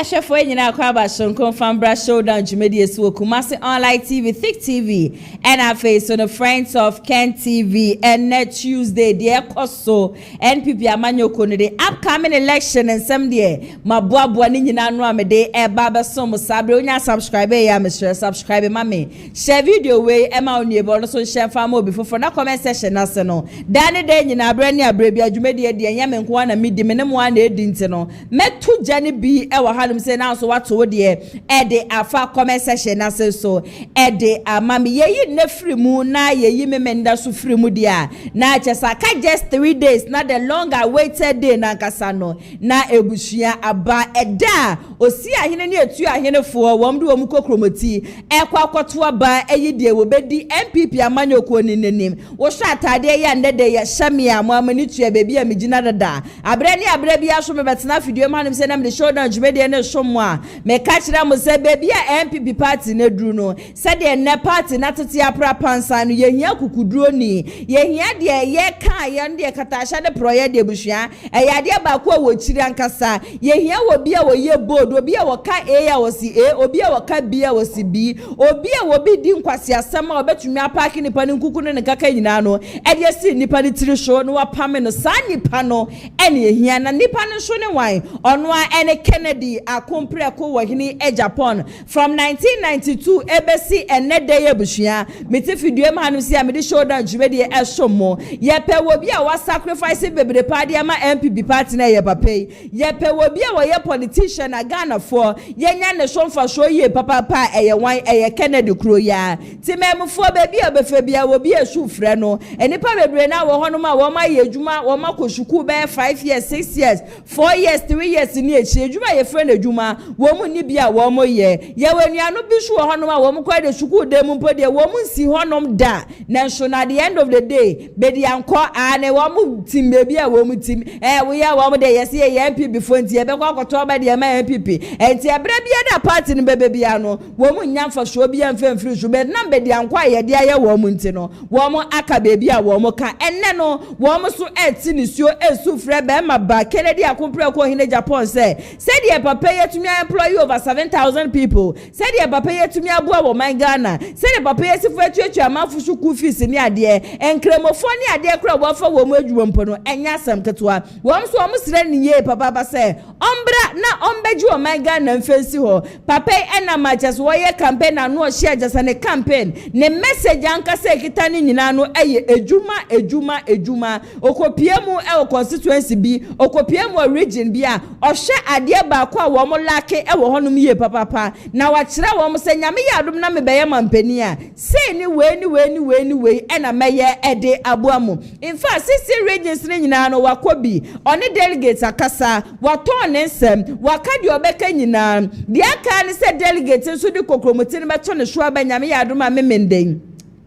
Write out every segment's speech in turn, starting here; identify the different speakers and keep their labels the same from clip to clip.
Speaker 1: chef nyina kwaba sonko fambra Showdown Jumedi so Kumasi Online TV, Thick TV, and our face on the Friends of Ken TV. And next Tuesday, dear Koso, NPP Amanyoko, the upcoming election and some day, my boy nyina no amede e baba somo sabre onya subscribe ya Mr. Subscribe mami. Share video way Emma Oniebo so share famo before na comment section na se no. Dane de nyina abrani abrebia Jumedi de nyame nko na midi me ne mo na edi ntino. Metu jani bi e wa halum se na so wato de e de afa comment section na se so e de amami yeyi ne free mu na yeyi memenda so free mu dia na chesa ka just 3 days na the long awaited day na kasa no na ebusua aba eda osi ahene ne etu ahene fo wom de wom kokromoti e kwa kwato aba eyi de wo bedi NPP Amanyoko ninenim wo hwa atade ya ndede ya shamia mo amani tu bebi a migina dada abre ni abre bia so me betena fidie manim se na me Showdown Jumedi ne shomo a me ka kira mo se bebi a NPP party ne duru no se de ne party na tete apra pansa no yehia kukuduro ni yehia de ye ka ye nde katasha de proye de busua e ya de ba ko wo chiri ankasa yehia wo bia wo ye bold obi a wo ka A ya wo si A obi a wo ka B ya wo si B obi a wo bi di nkwasi asem a obetumi apaki nipa ne nkuku ne kaka nyina no e de si nipa ne tiri show no wapame no sa nipa no ene yehia na nipa ne so ne wan ono a ene Kennedy akompre ko wo hini e Japan from 1992 ebesi ene de ye busua meti fidue ma hanu si a me Showdown Jumedi e somo ye pe wo bi a wa sacrifice bebre party ama NPP party na ye papai ye pe wo bi a wo ye politician na Ghana for ye nya ne somfa so ye papa pa eye wan eye Kennedy kro ya ti memfo be bi a befe bia wo bi esu frɛ no enipa bebre na wo hono ma wo ma ye adwuma wo ma kosuku be 5 years 6 years 4 years 3 years ni echi adwuma ye frɛ na adwuma wo mu ni bia wo mo ye wenuano bi so wo hono ma wo mo kwa de suku de mu mpode wo mu nsi honom da na so na the end of the day be di anko ane wo mu tim be bia wo mu tim wo ya wo mo de yes ye NPP before nti ye be kwa kwato ba de ma NPP enti abra bia na party no be bia no wo mu nyamfa so bia mfemfiri so be na be di anko ye de aye wo mu nti no wo mu aka be bia wo mu ka enne no wo mu so eti ni suo esu frɛ be ma ba Kennedy akompre ko hine Japan say de papa yetumi employ over 7,000 people say de papa yetumi aboa wo man Ghana say de papa yesifu atuatu amanfo school fees ni ade enkremofo ni ade kra wo fa wo mu adwuma mpo no enya asam ketwa wo so wo sire ni ye papa ba say ombra na ombeju wo man Ghana mfensi ho papa ena matches wo ye campaign na no share just ne campaign ne message anka say kita ni nyina no eye ejuma okopie mu e constituency bi okopie mu region bi a ohwe ade ba kwa wo mo lake e wo honom ye papa na wa kire wo mo say nyame ya adom na me beye mampani a say ni we ena meye ede aboamu in fact 60 regions ni nyina no wakobi oni delegates akasa waton ne nsem wakadi obeka nyina de aka ni say delegates so di kokromoti ni beto ne so abanyame ya adom a memenden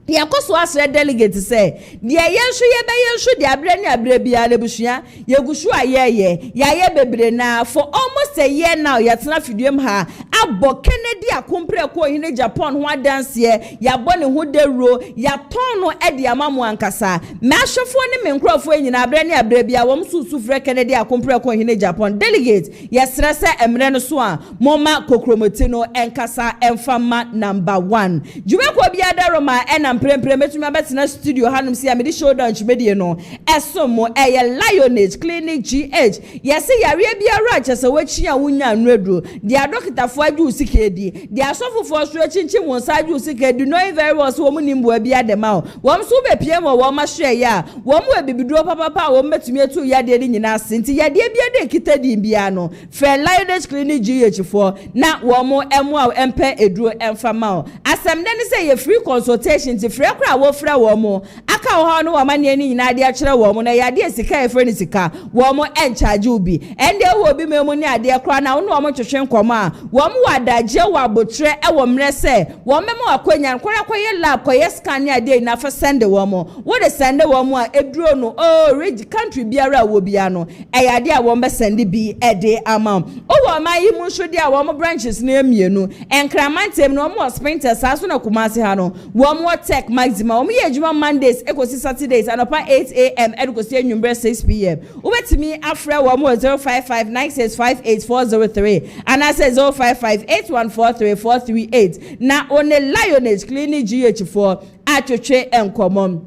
Speaker 1: ya koso asre delegate say de yenso ye be yenso de abre ni abre bia lebusua ye gusu ayeye ya ye bebre na for almost a year now ya tena fiduem ha abo Kennedy akompre ko hine Japan ho dance ye ya bɔ ne ho dero ya ton no e de amamu ankasa me ahwefo ne me nkrofo enyina abre ni abre bia wom susu frɛ Kennedy akompre ko hine Japan delegate ya sra se emre no so a moma kokromoti no enkasa emfama number 1 juwe ko bia daroma ena prempre metumi abetena studio hanum si amedi Showdown Jumedi no esomo eye Lionage Clinic GH yesi yare biara chese wachi a wunya nredu dia dokitafo aju sikedi dia asofofo so achinchi won sa aju sikedi no very well so wom nimbo bia dema wom so be piem wo ma hwe ya wom we bibiduro papa wom metumi etu ya de ni nyina asenti ya de bia de kitadi bia no fe Lionage Clinic GH for na wom emu a empe eduro emfama asem de ni say ye free consultation frɛ kra wo frɛ wo mo aka wo ha no wa mane ni nyina de akere wo mo na ya de sika e frɛ ni sika wo mo en charge obi ende wo bi memu ni ade kra na wo no mo twetwe nkɔma a wo mo wadaje wo abotre e wo mre sɛ wo memu akonya nkora koye lab koye scan ade na fa send wo mo wo de send wo mo a eduro no reg country biara wo bia no e ya de a wo mbe send bi e de ama o wo ma yi mu so de a wo mo branches na emienu enkramantem no mo sprinters aso na Kumasi ha no wo mo tech maximum o me ye adwuma Mondays kosi Saturdays anopa 8 a.m. and kosi enwumbre 6 p.m. Ubetimi afra wo mo 0559658403 and I say 0558143438 na one Lionage Clinic GH4 atwetwe enkomom.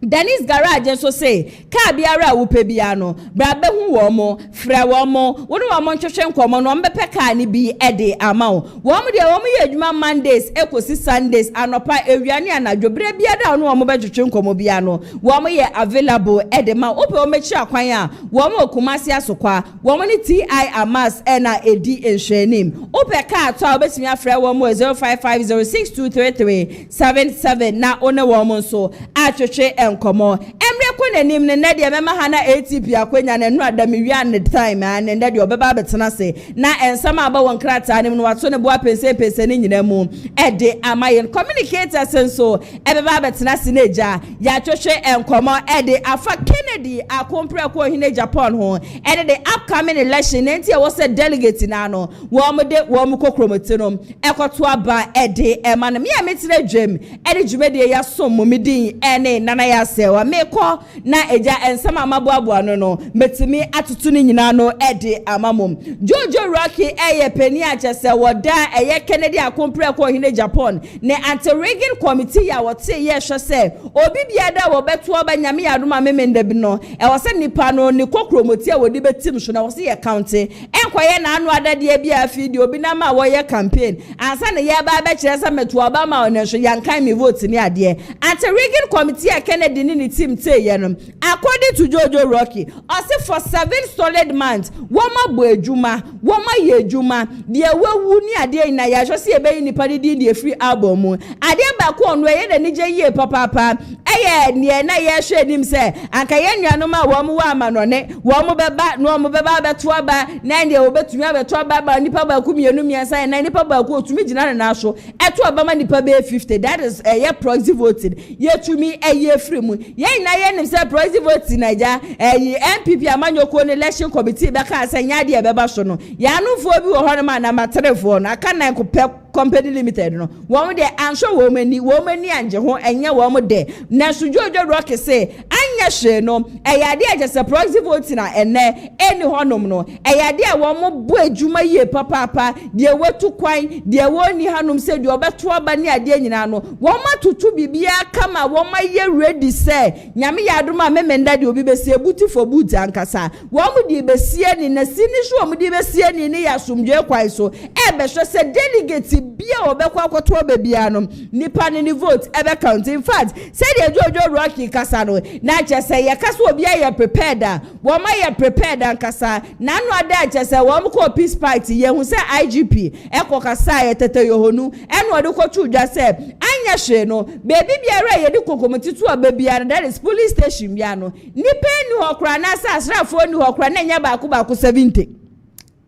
Speaker 1: Dennis Garage so say ka biara wo pe bia no bra be hu wo mo fra wo mo wo no mo ntwehwe nkomo no mbepe ka ni bi ede ama wo mo de wo mo ye adwuma Mondays ekosi Sundays anopa ewiane anadwo bra bia da no mo be twehwe nkomo bia no wo mo ye available ede ma wo pe wo mechi akwan a wo mo Kumasi asokwa wo mo ni TI Amas na edi enhwenim wo pe ka to obetimi afra wo mo 0550623377 na one wo mo so atwehwe enkomo emre ko nanim ne na de mema ha na ATP akwanya na nu adami wi an time and na de obeba betena se na ensama aba won krata nim no wato ne bo apese ne nyina mu e de amayen communicator senso ebeba betena se na eja ya twehwe enkomo e de afa Kennedy akompre ko hine Japan ho e de upcoming election enti e wo se delegate na no wo mo de wo mo kokromotinom ekoto aba e de ema na me ametire dwem e de dwumede ya som mo medin ene nana ya sewa meko na eja ensama amaboabo no metimi atutu ni nyina no ede amamom Jojo Rocky eye pani achese woda eye Kennedy akompre ko hine Japan ne anti-rigging committee ya wote ye hwe se obi biada wo beto oba nyame ya duma memende bi no e wo se nipa no ne kokromoti a wodi betim so na wo se ye county enkoye na anu adade bi afidi obi na ma wo ye campaign ansa ne ye ba be kire se meto oba ma one so yankan me vote ni ade anti-rigging committee a Kennedy ni team say yenom according to Jojo Rocky ose for 7 solid months woma bo adwuma woma ye adwuma de wawu ni ade na ya hwese e be nipa de free album mu ade ba ko no ye de ni je ye papa eye ne na ye hwe nim se anka ye nuanom a wo mo wa amanone wo mo beba no mo beba beto aba na de obetumi abeto aba ba nipa ba ku mienu miensa na nipa ba ku otumi gina na so eto aba ma nipa be 50 that is ye proxy voting ye tumi eye free mu ye na ye nim se proxy voting naija NPP amanyoko ne election committee be ka se nya de beba so no ya no fo bi wo ho na na matrefo na aka na ko company limited no wo de ansho wo mani anje ho enye wo de na so Jojo Rock say anya hwe no eyade agese proxy vote na ene eni honom no eyade a wo mo bo adwuma ye papa de wetu kwan de woni hanom se de obeto aba ni ade nyina no wo matutu bibia kama wo maye ready say nyame ya adoma memenda de obi besie buti for buti ankasa wo mo de besie ni na sini so mo de besie ni ya somdwe kwan so e be hwe se delegate bia obekwa akoto babia no nipa ni vote ebe count in fact say the Jojo Rocky kasa no na chese ye kasa obi ya prepared wo ma ye prepared ankasa na no ada chese wo mo ko peace party ye hu say IGP ekokasa ye tete yohonu eno ode ko tudwa say anya hwe no baby biara ye de kokomoti tu ababia that is police station bia no nipa ni hokra na sa asrafo ni hokra na nya ba ko 70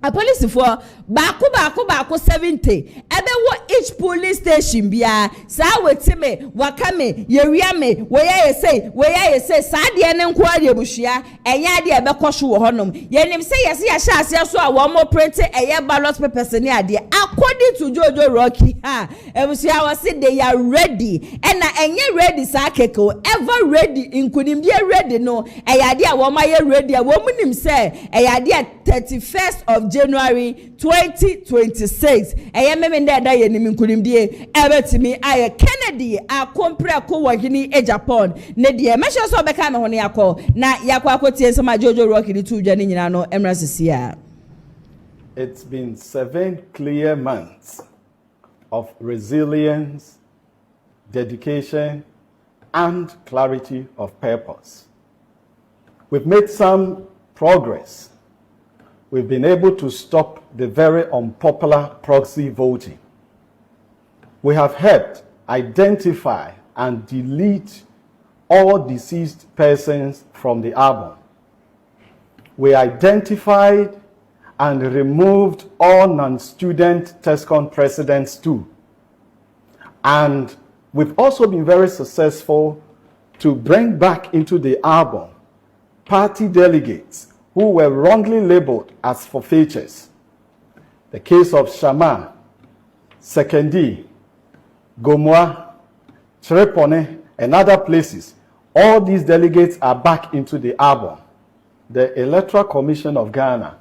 Speaker 1: a police for baako 70 ebe wo each police station bia sa wetime wakame yewiame we say sa de ne nko ade buhia enya de ebe kwohwe wo honom yenim say yesi ya sha ase so a wo mo print eye ballot papers ni ade according to Jojo Rocky ebusia was say they are ready and enye ready sa keko ever ready inkunim be ready no eye a wo ma ye ready a wo munim say eye 31st of January 2026 eye meme nda ye nim nkunimdie ebetimi aye Kennedy akompre ko wahini e Japan ne de mesho so beka me ho ne yakọ na yakọ akotie nsema Jojo Rocky ni tu dwa ni nyina no emra sisia.
Speaker 2: It's been 7 clear months of resilience, dedication, and clarity of purpose. We've made some progress. We've been able to stop the very unpopular proxy voting. We have helped identify and delete all deceased persons from the album. We identified and removed all non-student TESCON presidents too. And we've also been very successful to bring back into the album party delegates who were wrongly labeled as forfeitures. The case of Shama, Sekendi, Gomwa, Cherepone, and other places, All these delegates are back into the album. The Electoral Commission of Ghana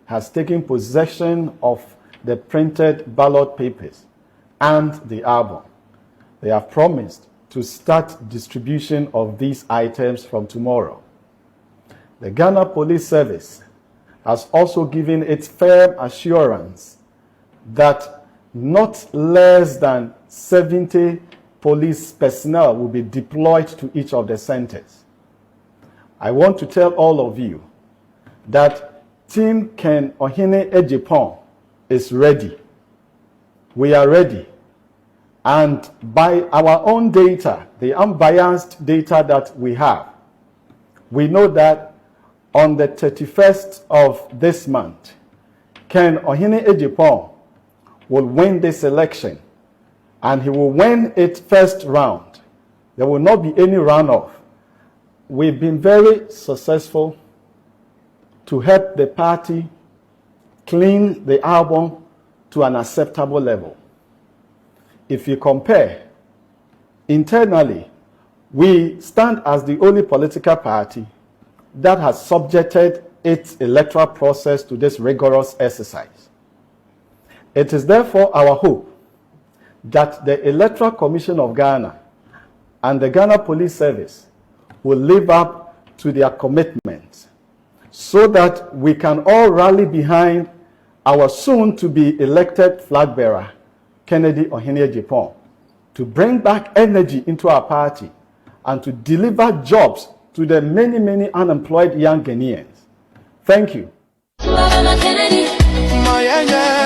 Speaker 2: has taken possession of the printed ballot papers and the album. They have promised to start distribution of these items from tomorrow. The Ghana Police Service has also given its firm assurance that not less than 70 police personnel will be deployed to each of the centers. I want to tell all of you that Team Ken Ohene Ejipon is ready. We are ready. And by our own data, the unbiased data that we have, we know that on the 31st of this month, Ken Ohene Ejipon will win this election, and he will win it first round. There will not be any runoff. We've been very successful to help the party clean the album to an acceptable level. If you compare, internally, we stand as the only political party that has subjected its electoral process to this rigorous exercise. It is therefore our hope that the Electoral Commission of Ghana and the Ghana Police Service will live up to their commitments so that we can all rally behind our soon-to-be elected flag bearer, Kennedy Ohene Ejipon, to bring back energy into our party and to deliver jobs to the many, many unemployed young Ghanaians. Thank you.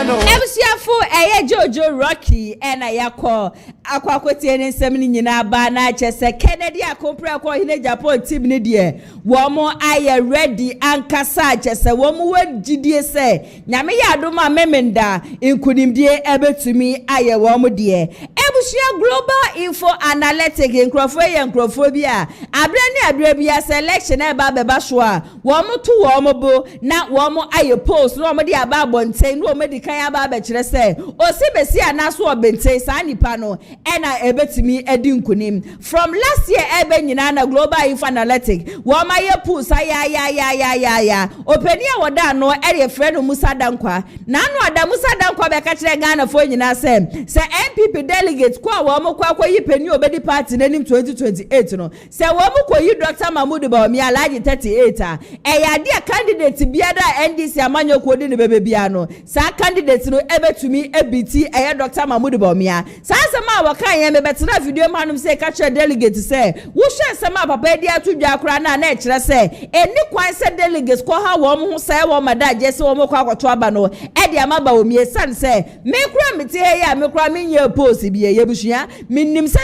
Speaker 1: Ebusiafo eye Jojo Rocky and ayako akwakweti ensem ni nyina ba na chese Kennedy akompre akọ hine Japan team ni de wo mo aye ready ankasa chese wo mo wagidie se nyame ya adoma memenda inkunimdie ebetumi aye wo mo de ebusia global info analytic nkrofo ye nkrofo bi a abre bia selection e ba beba so a wo mo to wo mo bo na wo mo aye post no mo de aba bonten no mo di kan aba kire se osibesi anaso obente sa nipa no ena ebetimi edi nkunim from last year ebe nyina na global info analytic wo ma ye post ya openi a woda no ere frɛ no Musa Dankwa na no ada Musa Dankwa be ka kire Ghana fo nyina se NPP delegate kwa wo mo kwa yi peni obedi party nanim 2028 no se wo mo koyi Dr. Mahmoud Bawumia alaji 38 a eyade a candidate biada NDC amanyo kodi ne bebe bia no sa candidate no ebetumi ebiti eye Dr. Mahmoud Bawumia sa asema wakan ye mebetena video manum se ka kire delegate se wo hwe asema papa edi atudwa akura na e kire se eni kwan se delegate ko ha wo mo ho se wo mada je se wo mo kwa akoto aba no e de ama Bawumia san se me kura mete he ya me kura menye post bi ye busua minnim se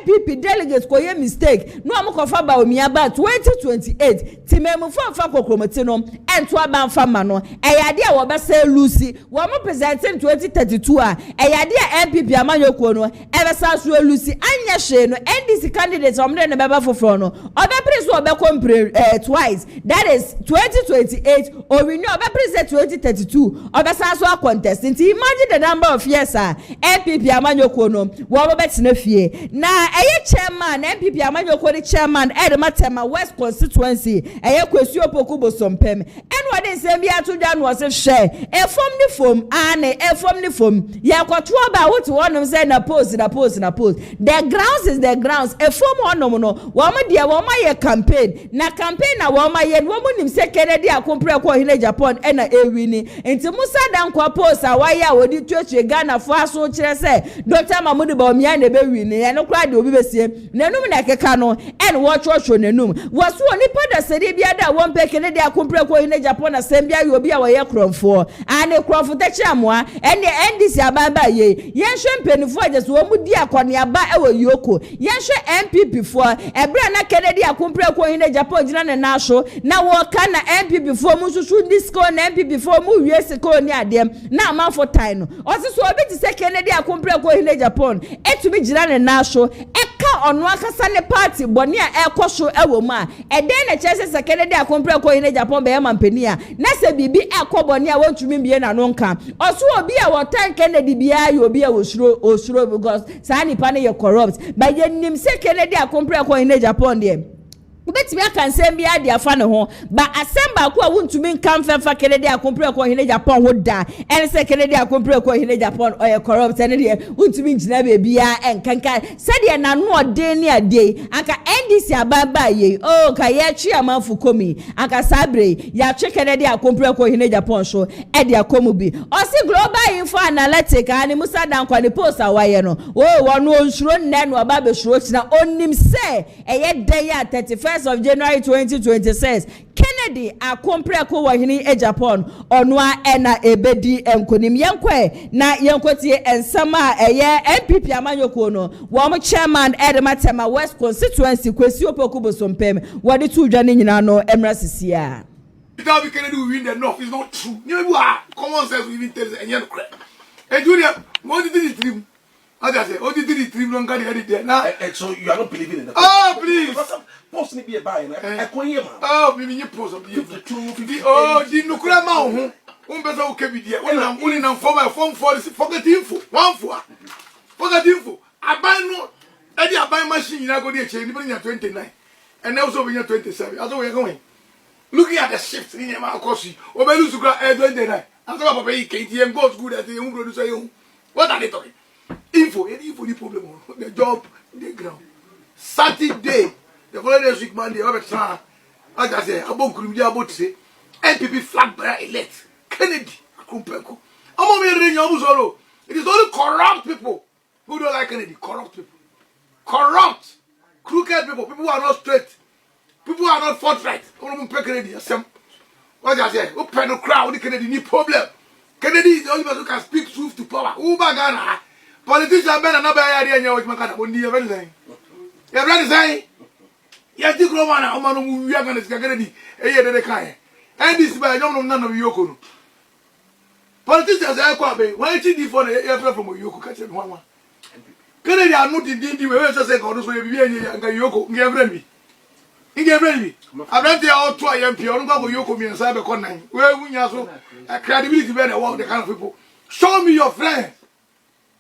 Speaker 1: NPP delegate ko ye mistake no amokofa Bawumia ba 2028 timemu fa kokromote no ento aba mfa ma no eyade a wo be se Lucy wo mo presenting 2032 a eyade a NPP amanyoko no ebe sa so Lucy anya hwe no NDC candidate omde ne beba foforo no obe press obe compare twice that is 2028 or we know obe press 2032 obe sa so contest imagine the number of years NPP amanyoko no wo obe betena fie na eye chairman NPP amanyoko the chairman Elbernard West constituency eye Kwesi Opoku Bosompem enwo de nsem bia to dwa no se hwe efom ni fom ane efom ni fom ya kwato ba wotu wonom say na post the grounds is the grounds efom wonom no wo mo de wo ma ye campaign na wo ma ye wo mo nim se Kennedy akompre ko hine Japan ena ewini enti Musa Dankwa post a wa ya wodi twetwe Ghana fo aso kire se Dr. Mahmoud Bawumia na be wini ye no kra de obi besie nanum na keka no en wo twotwo nanum waso oni pada sedi bia da wo mpe Kennedy akompre ko hine Japan na sembia yo bi a wo ye kromfo ane kromfo techi amoa ene NDC ababa ye yenhwe mpenifo ajeso wo mudi akone aba e wo yoko yenhwe NPP fo ebra na Kennedy akompre ko hine Japan gina ne na so na wo ka na NPP fo mu susu disco na NPP fo mu wiese ko ni adem na amanfo tai no osiso obi ti se Kennedy akompre ko hine Japan etumi gina ne na so eka ono akasa ne party boni a ekwoso ewo mu a eden na chese se Kennedy Akompre ko hine Japan be mampani a na se bibi ekoboni a wontumi bie na no nka oso obi a wotan Kennedy bia ye obi a osuro because sa nipa ne ye corrupt but ye nim se Kennedy Akompre ko hine Japan de betimi aka nsem bia de afa ne ho ba asem ba ko a wontumi nka mfefa Kennedy Akompre ko hine Japan ho da en se Kennedy Akompre ko hine Japan o ye corrupt ene de wontumi ngina be bia enkanka se de na no ode ni ade aka NDC ababa ye o ka ye twi amanfu komi aka sabre ya twi Kennedy Akompre ko hine Japan so e de akomu bi o si global info analytic ani Musa Dankwa ne post awaye no o wono onsuro nne no aba be shuro tina onim se eye den ya 31st of January 2026 Kennedy Akompre ko wahini Japan onwa ena ebedi enkonim yenkwe na yenkotie ensama eye NPP amanyoko no wo chairman Elbernard West constituency kwesi opoku bosompem wode tu dwane nyina no emra sisia
Speaker 3: that we Kennedy will win the north is not true. You are common sense we even tell and you crap. And Julia, what did the dream? As I say, what did the dream longer than there now?
Speaker 4: So you are not believing in the
Speaker 3: please.
Speaker 4: Post me be a buy.
Speaker 3: Oh, maybe you post of the nuclear mount. Person who can be there. When I'm winning on form 40, forget info. One for forget info. I buy no. I buy machine. You go there, change. Even in 29, and also when you're 27. That's where you're going. Looking at the shifts in your mouth, cost you. Obelu Suka, 29. That's why Papa KTM goes good at the young producer. What are they talking? Info, any info, the problem. The job, the ground. Saturday, the following week, Monday, as I say, about Kurudia, about say, NPP flag bearer elect. Kennedy Akompre. It is only corrupt people who don't like Kennedy. Corrupt people. Corrupt. Crooked people. People who are not straight. People who are not forthright. Kennedy. What I say? Open the crowd. Kennedy need problem. Kennedy is the only person who can speak truth to power. Who bagana? Politicians ben another idea in your makana. What do you ever say? You ever say? You think Romana? Omanu we are going to Kennedy. Hey, they can't. And this by none of you. Politicians are quite why did you for the airflow from Yoko catch one? Kennedy are not in the way to say, "Godus will be and Yoko, give me." He gave me. I read the out to a MP on Yoko me and Cyber Con9. Where we are so a credibility better about the kind of people. Show me your friend.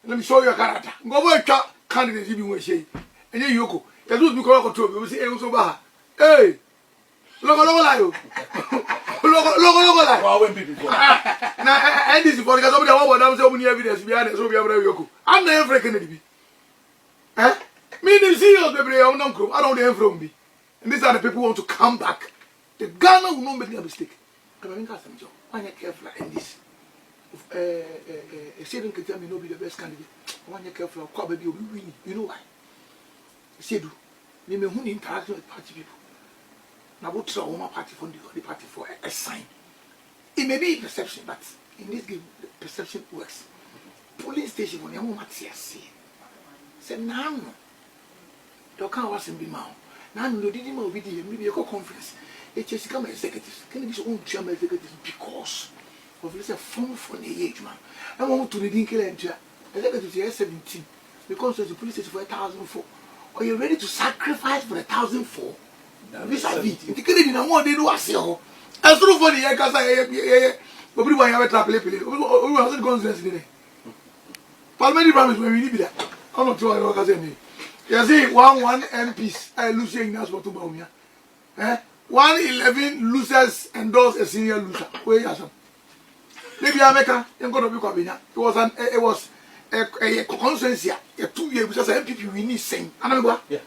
Speaker 3: Let me show you a character. Go work candidates even with she. And you Yoko. That's what we call control. We say, hey, look like you. Look like. Now, and this is for the somebody about so many evidence behind so we have Yoko. I'm the African Kennedy. Eh? Me, the serious baby, I'm not from. I don't know from me. And these are the people who want to come back. The Ghana will not make a mistake. Can I make some job? Why not careful in this? A student can tell me no be the best candidate. Why not careful? Baby will win. You know why? Sedu, me who interaction with party people. Now, what's the Oma party from the party for a sign? It may be perception, but in this game, the perception works. Police station when you want to see. Say, now, you can't watch him be mouth. Now, you didn't know maybe a conference. It just come executives. Can you be own chairman executives because of this form for the age, man? I want to read in Kill executives here 17 because the police station for 1,004. Are you ready to sacrifice for 1,004? This is it. The Kennedy na one they do as yo. As through for the year cause nobody want to have play. We have to go today. Parliamentary promise when we need that. I'm not sure what I say. You see 1 MPs I lose in that's what to Bawumia. 111 losers endorse a senior loser. Where you some? Maybe America you going to be Kwabena. It was a consensus. 2 years because MPP we need same. Anagwa. Yeah.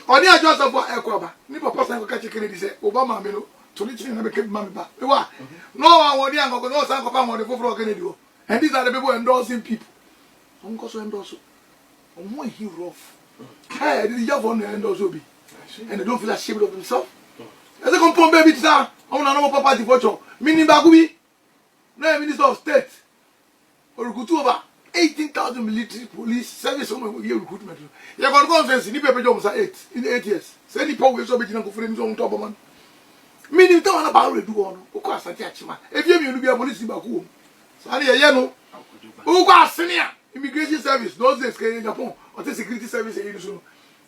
Speaker 3: On the address of what Equaba, Nipa Person catch Kennedy say, Obama Melo, to listen and keep Mamma. No one will go no Sanko on the Fofro Kennedy. And these are the people endorsing people. Uncle so endorse. On one he rough. Hey, the young one endorse will be. And they don't feel ashamed of themselves. As a compound baby, sir, I want to party for Meaning Bagubi, no Minister of State, or Kutuba. 18,000 military police service on year recruitment. You have got conference in the paper jobs 8 in 8 years. Say the power is so big enough for him on top of man. Meaning, don't about to do on, of course, I catch man. If you will be a police back home, so I know who got senior immigration service, those days in Japan, or the security service in Inu.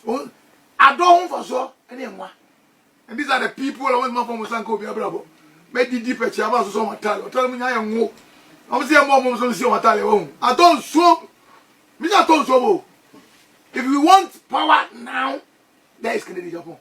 Speaker 3: I don't for so anyone. And these are the people I want my from Sanko Biabrabo. Made the deeper Chabas so much time. Tell me I am more. I'm saying more moms on the home. I don't so. Mr. Tonso. If we want power now, there is Kennedy Japan.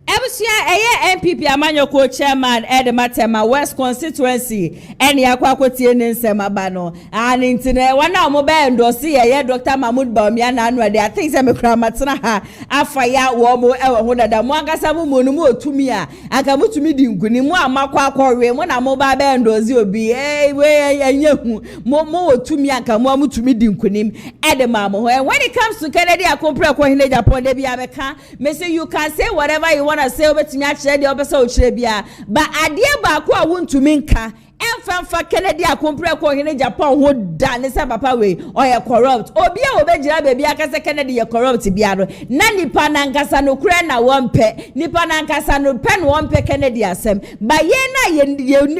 Speaker 1: Ebusia NPP Amanyoko chairman Elbernard West constituency eni akwakotie ne nsema ba no and intine wana mo be endorse Dr. Mahmoud Bawumia na anwade I think say me kra matena ha afaya wo mo ewo ho dada mo agasa mo mu otumi a aka mutumi di nkuni mo amakwa akọwe mo na mo ba be endorse obi we enyehu mo otumi aka mo mutumi di nkuni Elbernard mo when it comes to Kennedy Akompre ko hine Japan de bia meka me say you can say whatever you want to say obetimi a kire de obesa o kire bia but ade ba ko a wontumi nka Emfa Kennedy Akompre ko hine Japan ho da ne se papa we oye corrupt obi a obejira baby akase Kennedy ye corrupt bia no na nipa na nkasa no kura na wonpe nipa na nkasa no pen wonpe Kennedy asem ba ye na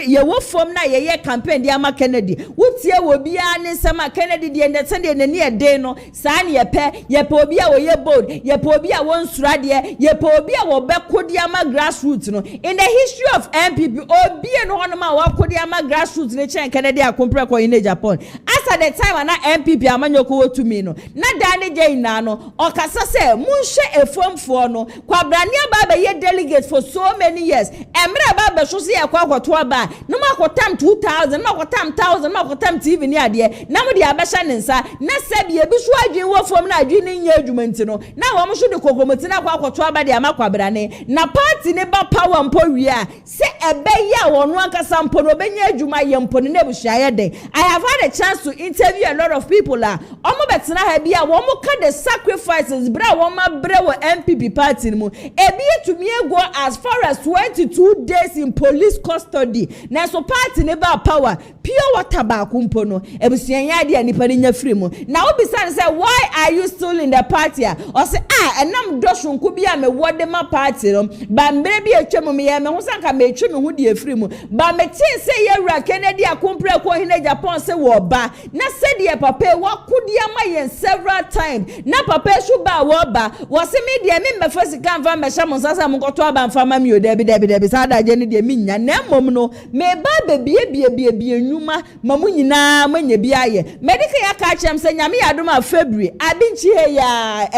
Speaker 1: ye wo fom na ye campaign dia ma Kennedy wutie wo bia ne nsema Kennedy de ndetse de ne ne de no sa ne ye pe obi a wo ye bold ye pe obi a won sura de ye pe obi a wo be kodia ma grassroots no in the history of NPP obi no hono ma wa kodia ma grassroots ne chen Kennedy Akompre ko in Japan as at the time na NPP amanyoko wotumi no na dane je ina no okasa se munhwe efomfo no kwabrane aba be ye delegate for so many years emre ba be so se ye kwakoto aba no makotam 2000 makotam 1000 makotam TV ni ade na mo de abehya ne nsa na se bi ebi so adwen wo fom na adwen ni nya adwumanti no na wo mo so de kokomoti na kwakoto aba de amakwabrane na party ne ba power mpo wi a se ebe ya wono akasa mpo no benya adwuma yempo ne nebuhia ye den I have had a chance to interview a lot of people la omo betena ha bia wo mo ka the sacrifices bra wo ma bre wo NPP party mu ebi etumi ego as far as 22 days in police custody na so party ne ba power pure water ba kumpo no ebusuan ya de anipa ne nya free mu na obi say why are you still in the party or say enam doshunku bia me wode ma party no ba mbre bi etwem me ye me ho sanka me etwem ho de free mu ba me tin say ye Kennedy Akompre ko hine Japan se wo ba na se de papa wa kudia ma yen several times na papa shu ba wo ba wo se me de me mfa sika mfa mehya mo sasa mo koto aba mfa ma mi o debi sa da je ne de mi nya na mom no me ba bie nyuma mamu nyina manya bi aye medical ya ka chem se nyame ya dom a February abinchi he ya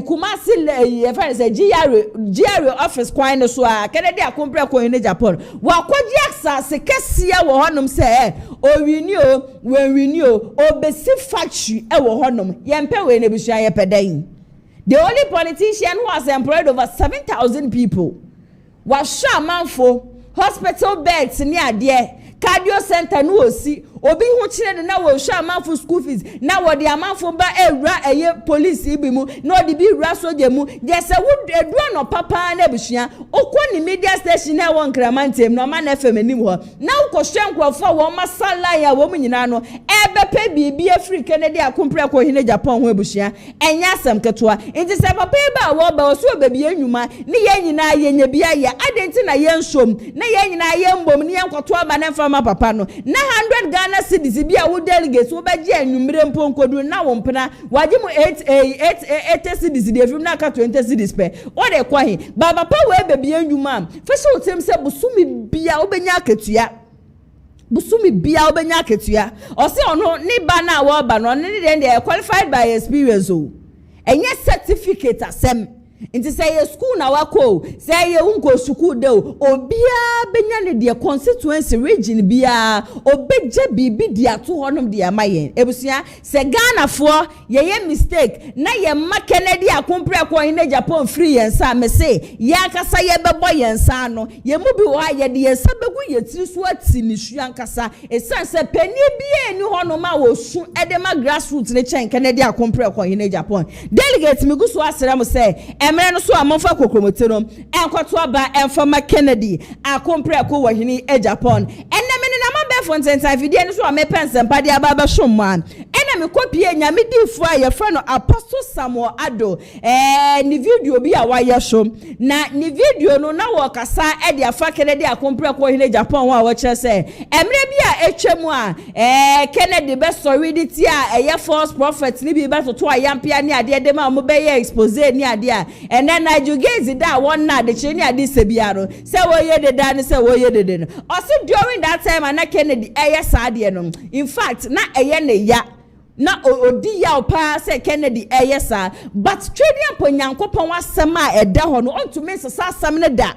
Speaker 1: Kumasi e fa se GR office kwan no so a Kennedy Akompre ko hine Japan wa kwaji access kesia wo honom se o obesi factory e wo honom yempe we ne bisua ye pedan the only politician who has employed over 7,000 people was shamanfo hospital beds ni ade cardio center no osi obi hu kire na wo hwa amanfo school fees na wo de amanfo ba ewura eye police ibi mu na odi bi ewura soje mu de se wo edu no papa na busua okoni media station na wo nkramantem no ma na fm anim ho na wo ko hwenkrofo wo masala ya wo mu nyina no ebepe bibi afri Kennedy Akompre ko hine Japan ho busua enya asem ketwa nti se papa ba wo ba so bebi enwuma ne ye nyina ye nya bia ye adenti na ye nsom na ye nyina ye mbom ne ye nkoto aba na mfa ma papa no na 100 na cities bia wo delegates wo ba gi anwumre mponkodu na wo mpena waje mu 8 cities de film na ka 20 cities pe o de kwa he baba pa we bebi anwuma fa so tem se busumi bia wo benya akatua o se ono ni ba na wo ba no ne de qualified by experience o enye certificate asem Inti say ye school na wako say ye unko school de obia benya ne de constituency region bia obeje bibi de ato honom de amayen ebusua se Ghana fo ye mistake na ye ma Kennedy Akompre ko hine Japan free yensa me say ye akasa ye bebo yensa no ye mu bi wo ye de yensa begu ye tiri so ati ni hua ankasa esan se pani bia ni honom a wo su edema grassroots ne chen Kennedy Akompre ko hine Japan delegate mi gu so asere mo say emre no so amonfa kokromote no enkoto aba enfama Kennedy Akompre ko wo hini Japan enne me na mabefo ntentan video no so amepensem pade aba ba shomman enne me copy nyame difo a ye fra no Apostle Samuel Ado ni video bi a wa ye so na ni video no na wo kasa e de afa Kennedy akompre ko hine Japan wa wo kire se emre bi a etwemu a Kennedy be sorry di ti a ye false prophet ni bi be to ayampia ni ade de ma mo be ye expose ni ade a ene na jugezi da won na de che ni ade se biaro se wo ye de da ni se wo ye de no also during that time na Kennedy eye sa ade no in fact na eye ne ya na odi ya opa se Kennedy eye sa but trading ponyankopon wasem a eda ho no onto me sesa asem ne da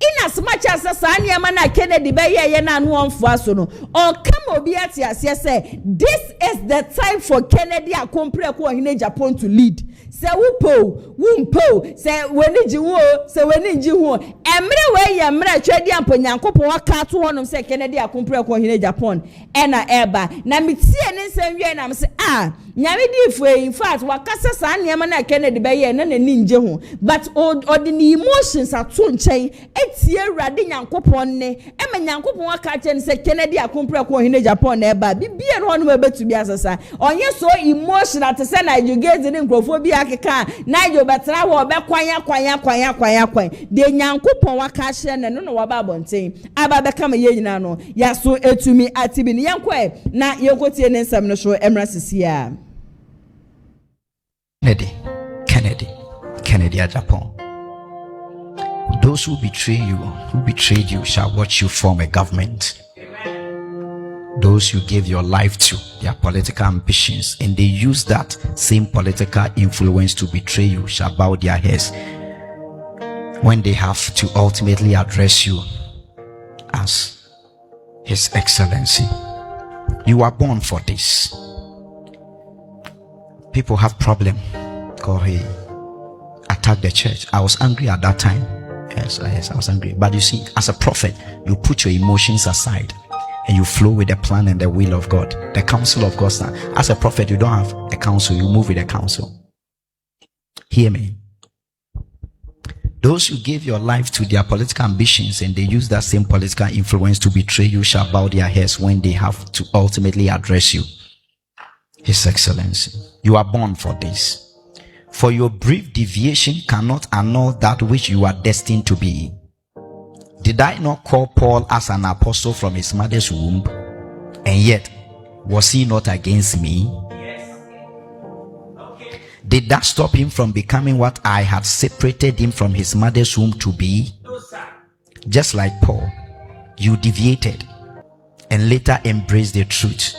Speaker 1: in as much as Sanya na Kennedy be ye na no onfo aso no or come obi ati ase say this is the time for Kennedy akompre ko hine Japan to lead se wumpo se weni ji wo se weni ji ho emre we ye emre twedi amponyankopon aka to honom se Kennedy akompre ko hine Japan ena eba na mitie ne nsem wie na me se nyame di fu in fact wakasa Sanya na Kennedy be ye na nani nje ho but ordinary emotions ato nchen etie Awurade Nyankopon ne ema Nyankopon aka che se Kennedy akompre ko hine Japan eba bibie no honom ebetu bi asasa onye so emotional to say na you get the nkrofo bi akeka na you betra wo be kwanya de Nyankopon waka hye ne no wo ba bonten aba be kama ye nyina no ya so etumi atibi ne yankwa na yekotie ne nsam no so emra sisia
Speaker 5: Kennedy at Japan. Those who betrayed you shall watch you form a government. Those you gave your life to, their political ambitions, and they use that same political influence to betray you, shall bow their heads when they have to ultimately address you as His Excellency. You are born for this. People have problem. Call he attack the church. I was angry at that time. Yes, I was angry. But you see, as a prophet, you put your emotions aside and you flow with the plan and the will of God, the counsel of God. As a prophet, you don't have a counsel, you move with the counsel. Hear me. Those who gave your life to their political ambitions and they use that same political influence to betray you shall bow their heads when they have to ultimately address you, His Excellency. You are born for this. For your brief deviation cannot annul that which you are destined to be. Did I not call Paul as an apostle from his mother's womb? And yet, was he not against me? Yes. Okay. Did that stop him from becoming what I had separated him from his mother's womb to be? No, sir. Just like Paul, you deviated and later embraced the truth.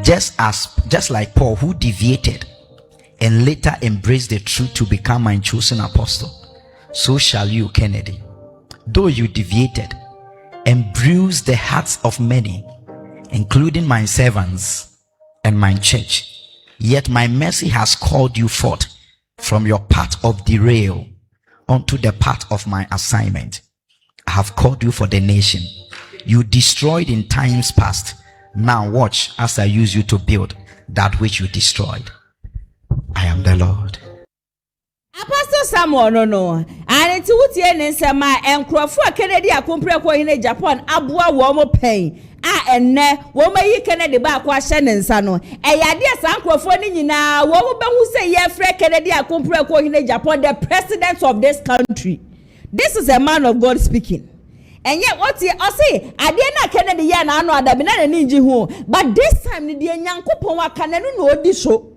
Speaker 5: Just like Paul, who deviated and later embraced the truth to become my chosen apostle, so shall you, Kennedy. Though you deviated and bruised the hearts of many, including my servants and my church, yet my mercy has called you forth from your path of derail onto the path of my assignment. I have called you for the nation. You destroyed in times past. Now watch as I use you to build that which you destroyed. I am the Lord.
Speaker 1: Apostle Samuel no and to wutie ne nsema enkrofo Kennedy akompre ko hine Japan aboa wo mo pen enne wo mayi Kennedy ba ko ahye ne nsa no eyade asa enkrofo ni nyina wo mo behu se ye frɛ Kennedy akompre ko hine Japan, the president of this country. This is a man of God speaking. And yet what he say ade na Kennedy ya na anu adabi na ni nji ho, but this time ni de Nyankopon waka na no odi so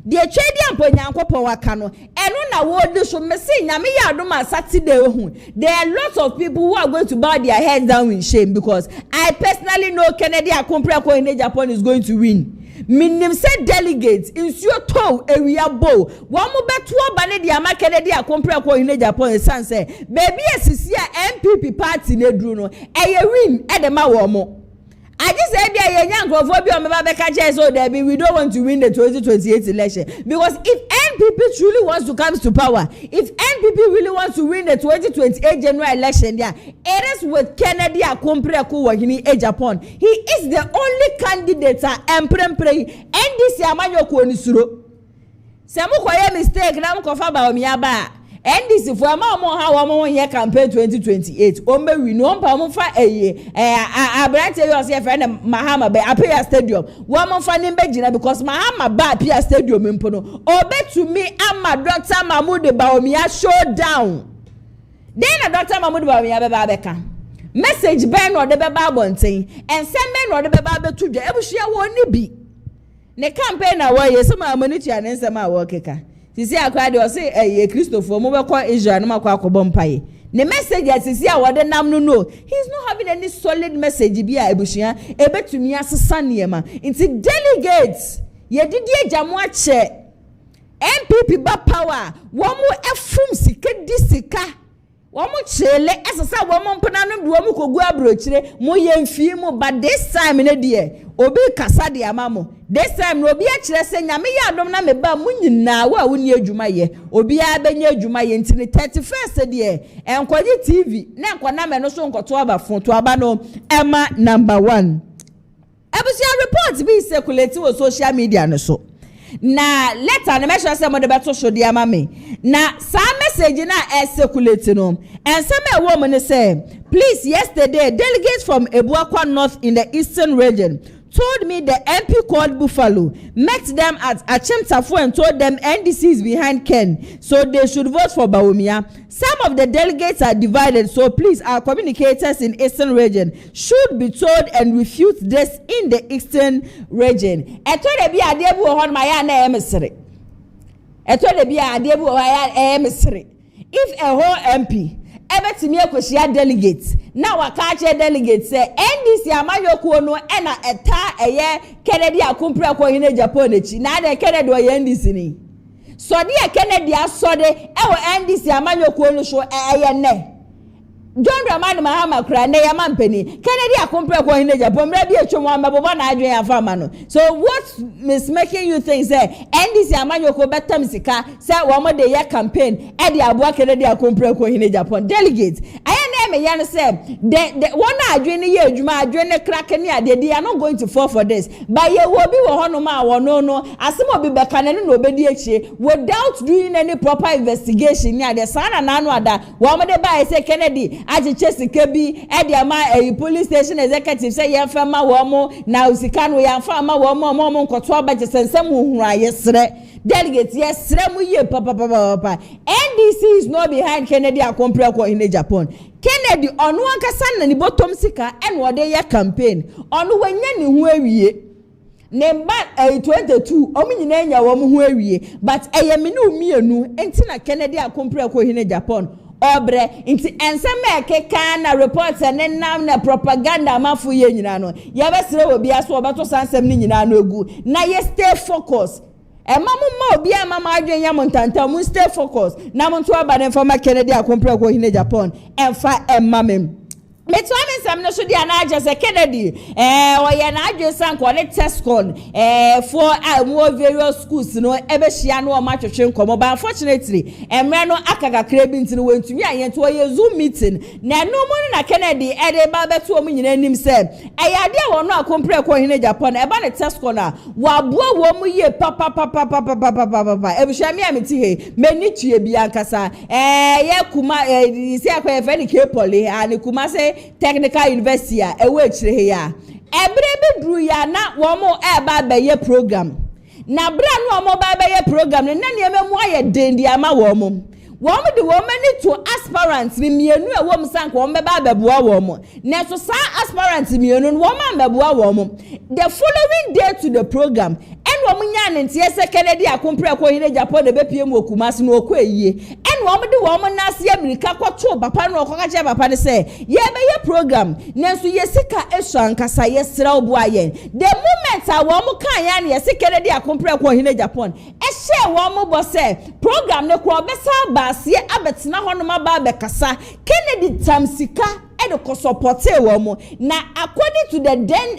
Speaker 1: de twedi ampo Nyankopon waka no eno na wo odi so me say nyame ya adoma Saturday ho. There are lots of people who are going to bow their heads down in shame because I personally know Kennedy akompre ko in Japan is going to win. Minim say delegates insuo to area bow wo mo beto oba ne de ama Kennedy akompre ko in Japan san say baby asisi a NPP party ne duru no eye win e de ma wo mo. I just said there young grofobia me ba be ka che so there be we don't want to win the 2028 election because if NPP truly wants to come to power, if NPP really wants to win the 2028 general election there, it is with Kennedy akompre ko wo hini e Japan. He is the only candidate emprempre NDC amanyo ko ni suro. Se mo koye mistake na mo ko fa Bawumia ba NDC for ama how am here campaign 2028 ombe we no mpa mo fa abrante you say friend Mahama be Apia Stadium wo fa nimbe gina because Mahama ba Apia Stadium mpo no obetumi ama Dr. Mahmoud Bawumia Showdown then Dr. Mahmoud Bawumia be ba beka message ben no de be ba bonten and send men no de be ba betu dwa ebuhia wo ni bi ne campaign na wo ye so ma amanitu anensem a wo keka sisi akwa de o say Christopher mo be call Israel no makwa akobom paye the message that sisi a wode nam no he's not having any solid message bi a ebushia ebetumi asesa niema inti delegates ye didi ajamu ache NPP ba power wo mu efum sika disika wo mu chele esesa wo mu mpana no de wo mu kogu abrochire mo yemfie mu but this time ne de obi kasa de amamo this time no obi a kire se nyame ya adom na meba mu nyina wo a woni adwuma ye obi a benya adwuma ye ntini 31st de enkoje TV na enkona me no so nkoto abafon to aba no ema number 1 ebusia report bi circulate wo social media no so na letter na make sure say mo de beto so de ama me na sa message na circulate no and some woman say please yesterday delegates from Ebuakwa North in the eastern region told me the MP called Buffalo met them at Achimtafo and told them NDC is behind Ken, so they should vote for Bawumia. Some of the delegates are divided, so please, our communicators in Eastern region should be told and refute this in the Eastern region. If a whole MP ebetimi akoshia delegates na wakache delegates say NDC amanyokuo no na eta eye Kennedy akompre akohine Japan echi na de Kennedy o NDC ni so de Kennedy asode ewo NDC amanyokuo no so eye ne John Dramani Mahama kra ne yamampeni Kennedy akompre akohine Japan mra bi etwom amebobo na adwen afama no so what is making you think say NDC amanyokuo betam sika say wo mo de ye campaign e de aboa Kennedy akompre akohine Japan delegates me yan say the one adwen ye adwuma adwen ne crack ne ade they are not going to fall for this but ye will be wo hono ma wo no asem obi beka ne no obedi echi without doing any proper investigation ne ade sana na no ada wo mo de ba say Kennedy ajeche sika bi e de ama police station executive say ye fa ma wo mo na usika no ya fa ma wo mo nkoto abaje sensem huru ayesre delegates yes sremu ye papa NDC is not behind Kennedy akompre in Japan Kennedy onu ankasa na ni bottom sika en wode ya campaign onu wanya ni hu awie Nemba 22 omunyina nya wo mu hu awie but eyemini umienu enti na Kennedy akompre in Japan obre inti enseme keka na reports ne nam na propaganda mafu ye nyina no ye besere obi aso obeto sansem ni nyina no egu na ye stay focus Mama obi mama adwen ya montanta mu stay focus na mo nto aba ne former Kennedy akompre in Japan emfa emamem Metwame sam no so dia na aje se Kennedy oye na aje san ko ne test con for more various schools no ebe hia no o ma twetwe nkomo but unfortunately emre no akaga krabi ntini wentumi ayento oye Zoom meeting na no mo na Kennedy e de ba beto o nyina nim se eyade a wono akompre in Japan e ba ne test con na wa boa wo mu ye papa ebe hia mi ameti he meni tue bi ankasa ye kuma isi akwa fe ni kepoli ani kuma se technical university ewe chire ya ebre bedru ya na wo mo eba beye program na bra no wo mo ba beye program na niam mu aye dendi ama wo mo de wo mani to aspirants ni mienu e wo msank wo meba abeboa wo mo na so sa aspirants mienu wo ma mebeboa wo mo the following day to the program wo munya ne ntie se Kennedy akompre in Japan de bepie mu okumas no okwaye en wo de wo mo na se America kwato papa no okoka che papa ne se ye be ye program nenso ye sika esu ankasa ye sra obo ayen the moment a wo mo kan ya ne ye se Kennedy akompre in Japan e she wo mo bo se program ne ko be sa ba se abetena hono ma ba be kasa Kennedy tam sika the ko support wo na according to the then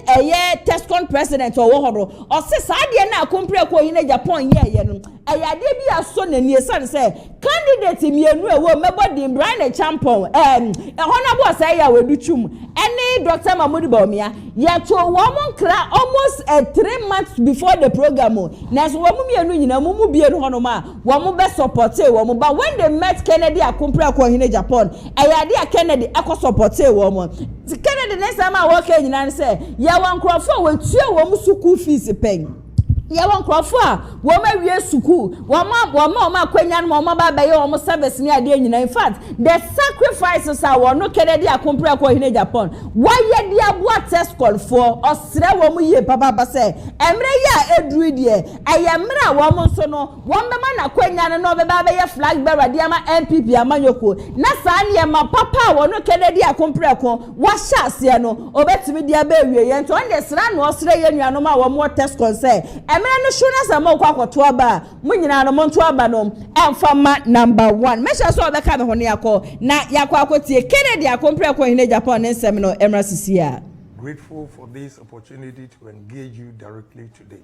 Speaker 1: Tescon president or horo or say sadia na akompre ko hine Japan ye no ayade bi aso na nie san say candidate mienu wo mebo di Brian Champon honorable say ya weduchum any Dr. Mahmoud Bawumia ye to wo mon kra almost 3 months before the program na so wo mienu nyina mu bie no hono ma wo mo be support wo mo but when they met Kennedy akompre ko hine Japan ayade a Kennedy akọ support wo mo Kennedy next time I work nyina say ya wan crofo we tue wo mo school fees pen ya wan crofo a wo ma wie school wo ma kwanya no wo ba ye wo service ni ade nyina in fact the sacrifices are wo no Kennedy akompre ko hine Japan why ye dia boa test call for osre wo mo ye papa ba say emre ya eduru die ayemra wo mo so no wo be ma na kwanya no be ba ye flag bearer dia ma NPP amanyoko na sa ne ma papa wo no Kennedy akompre ko wa sha ase no obetimi dia ba wie ye nto on the sra no osre ye nuano ma wo mo test call say emre no shuna sa mo kwa kwato aba mo nyina no mo nto aba no emfama number 1 mesha so obeka me hone yakọ na yakọ akotie Kennedy akompre ko hine Japan nsem no emra sisia.
Speaker 6: Grateful for this opportunity to engage you directly today.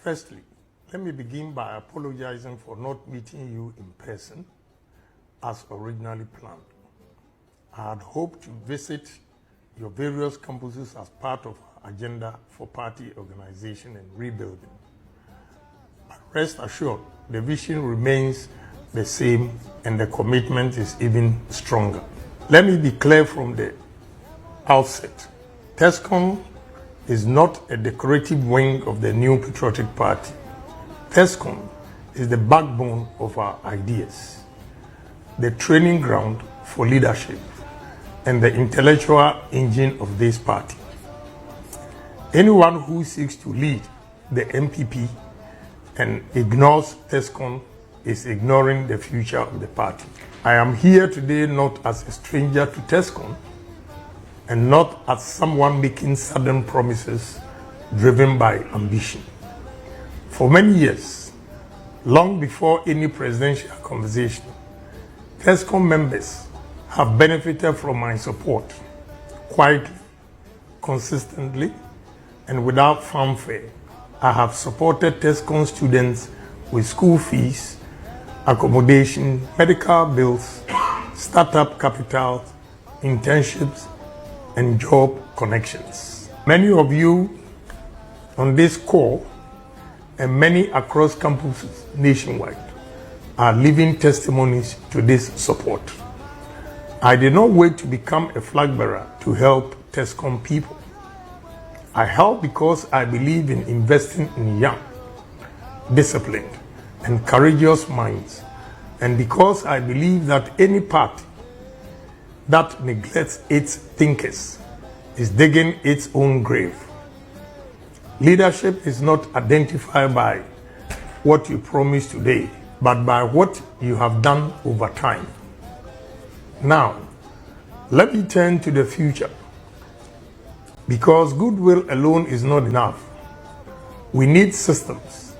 Speaker 6: Firstly, let me begin by apologizing for not meeting you in person as originally planned. I had hoped to visit your various campuses as part of our agenda for party organization and rebuilding. But rest assured, the vision remains the same and the commitment is even stronger. Let me be clear from the outset. Tescon is not a decorative wing of the new patriotic party. Tescon is the backbone of our ideas, the training ground for leadership, and the intellectual engine of this party. Anyone who seeks to lead the NPP and ignores Tescon is ignoring the future of the party. I am here today not as a stranger to Tescon and not as someone making sudden promises driven by ambition. For many years, long before any presidential conversation, Tescon members have benefited from my support quietly, consistently, and without fanfare. I have supported Tescon students with school fees, accommodation, medical bills, startup capital, internships, and job connections. Many of you on this call and many across campuses nationwide are living testimonies to this support. I did not wait to become a flag bearer to help Tescon people. I help because I believe in investing in young, disciplined, and courageous minds, and because I believe that any party that neglects its thinkers is digging its own grave. Leadership is not identified by what you promise today, but by what you have done over time. Now, let me turn to the future. Because goodwill alone is not enough. We need systems.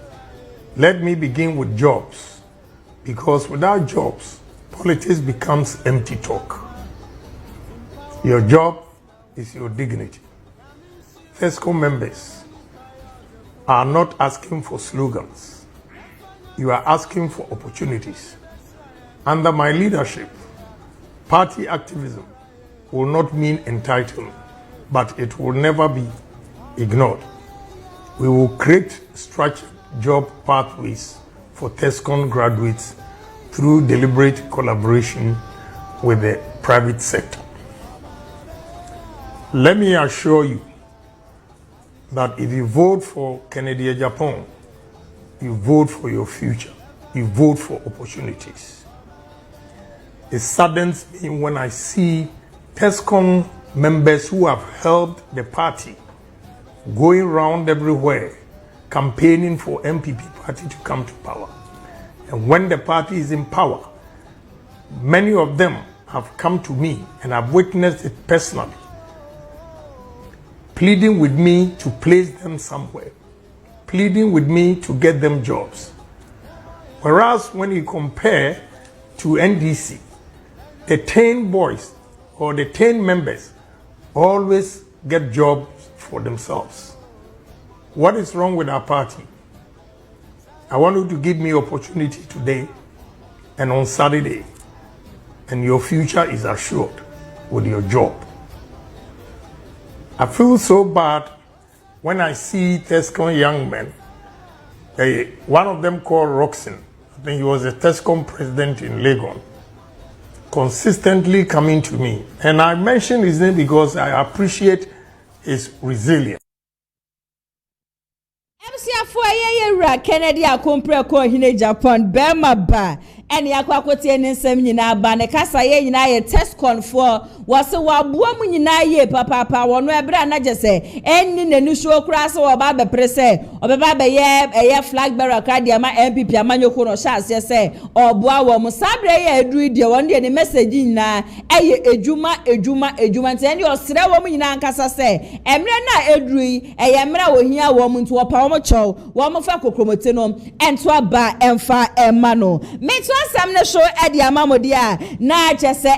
Speaker 6: Let me begin with jobs. Because without jobs, politics becomes empty talk. Your job is your dignity. Tescon members are not asking for slogans. You are asking for opportunities. Under my leadership, party activism will not mean entitlement, but it will never be ignored. We will create structured job pathways for Tescon graduates through deliberate collaboration with the private sector. Let me assure you that if you vote for Kennedy Japan, you vote for your future. You vote for opportunities. It saddens me when I see Tescon members who have helped the party going around everywhere campaigning for NPP party to come to power. And when the party is in power, many of them have come to me and I've witnessed it personally, pleading with me to place them somewhere, pleading with me to get them jobs. Whereas when you compare to NDC, the 10 boys or the 10 members always get jobs for themselves. What is wrong with our party? I want you to give me opportunity today and on Saturday, and your future is assured with your job. I feel so bad when I see Tescom young men. One of them called Roxon, I think he was a Tescom president in Legon, consistently coming to me. And I mention his name because I appreciate his resilience.
Speaker 1: Kennedy akompre ko hine Japan Bema ba ene yakwakotie ne nsem nyina ba ne kasa ye nyina ye test confor wose waboa mu nyina ye papa wono ebra na jese enni nenu show kura se wo ba be prese obeba be ye flag bearer card ya ma NPP amanyoko no sha ase se oboa wo mu sabre ye aduru de won de ne message nyina eye ejuma nti ene osre wo mu nyina nkasa se emre na aduru eye emra wo hia wo mu nti wo pa wo chow wo mo fa kokromote no ento aba emfa emano meto asam ne show edi amamodi a na chese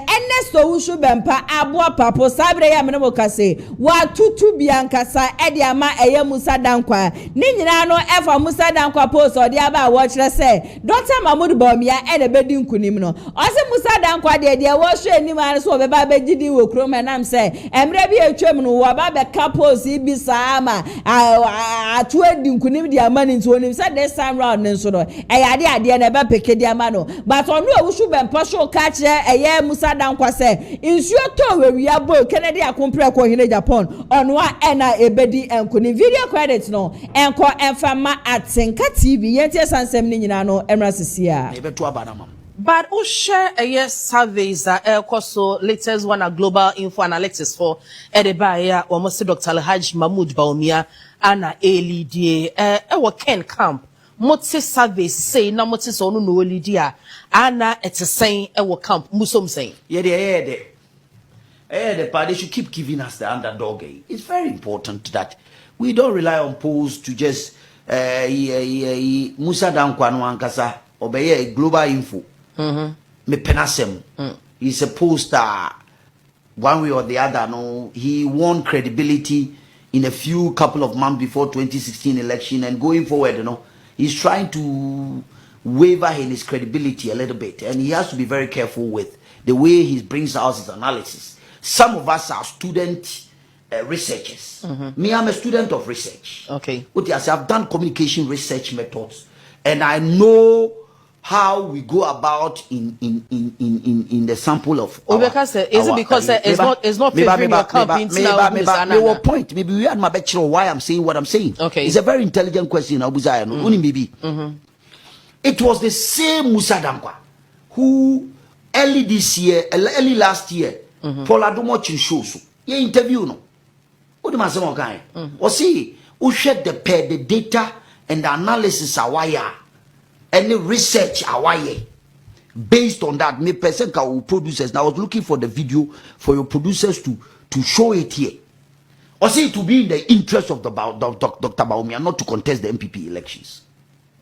Speaker 1: Owusu Owusu Bempah aboa papo sabre ya mene mokase wa tutu biankasa edi ama eye Musa Dankwa ni nyina no efa Musa Dankwa post odi aba wo kire se Dr. Bawumia ene bedi nkunim no ose Musa Dankwa de wo hwe anim an so obeba begidi wo krom enam se emre bi etwem no wo ba be kapos bi saama atu edi nkunim di amani nti onim se this time round nso no ade na eba peke di amano but onu Owusu Bempah show ka kire eye Musa Dankwa se insuo to wewia boy Kennedy akompre ko hine Japan onu a ena ebedi enkuni video credit no enko enfama atenka TV yentie sansem ni nyina no emra sisia
Speaker 4: Ebetu abanama.
Speaker 7: But who share a yes surveys that also latest one a global info analytics for Edebaya or Mr. Dr. Alhaji Mahmoud Bawumia and a LEDA our Ken camp. Moti surveys say na moti so no LEDA ana it's saying our camp musom saying.
Speaker 4: Yeah, the party should keep giving us the underdog. It's very important that we don't rely on polls to just Musa Dankwa no ankasa obeye global info. Me penasem. He's a poster one way or the other. No, he won credibility in a few couple of months before 2016 election, and going forward, you know, he's trying to waver in his credibility a little bit, and he has to be very careful with the way he brings out his analysis. Some of us are student researchers. Me, I'm a student of research.
Speaker 7: Okay.
Speaker 4: I've done communication research methods, and I know how we go about in the sample of
Speaker 7: because it's not favoring your company now.
Speaker 4: Point maybe we had my bachelor why I'm saying what I'm saying.
Speaker 7: Okay,
Speaker 4: it's a very intelligent question. Maybe it was the same Musa Dankwa who early last year Paula Dumochi shows ye interview no what do you say or see who shared the data and the analysis awaya any research away based on that. Me person ka producers now I was looking for the video for your producers to show it here or see to be in the interest of the Dr. Bawumia not to contest the NPP elections.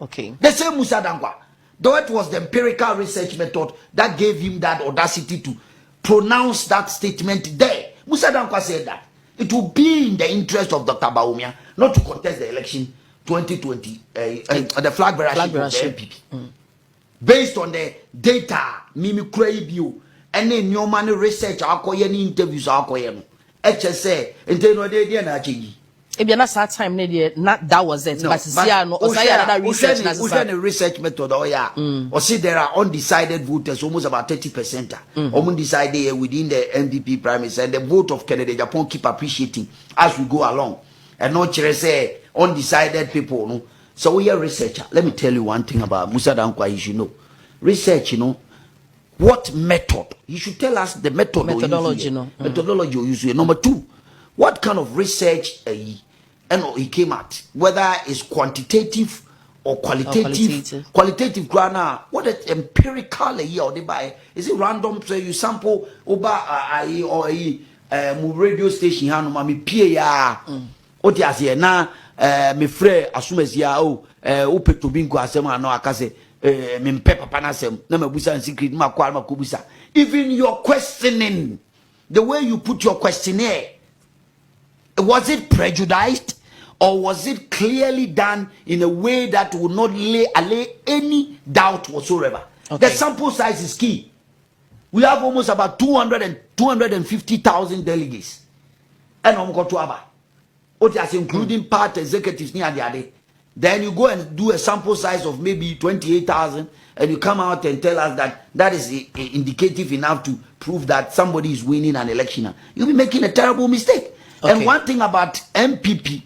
Speaker 7: Okay,
Speaker 4: the same Musa Dankwa, though it was the empirical research method that gave him that audacity to pronounce that statement there. Musa Dankwa said that it will be in the interest of Dr. Bawumia not to contest the election 2020, the flag bearership of the NPP. Based on the data, Mimi Crabio, any new money research, any interviews, HSA, and then what they did.
Speaker 7: If you're not that time, not that was it. But
Speaker 4: research method, or see there are undecided voters, almost about 30%. Undecided within the NPP primaries, and the vote of Kennedy Japan keep appreciating as we go along. And not say undecided people. No? So we are researcher. Let me tell you one thing about Musa Dankwa. You should know research. You know what method? You should tell us the methodology. Methodology you use. Number two, what kind of research he came at? Whether it's quantitative or qualitative. Qualitative grammar. What is empirical or they buy? Is it random? So you sample over radio station. Mami PA. Oti na me frɛ asumazia o petobinko asema na aka se mimpe papa na sem na mabusa in secret ma kwa ma kubusa. Even your questioning, the way you put your questionnaire, was it prejudiced or was it clearly done in a way that would not allay any doubt whatsoever? Okay. The sample size is key. We have almost about 250,000 delegates. And I'm going to have including part executives near the other. Then you go and do a sample size of maybe 28,000 and you come out and tell us that that is indicative enough to prove that somebody is winning an election. You'll be making a terrible mistake. Okay. And one thing about NPP,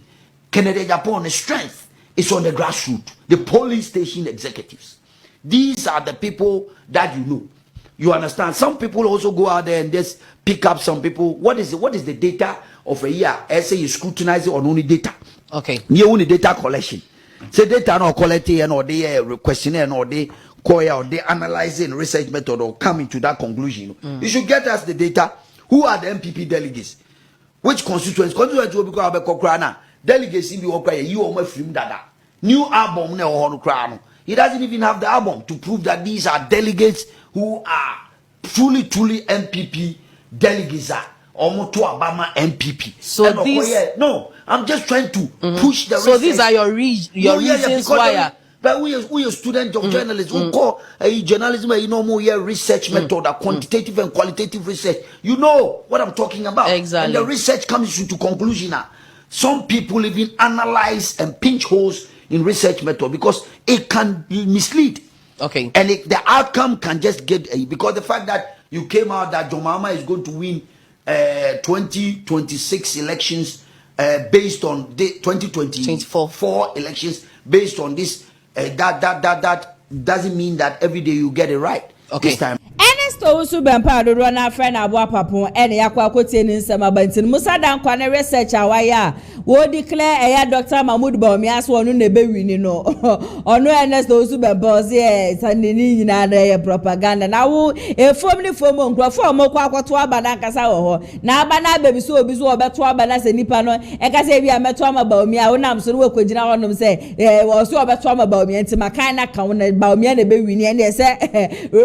Speaker 4: Canada Japan's strength is on the grassroots, the polling station executives. These are the people that you know. You understand? Some people also go out there and just pick up some people. What is the data of a year? I say you scrutinize it on only data.
Speaker 7: Okay.
Speaker 4: You only data collection. Say data no collecting and or they questionnaire and or they or they analyzing research method or coming to that conclusion. You should get us the data. Who are the MPP delegates? Which constituents? Constituents will become a Kokrana. Delegates in the Okra, you or my film dada. New album ne or Crown. He doesn't even have the album to prove that these are delegates who are truly MPP delegates. Almost to Obama MPP.
Speaker 7: So these,
Speaker 4: no, I'm just trying to push the.
Speaker 7: So these are your reasons why.
Speaker 4: But we are students of journalism. We call journalism, research method, a quantitative and qualitative research. You know what I'm talking about.
Speaker 7: Exactly.
Speaker 4: And the research comes to conclusion now. Some people even analyze and pinch holes in research method because it can mislead.
Speaker 7: Okay.
Speaker 4: And the outcome can just get because the fact that you came out that Jomama is going to win 2026 elections based on the 2024 elections based on this that doesn't mean that every day you get it right.
Speaker 1: Okay.
Speaker 4: This time.
Speaker 1: Ernest Owusu Bempah do run our friend Abu Apapon and yakwa kote ni nsema bantin Musa dan kwane research awaya wo declare Dr. Mahmoud Bawumia so onu na be wini no onu Ernest Owusu Bempah say sanini nyina na propaganda na wo efom ni fom nkrofo mo kwa akwato aba na nkasa wo ho na aba na baby so obi so obeto aba na se nipa no kasa bia meto ama Bawumia wo nam so wo kwagina wonom say wo so obeto ama Bawumia ntimakan na kan na Bawumia na be wini and say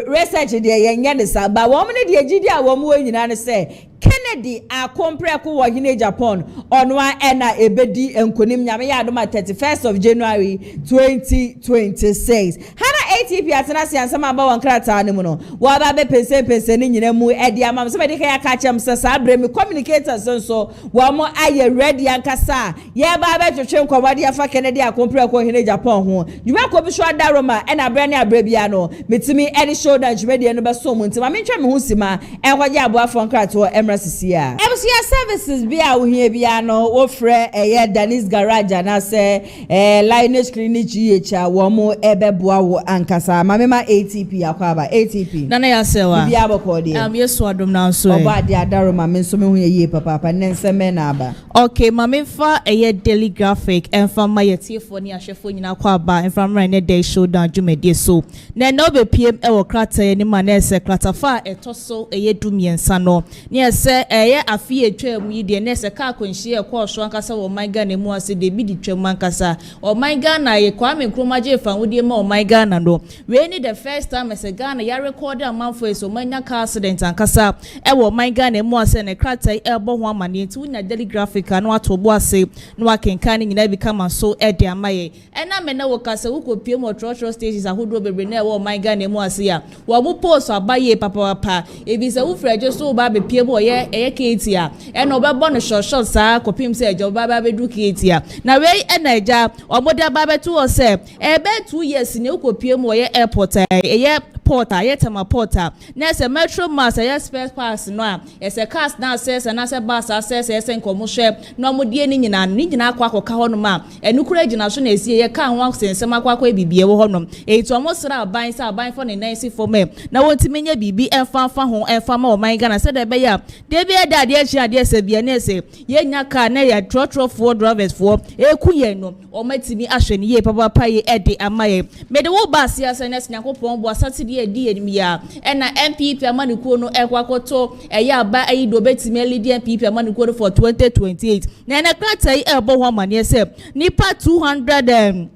Speaker 1: research dey yenye de sa ba wo mne de agidi a wo mo nyina ne se Kennedy a kompreko wo hine Japan ono a na ebedi enkonim nyame ya adoma 31st of January 2026 hana ATP atena siansama ba wankrata ne mu no wa ba be pese ne nyina mu edi amam se be de ka ka chem se sa bremi communicators so wo mo aye ready ankasa ye ba be twetwe nkomade afa Kennedy a kompreko hine Japan ho dwuma ko bi so adaroma e na bre ne abrabia no metimi edi Showdown jumedi no be so mu ntima mentwa me hu sima enkwaje aboafo nkrato emrasisia ebusia services bia wo hia bia no wo frɛ Dennis Garage na se Lineage Clinic GH wo mo ebeboa wo ankasa mamema ATP akwaba ATP
Speaker 8: nana ya sewa
Speaker 1: bia bokode
Speaker 8: yesu adom na so
Speaker 1: oba de adaroma me nso me hu ye papa nenseme na aba
Speaker 8: okay mamenfa daily graphic enfa ma yetiefo ni ahwefo nyina kwaba enfa mra ne day Showdown jumedie so na no be PM e wo krata ni ma na ese krata fa etoso dumiensa no ne ese afie atwam yi de ne ese ka konhie ko so ankasa wo my Ghana mu ase de bi di twam ankasa o my Ghana ye Kwame Nkrumah fa wodie ma o my Ghana no we ni the first time ese Ghana ya record a man for so manya car accident ankasa wo my Ghana mu ase ne krata bo ho amane nti wunya daily graphic no atobo ase no akenkan ni nyina bi kama so de amaye na me na wo kasa wo kopie mo trotro stations ahodo bebre na wo my Ghana mu ase ya wo mu post abaye papa ebi se wo freje so ba be pie bo ye ketia no bebo no short sa kopim se ejo ba be du ketia na we na eja omoda ba be to o se ebe 2 years ne kopie mo ye airport ye porter ye tema porter na se metro mass ye spare pass no a ese cars na access na se bus access ese nkomo hwe no modie ni nyina akwa ho no ma enukura gina so na esie ye ka ho sensem akwa bibie wo ho no eto mo sra aban sa aban for ne nansi for me na wontimi nya bibi enfa ho enfa ma o man Ghana se de be ya de be da de ahia de se bia na se ye nya ka na ya trotro for drivers for ekuye no o matimi ahwe ne ye papa ye ede amaye me de wo ba sia se na nyakopon bo asatide edi enimia na NPP amanikuo no ekwakoto ya ba ayido betimi elidi NPP amanikuo for 2028 na na krata ebo ho amane se nipa 200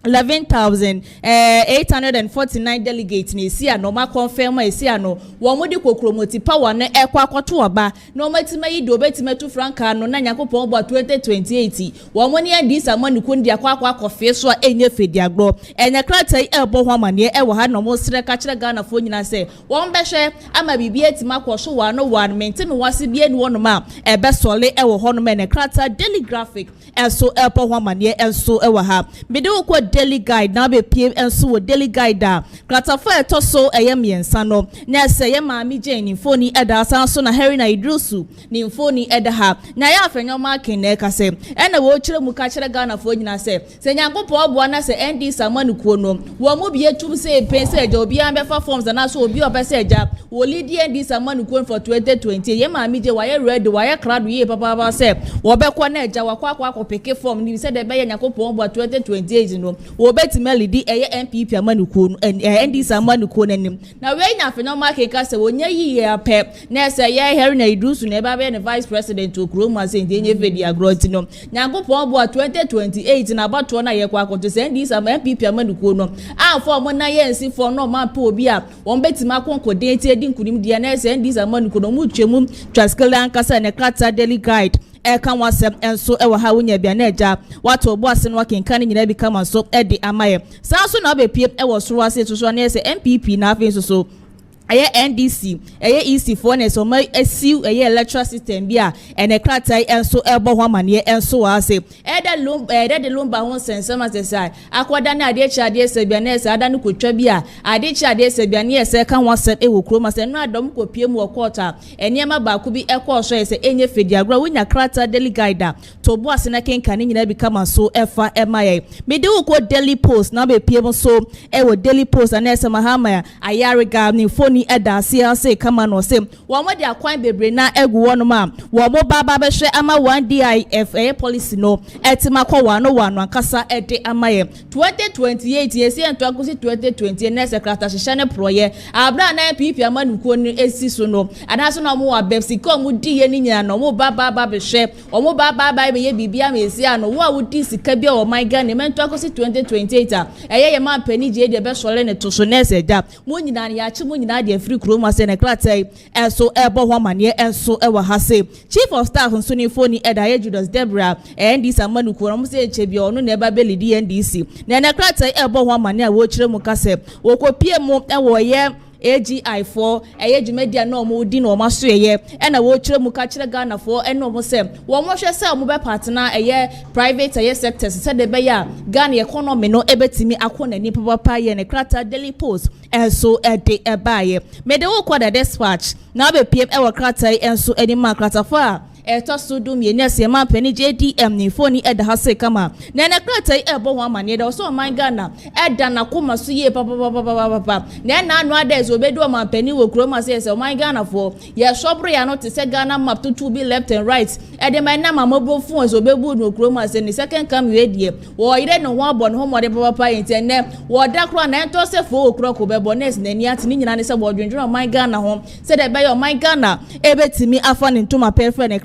Speaker 8: 11,849 delegates ni esi ano ma confirm esi ano wo mo di kokromoti power na ekwa akoto oba na o matima yi do betima tu franka no na yakopon bo 2028 wo mo ni adi samani kundi akwa akofe so enye fedi agro enye krata yi ebo ho amane e wo ha no mo sere ka kire Ghana fo nyina se wo mbehwe ama bibia etima kwosho wa no wa mente me wase bia ni wono ma ebe sole e wo ho no me ne krata daily graphic enso ebo ho amane enso e wo ha bide wo daily guide na be pm enso wo daily guide da kratafo eto so eye miensa no na se ye maami Jane phone eda san so na Harry na Idrusu ni phone eda ha na ya afenyo ma ken na ka se ena wo kire mu ka kire Ghana fo nyina se nyankopɔ obo na se ND Samanukuo no wo mo bie tum se pense eja obi an be fa forms na so obi opese eja wo lead ND Samanukuo for 2020 ye maami je wa ye ready wa ye krado ye papa se wo be ko na eja wa kwa peke form ni se de be ye nyankopɔ obo 2028 no wo betimeli di eye NPP Amanukuo no ND Samanukuo nanim na we nya afenyo ma ken ka se wonya yi ye ape na se ye Harry na Idrusu na eba be ne vice president okroma se ndenye fedi agroti no nyankopɔ obo 2028 na bato na ye kwa akoto se ND NPP Amanukuo no afọ mo na ye nsi fo no ma pa obi a won betima konkoden ti edi nkunim dia na se ND Samanukuo no mu twemu traskele ankasa ne krata daily guide kan wasem enso e wa ha wonya bia na eja wato obo ase no wakenkan nyina bi kama so e de amaye san so na obepie e wo soro ase to so na se NPP na afin so aye NDC aye EC for na so ma asiu aye electoral system bia ene kratai enso ebo ho amane enso wa ase de lumba ho sensema sesai akoda na ade chi ade se bia na se ada no kotwa bia ade chi ade se bia na se kan wasem e wo kroma se no adom kopie mu okota eniema ba ku bi ekọ so se enye fedi agro wonya krata daily guide to bo ase na kenkan nyina bi kama so efa emaye me de wo ko daily post na be pie so e wo daily post na se mahama ayariga ni phone ni eda ase kama no se wo mo de akwan bebre na egu wono ma wo mo baba be hwe ama 1DIFA policy no etima kwa wano ankasa ede amaye 2028 yesi ento akosi 2020 na secretary hye proye abra na NPP Amanukuo ni esi so no anaso na mo wa bepsi ko mo di ye ni nyina no mo baba be hwe o mo baba be ye bibia me esi ano wo a wodi sika bia o my Ghana mento akosi 2028 eye ma pani je de be sole ne to so na eseja mo nyina ya chi mo nyina de free kroma se ne klatai enso ebo ho amane enso e wa hase chief of staff nso ni phone eda ye Judas Debra ND Samanukuo mo se echebia ono na eba belidi NDC na ne klatai ebo ho amane a wo kire mu kase wo kopie mu e wo ye AGI4 eye dwumedia na omo di na omo so eye na wo kire mu ka kire Ghana for eno mo se wo mo hwe se omo be partner eye private eye sectors se de be ya Ghana economy no ebetimi akona ni papa ye ne krata daily post enso ede ebaye me de wo kwada dispatch na be pm e wo krata enso eni ma krata for eto sudu mi enya se ma pani JDM ni phone eda hase kama na na krata ebo ho amane da so man Ghana eda na koma so ye papa na anu ada zo bedu ma pani wo kroma se man Ghana for ye shobro ya no te se Ghana map to be left and right ede man na mamo phone zo bebu no kroma se ni second come we die wo ire no ho abon ho mode papa intene wo da kro na ento se fo okro ko be bonus na ni ati ni nyina ne se wo dwendwo man Ghana ho se de be yo man Ghana ebetimi afa ne ntoma perfect ne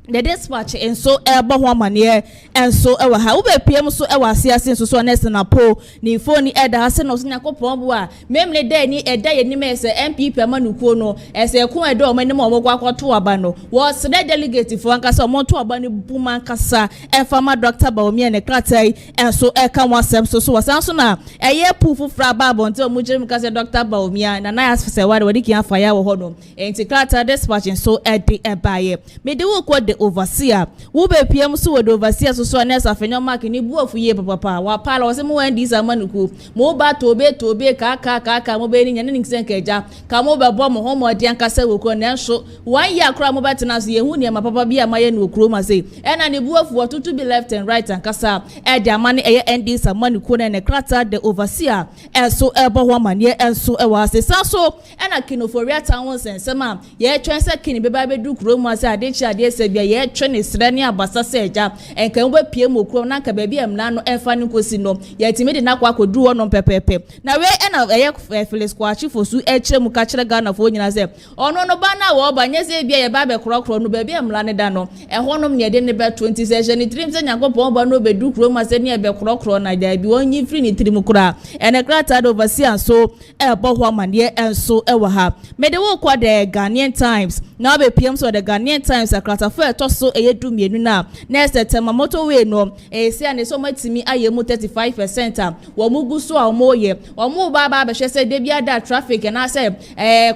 Speaker 8: the dispatch enso ebo ho amane enso ewa ha ube pm so ewa asiase so honest na po ni phone eda ase no so nyakopon bo a memle da ni eda ye ni me se NPP Amanukuo no ese ko eda o mani mo akwato aba no wo se delegate fo ankasa mo to aba ni buma ankasa efama Dr. Bawumia ne kratai enso eka wasem so wasan so na eye pufu fra babo nte mo jirim kase Dr. Bawumia na na asese wadi ki afa ya wo ho no enti kratai dispatch enso ede ebaye me de wo ko overseer wo be pm so wo overseer so na safenyo mark ni buofu ye papa wa pala wo se mo ND Samanukuo mo ba tobe ka mo be ni nyane ni sen keja ka mo be bo mo ho mo de ankasa wo ko na nso wan ye akra mo betena so ye hu ne papa bia maye no okro ma se na ni buofu wo to be left and right ankasa e de amane eye ND Samanukuo na ne krata the overseer so ebo ho amane enso e wa se so na kinoforia town sensema ye twense kini be ba be du kro ma se ade chi ade se bia ye twene srani abasa seja enka we pie mokro na nka baabi emna no enfa ne kosi no yetimi de na kwa kodu wono pepepe na we ena ye Felix Kwachi fosu ekire mu ka kire Ghana fo nyina se ono no ba na wo ba nyese bia ye ba be krokro no baabi emla ne da no ehonom ne de ne be 20 session ni trim se nyakopon ba no be du kro ma se ne be krokro na da bi onyi free ni trim kura ene krata do overseer so ebo ho amane enso ewa ha mede wo kwa the Ghanaian Times na be PM so the Ghanaian Times akrata fo eto so eyedu mienu na next tema motorway no se ane so matimi ayemu 35% a wo mugu so a mo ye wo mu ba be hwe se de bia da traffic na se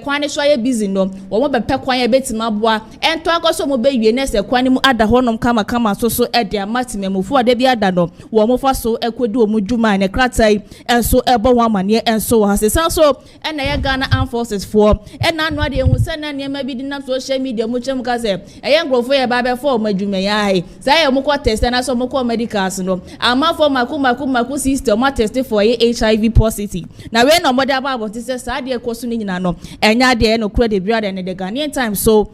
Speaker 8: kwan so ye busy no wo mo be pe kwan ye betima boa ento akoso mo be wie ne se kwan mu ada honom kama so de amatimemufo de bia da no wo mo fa so ekodi wo mu dwuma ne kratai enso ebo ho amane enso ha se san so na ye Ghana Armed Forces for na no ade hu se na ne ma bi di na social media mu chem ka se eye ngrofo ye ba be for madwuma ya hai sa ye mo ko test na so mo ko medicals no ama for maku system ma test for HIV positive na we no model ba se sa de ekoso ni nyina no enya de no kura de bia de ne the Ghanaian Times so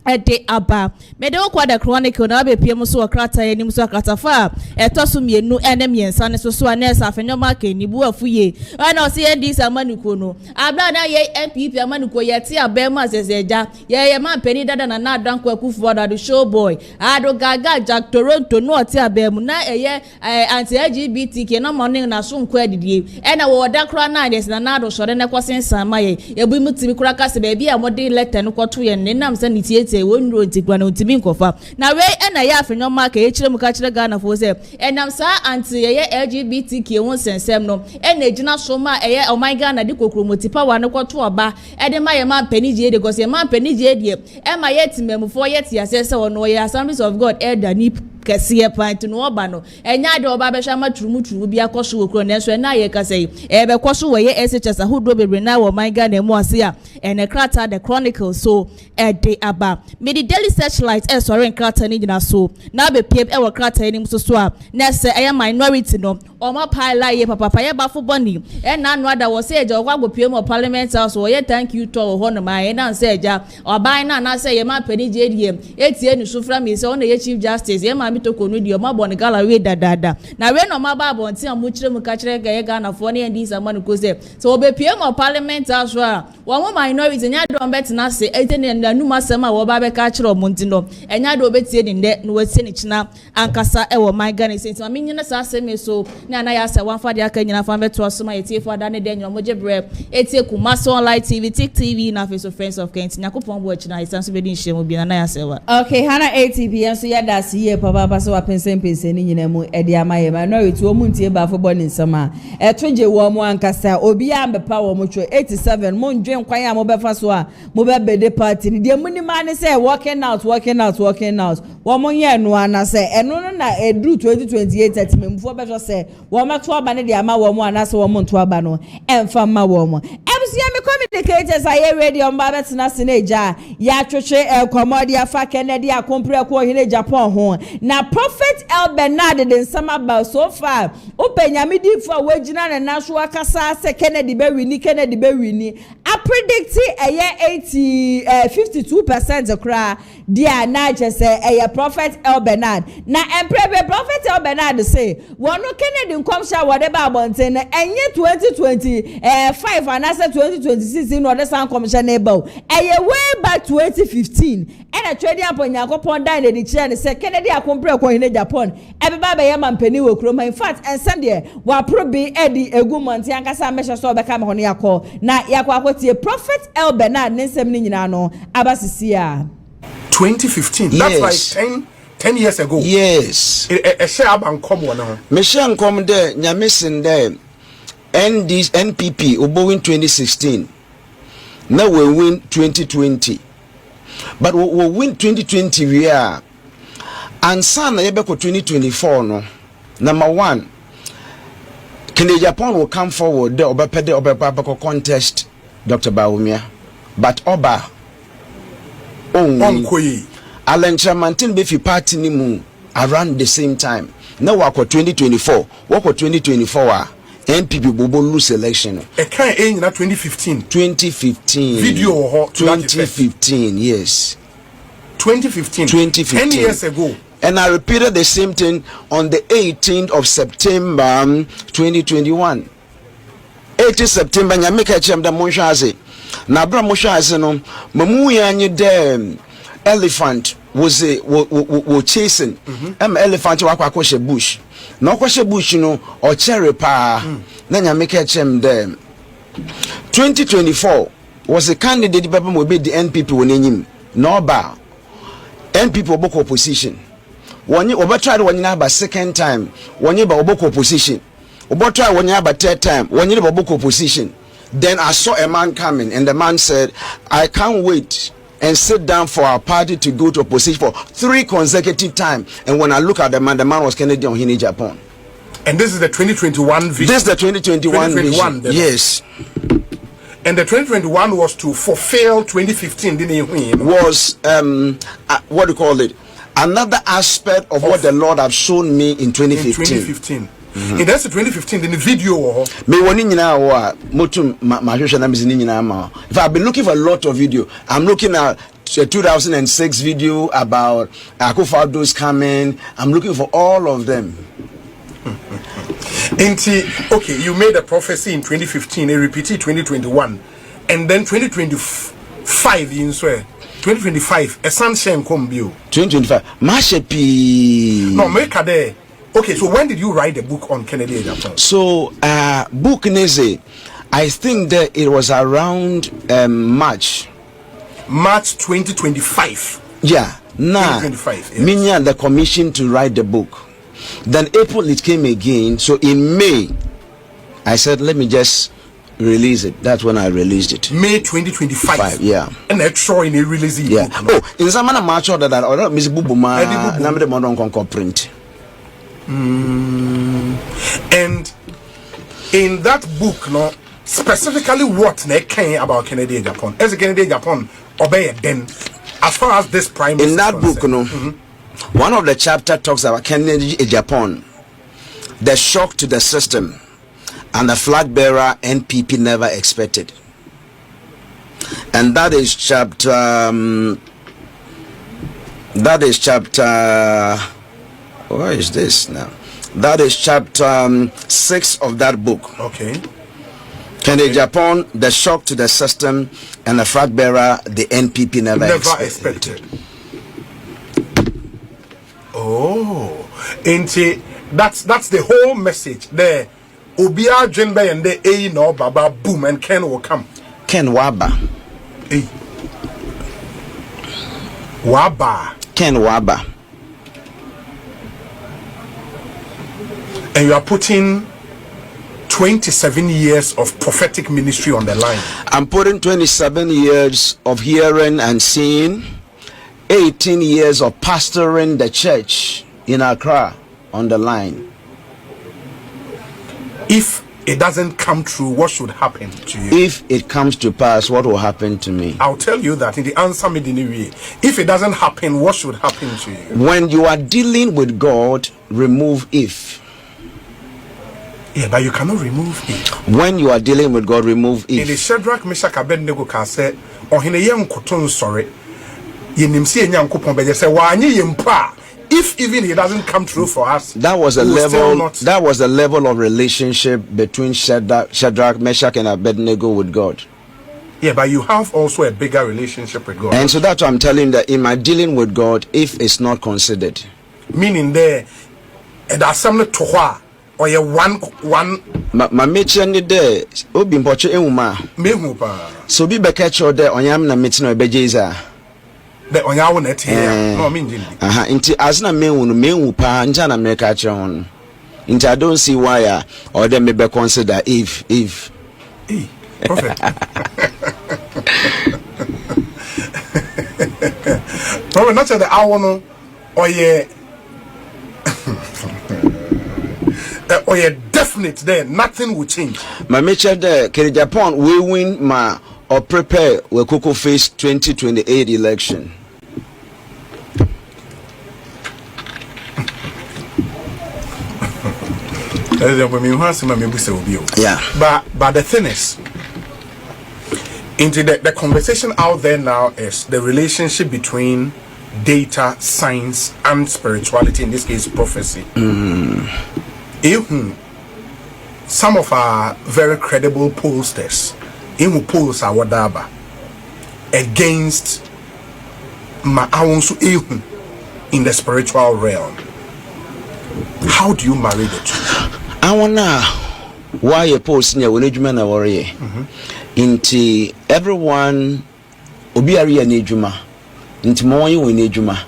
Speaker 8: ede aba mede okwa the chronicle na be piem sookrata enim sookrata fa etoso mienu ene miensa ne so anesa afenyo market ni bu afuye ana o se ndis amaniko no abla na ye NPP amaniko ye ti abema seseja ye man peni dada na adanko akufu da do show boy ado gaga Jack Toronto no ti abemu na eye anti LGBTQ na morning na so nko adidie ena wo da kra na des na ado sore ne kwasensan maye ebu mutimi kra kase be bia mode letter no kwoto ye ne nam se nitie wonro ntigwa na ntimi nkofa na we ena ya afenyo maka echire mu ka kire Ghana fo se enam sa anti ye LGBTQ won sensem no ena ejina so ma eye oman Ghana di kokromoti power ne kwoto oba ede ma ye man panije de gose man panije de e ma ye timemfo ye ti asese wono ye Assemblies of God elder ni kesiye pint no oba no enya de oba be hwa matrumu bi akoso wokro ne so na ye kasei e be koso we ye SHS ahodo bebre na wo man Ghana mu ase a ene krata the chronicle so de aba me the daily searchlight sorry krata ni gina so na be piem e wo krata ni so a na se e minority no o ma pile ye papa ye ba fo boni e na no ada wo se eja okwa go piem o parliament house wo ye thank you to ho no ma ye na se eja oban na se ye ma pani je die etie ni so fra me se o na ye chief justice ye ma mi to konu di o ma bon gala we dadada na we no ma ba bon ti amu kire mu ka kire ga ye Ghana fo ne ndi sama no ko se so be piem o parliament house a wo mo minority nya do bet na se ete ne nanu masema wo ba be ka kire o monti no enya do betie ni nde no watie ni china ankasa e wo my Ghana se ma me nyina sa aseme so na na ya se wan fa de aka nyina fa beto so ma etie fa da ne de nyo mo jebre etie Kumasi Online TV TV na face of Friends of Kent nyakopon bo achina isanso be di nhye bi na ya se wa
Speaker 1: okay Hana ATP enso ya da se ye papa so wa pense ni nyina mu e de amaye ma no etu o mu ntie ba fo bo ni nsama etoje wo mo ankasa obi a mbepa wo mo twa 87 mo ndwen kwan a mo befa so a mo be bede party ni de muni ma ne say working out wo mo ye no ana say eno no na edru 2028 atimemfo be so say wo meto aba ne de ama wo mo ana say wo mo nto aba no emfa ma wo mo ebusia me communicators aye radio mba betina sineja ya twetwe commodity afa Kennedy akompre ko hine Japan ho na Prophet Elbernard de nsama ba so far openyame di fo wagina na naso akasa se Kennedy be wini a predict eye 52% kra dia na chese eye Prophet Elbernard na emprebe Prophet Elbernard say wono Kennedy nkomsha whatever abonten enye 2025 anasa 2026 no de san komsha na eba eye way back 2015 ena trading upon yakopon dan de kire say Kennedy akompre ko hine Japan ebeba be yama mpani we kroma in fact ensande wa probe edi egumonti ankasa mesha so be ka me hono yakọ na yakọ akotie Prophet Elbernard nensem ni nyina no abasisi a
Speaker 3: 2015 that's like 10 years ago.
Speaker 4: Yes.
Speaker 3: A share abankom wona ho.
Speaker 4: Me share nkom de nyame sin de NPP obo win 2016. Now we win 2020. But we win 2020 we are. And son na yebeko 2024 no. Number 1. Can Japan will come forward the obepede contest Dr. Bawumia. But Oba
Speaker 3: onkoyi
Speaker 4: Alan Chamantin be fi party ni mu around the same time. Now we are 2024. What 2024 NPP bobo lose election.
Speaker 3: E kan e nyina 2015.
Speaker 4: Video
Speaker 3: 2015
Speaker 4: yes.
Speaker 3: 2015.
Speaker 9: 2015.
Speaker 3: 10 years ago.
Speaker 9: And I repeated the same thing on the 18th of September 2021. 18th September, nyamika chem da monshase. Na bra monshase no, mamu yanye de elephant was chasing. Elephant wa kwakoshe bush. Na kwakoshe bush no o cherry pa. Na nyamika chem de 2024 was a candidate people will be the NPP wonenyim. No ba. NPP oboko opposition. Wonyi obatry wonyi na ba second time. Wonyi ba oboko opposition. Obatry wonyi ba third time. Wonyi ba oboko opposition. Then I saw a man coming and the man said, I can't wait and sit down for our party to go to opposition for 3 consecutive times. And when I look at the man was Kennedy on Hini Japan.
Speaker 3: And this is the 2021 vision.
Speaker 9: This is the 2021 vision. Yes.
Speaker 3: And the 2021 was to fulfill 2015, didn't you?
Speaker 9: Was what do you call it? Another aspect of what the Lord have shown me in 2015.
Speaker 3: In 2015. And that's the 2015 in the video.
Speaker 9: If I've been looking for a lot of video, I'm looking at 2006 video about Akufo-Addo's coming. I'm looking for all of them.
Speaker 3: Okay, you made a prophecy in 2015, a repeated 2021, and then 2025 in swear 2025 a sunshine come bio
Speaker 9: 2025 Mashepi.
Speaker 3: No, make a day. Okay, so when did you write the book on Kennedy Japan?
Speaker 9: So book Neze, I think that it was around March
Speaker 3: 2025.
Speaker 9: Yeah, nah.
Speaker 3: 2025.
Speaker 9: Meaning yes. The commission to write the book. Then April it came again. So in May, I said, let me just release it. That's when I released it.
Speaker 3: May 2025.
Speaker 9: Yeah.
Speaker 3: And that's showing a release.
Speaker 9: Yeah. Oh, in some manner, March order that or Miss Bubuma, number the modern concord print.
Speaker 3: And in that book, no, specifically what they came about Kennedy Japan. As a Kennedy Japan, obey then. As far as this prime
Speaker 9: in that book, no. One of the chapter talks about Kennedy Japan, the shock to the system, and the flag bearer NPP never expected. And that is chapter. Where is this now? That is chapter 6 of that book.
Speaker 3: Okay.
Speaker 9: Kennedy Japan, the shock to the system, and the flag bearer the NPP never expected.
Speaker 3: Oh, that's the whole message there. Obia Jenbe and the no Baba boom and Ken will come.
Speaker 9: Ken Waba.
Speaker 3: Waba.
Speaker 9: Ken Waba.
Speaker 3: And you are putting 27 years of prophetic ministry on the line.
Speaker 9: I'm putting 27 years of hearing and seeing, 18 years of pastoring the church in Accra on the line.
Speaker 3: If it doesn't come true, what should happen to you?
Speaker 9: If it comes to pass, what will happen to me?
Speaker 3: I'll tell you that in the answer me the way. If it doesn't happen, what should happen to you?
Speaker 9: When you are dealing with God, remove if.
Speaker 3: Yeah, but you cannot remove it.
Speaker 9: When you are dealing with God, remove if.
Speaker 3: In the Shadrach, Meshach, Abednego can say, "Oh, in a young cotton sorry." If even he doesn't come through for us,
Speaker 9: that was a level. That was the level of relationship between Shadrach, Meshach, and Abednego with God.
Speaker 3: Yeah, but you have also a bigger relationship with God.
Speaker 9: And so that's what I'm telling you, that in my dealing with God, if it's not considered,
Speaker 3: meaning there, and there's something to what. Or you one
Speaker 9: my mention there obi mpoche enwuma
Speaker 3: mehu pa
Speaker 9: so bi beka cho there onyam na metin no ebejeza
Speaker 3: the onyawo na tie no me njindi
Speaker 9: nti asna mehu pa nja na meka che hon nti I don't see why or them may be consider if
Speaker 3: prophet prophet not the hour no or ye or you're definite there, nothing will change.
Speaker 9: My major there, Kennedy Japan will win my or prepare we Coco face 2028 election. Yeah.
Speaker 3: But the thing is, into the conversation out there now is the relationship between
Speaker 10: data, science, and spirituality, in this case, prophecy. Some of our very credible pollsters, in polls are wadaba against ma awonsu in the spiritual realm. How do you marry the two?
Speaker 9: I wanna why a post near when ejuma na worry. Inti everyone obi ari ya ejuma. Inti mo yi won ejuma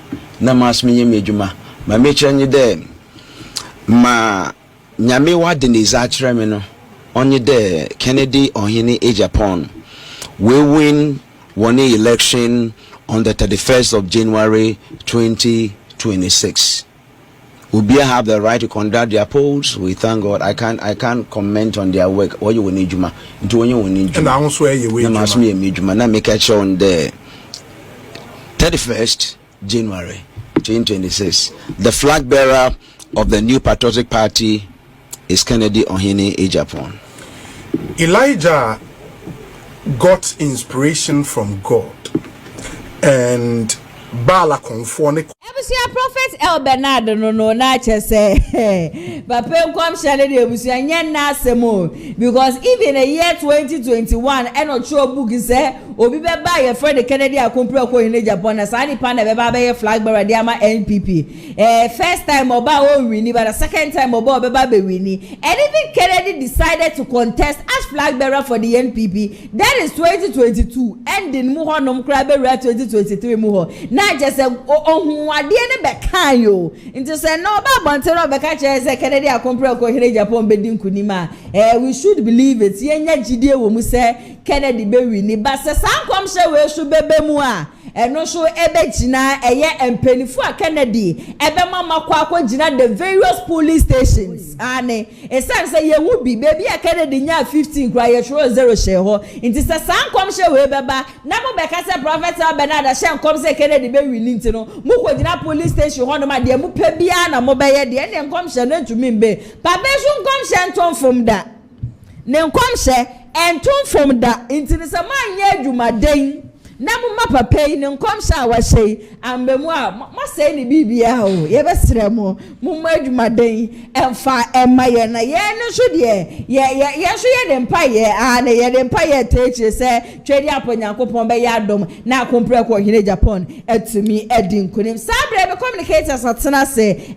Speaker 9: na mas menye ejuma. Ma mecha nyi de ma nyame wa de ne za kire me no. Onye de Kennedy Ohene e Japan. We win one election on the 31st of January 2026. Ubia have the right to conduct their polls. We thank God. I can't comment on their work. What you will need Juma. Into when you will need Juma.
Speaker 10: And I swear you will.
Speaker 9: Must me a Juma. Now make it on the 31st January 2026. The flag bearer of the new patriotic party is Kennedy Ohene e Japan.
Speaker 10: Elijah got inspiration from God, and Bala conformed.
Speaker 1: Ebusia prophet Elbernard no na chese but pem come share the ebusia nya na asemo, because even a year 2021 and ocho book say obi be buy your friend Kennedy Akumpre ko in Japan na sani pa na be ba be flag bearer dey ama NPP first time oba o win, but the second time oba be ba be win, and even Kennedy decided to contest as flag bearer for the NPP. That is 2022 ending mu ho nom kra be 2023 mu ho na just ohun ade ne be kan yo nti say no ba bonte no be ka che say Kennedy Akumpre ko here Japan be din kunima we should believe it yenya gidie wo mu say Kennedy be win, but say sankom she we su bebe mu a eno so ebe gina eye empenifu a Kennedy ebe mama kwa gina the various police stations ane esan say ye wu bi baby a Kennedy nya 15 kwa ye show 0 share ho nti say sankom she we beba na mo be ka say prophet Elbernard she nkom say Kennedy be win nti no mu ko gina police station ho no ma de mu pa bia na mo be ye de ne nkom she na ntumi mbe pa be so nkom she ntom from da ne nkom she entom from da nti ne say man ye adwumaden na mo ma papa yi ne nkom sha wa hye ambemu a ma say ne bibia o ye be sere mo ma adwumaden emfa ema ye na ye ne so de ye so ye de mpa ye a na ye de mpa ye teche say twedi aponyankopon be ya dom na Akumpre ko hine Japan etumi edin kunim sabre be communicators atena say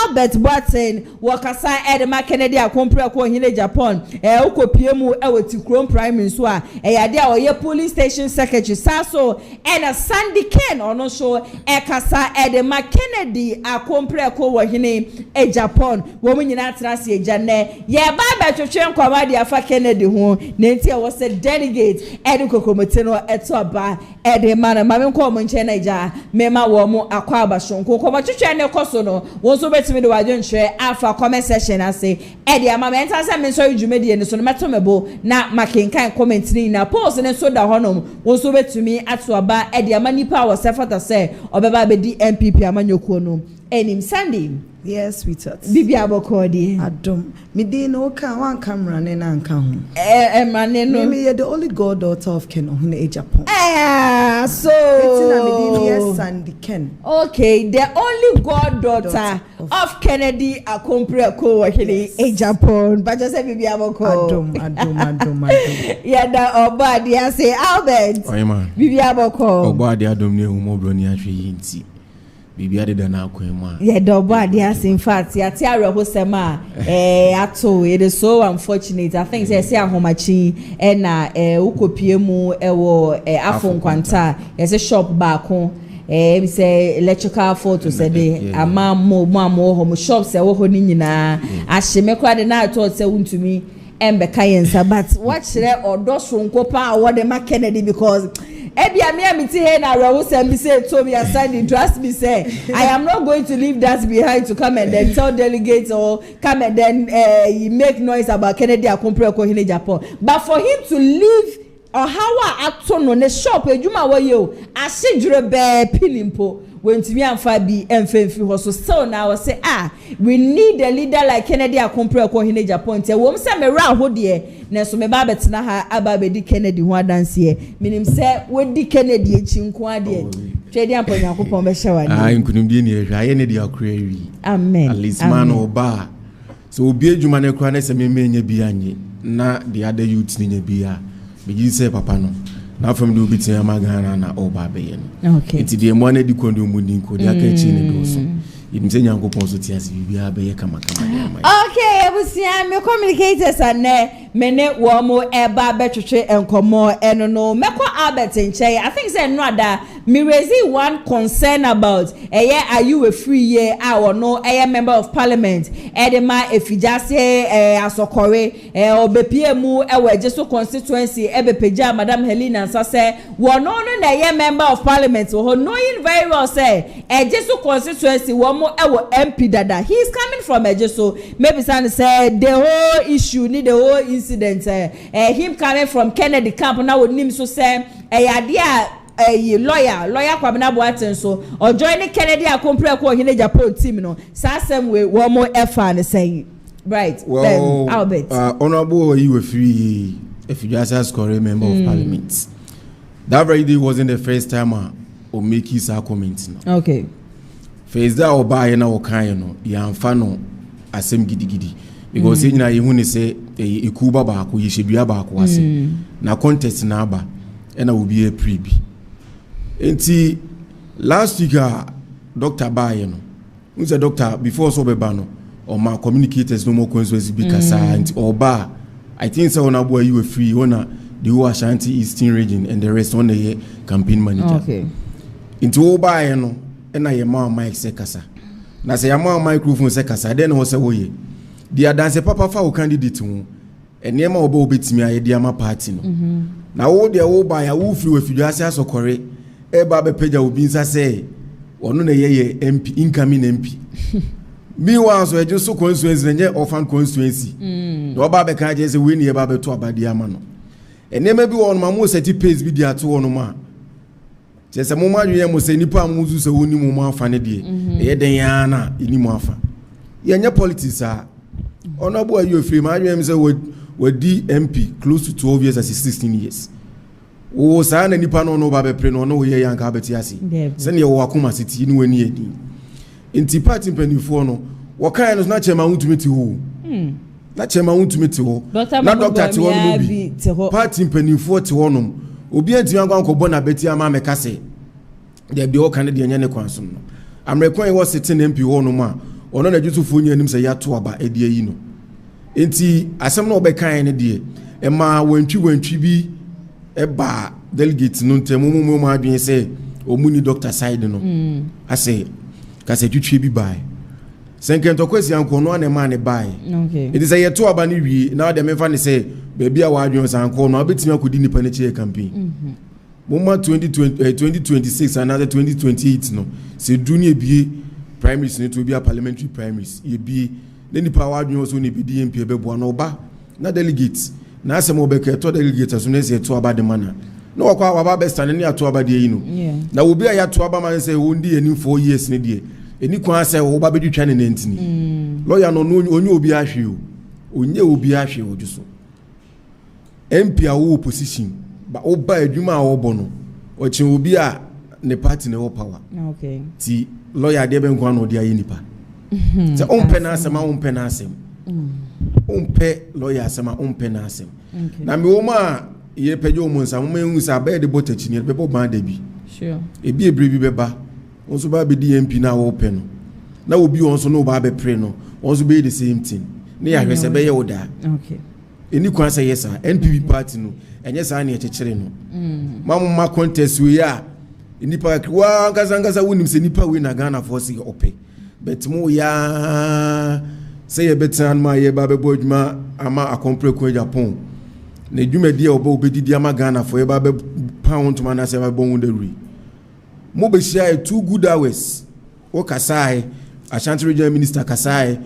Speaker 1: Albert Boateng wakasa edema Kennedy Akumpre ko hine Japan ukopie mu ewoti krom prime minister a ade a oye police station secretary so and a Sandy Ken ono so ekasa edema Kennedy Akumpre ko hine e Japan wo mu nyina atena se jane ye ba twetwe nkwa de afa Kennedy ho na nti e was a delegate edukokomite no etoba edema na mame nko mo nche na ja mema wo mu akwa abashonko ko twetwe ne koso no wo so betimi de wadwe nhwe afa comment section ase ede ama me nta se me so dwumedie ne so no metomebo na makenkan comment ni na post ne so da honom wo so betimi atoba ede ama nipa wo sefata se obeba be di NPP amanyokuo no enim Sunday.
Speaker 11: Yes, sweetheart.
Speaker 1: Bibi abokodi.
Speaker 11: Adom. Me dey no kan one camera ne na nka ho.
Speaker 1: Mane no.
Speaker 11: Me the only goddaughter of Ken Ohene e Japan.
Speaker 1: So.
Speaker 11: Etina me dey yes Sandy Ken.
Speaker 1: Okay, the only goddaughter of Kennedy Akumpre ko Ohene e Japan. But just say bibi aboko.
Speaker 11: Adom.
Speaker 1: Yeah, that obadi I say Albert.
Speaker 12: Oh man.
Speaker 1: Bibi aboko.
Speaker 12: Obadi adom ne humo bro ni ahwe yinti. Bibi ade da na akwanmu a.
Speaker 1: Yeah, the obadi as in fact, ya ti arehosema ato it is so unfortunate. I think say ahomachi e na ukopie mu ewo afonkwanta yes shop back on we say electrical photo say de ama mo ho shop say wo ho ni nyina ahye kra de na ato say untumi embeka yensa, but what share odo sonko pa awode ma Kennedy because Ebia me amiti he na rawo say me say to me assign trust me say I am not going to leave that behind to come and then tell delegates or come and then make noise about Kennedy Akumpre ko hine Japan, but for him to leave or how ato no ne shop ejuma wo ye o asedure be pilimpo wentimi amfa bi emfemfi ho so still now I say we need a leader like Kennedy Akumpre ko hine Japan te wo say me ra ho de na so me ba betena ha aba be di Kennedy ho adanse minim say we di Kennedy echi nko ade Twedi ampo Nyankopon be hye wani.
Speaker 12: Nkunimdie ne ehwa aye ne dia kura wi.
Speaker 1: Amen.
Speaker 12: At least man oba. So obi adwuma ne kura na se memenya bi anye na the other youths ne nya bi a. Be say papa no. Na from the obi tin amagana na oba be ye no.
Speaker 1: Okay.
Speaker 12: Enti de mo na di kondo mu din ko dia ka chi ne do so. Yim se Nyankopon so tiase bi a be ye kama.
Speaker 1: Okay, ebusia me communicators ane mene wo mo eba betwetwe enkomo eno no meko Albert nche. I think say no ada me raise one concern about are you a free year or no member of parliament edema efijase asokore obepie mu ewejeso constituency ebepeja madam Helena sase wo no na member of parliament wo knowing very well say ejeso constituency wo mo ewo MP dada he is coming from ejeso maybe say the whole issue need the whole incident him coming from Kennedy camp now with him so say lawyer Kwabena Boateng so or joining Kennedy akompre ko hine Japan team no sa same way one more effort and saying right
Speaker 12: well
Speaker 1: Albert
Speaker 12: honorable you were free if you just ask for a member of parliament that very day wasn't the first time or make his comment no.
Speaker 1: Okay
Speaker 12: face that or buy na o kan no ya amfa no asem gidigidi because nyina ye hu ne say ekuba ba ko yeshedua ba ko ase na contest na aba e na obi e prebi enti last week Dr. Baye no unse doctor before so be ba no o ma communicators no more consequences be kasa enti oba I think so na boy you were free ona the whole Ashanti Eastern region and the rest on the campaign manager
Speaker 1: okay
Speaker 12: enti oba no e na ye ma mic se kasa na se ya ma microphone se kasa den ho se wo ye dia dance papa fa o candidate hu enema oba obetimi aye dia ma party no na wo dia wo ba ya wo free we fiduase asokore e ba be pagya obi nsa say ono na ye MP incoming MP me wan so eje so constituency nye orphan constituency do ba be kan je say we ni e ba be to abade ama no enema bi won ma mo seti pace bi dia to won ma je se mo ma dwe mo se nipa amuzu se woni mo ma afa ne de e den ya na ini mo afa ye nya politics a honorable are you free ma dwe say we MP close to 12 years as 16 years o sa na nipa no ba be pre no no ye yanka beti ase se ne wo akoma siti ni wani edi inti party mpanifo no wo kan no na chema huntumi ho na chema huntumi ho na doctor ti won mo bi party mpanifo ti wonom obi anti yanko anko na beti ama me kase de bi o kan de nya ne kwanso no amrekwan wo sitting MP wonom a ono na jusufo nya nim se ya to aba edi ayi no enti asem na obekan ne de e ma wantwi bi e ba delegate no ntemu mu ma adwen se omuni doctor side no ase kase twitwe bi bai senkento kwesi anko no na ma ne bai
Speaker 1: okay
Speaker 12: it is a yeto aba ne wi na de me fa ne se bebi a wa adwen sanko no abetimi akodi nipa ne che campaign mumma 2026 another 2028 no se dunia bie primaries ne to be a parliamentary primaries ye bie ne nipa wa adwen so ne bi DMP e bebo na oba na delegates na asem obeke to delegate so ne se to aba de mana no wakwa waba best ane ne ato aba de yi no na obi a ya to aba man say wondi ani 4 years ne de eni kwa say wo ba bedutwa ne ntini lawyer no onye obi ahwe o onye obi ahwe o juso MP a wo opposition ba oba adwuma a wo bo no o chi obi a ne party ne wo power
Speaker 1: okay
Speaker 12: ti lawyer de ben kwa no de ayi nipa se ompe na asema ompe na asem umpe lawyer asema umpe na asem na me wo ma ye pejo mo nsa mo ehun sa be de botachi ne be bo ban da bi
Speaker 1: sure
Speaker 12: ebi ebrebi be ba onso ba be DMP na wo pe no na obi onso no ba be pre no onso be the same thing ne ya hwese be ye oda
Speaker 1: okay
Speaker 12: eni kwan say yes NPP party no enye sa na echechere no mamma contest we ya nipa wa ngazangaza wonim se nipa we na Ghana force ope bet mo ya say ye betan ma ye ba be bodwuma ama akompre ko Japan na dwumadi a obedidi ama Ghana for ye ba be pound man na say ba bon the re mo be share 2 good hours o kasai Ashanti regional minister kasai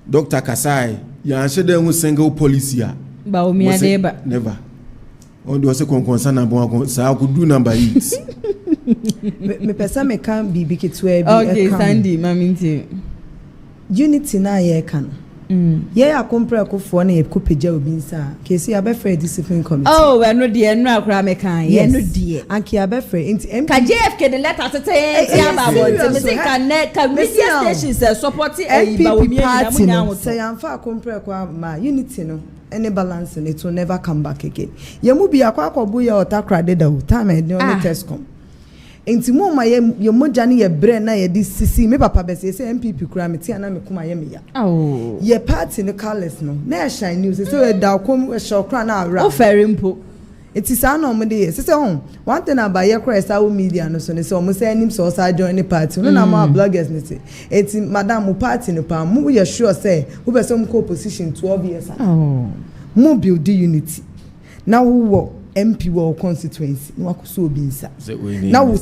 Speaker 12: Dr. kasai ya anshede hu single policy a
Speaker 1: Bawumia deba
Speaker 12: never on do se konkonsa na bon sa ku do number 8
Speaker 11: me pesa me kan bibi ketwa bi
Speaker 1: okay Sandy maminti
Speaker 11: unity na ye kan Ye akompre akofo na ekopeja obi nsa. Kesi abefre discipline committee.
Speaker 1: Oh, we no de no akra me kan. Ye no de.
Speaker 11: Anki abefre nti MP
Speaker 1: ka JFK the letter tete about me say can media stations support
Speaker 11: NPP party no. Say amfa akompre kwa ma unity no. Any balance and it will never come back again. Yemu bi akwakobu ya otakra deda o time e no test come. Enti mo ma ye moja ni ye bre na ye di sisi me papa be say MPP kura me ti ana me kuma ye me ya. Oh. Ye party no colors no. Na shine news say we da kom we show kra na ara.
Speaker 1: O fere mpo.
Speaker 11: It is an omede say one thing about your crest our media no so ne say o mo say anim so sa join the party. No na ma bloggers ne say. Eti madam mo party no pa mo we sure say we be some co-opposition 12 years. Oh. Mo build the unity. Now who MP wo constituency no akoso obi nsa na wo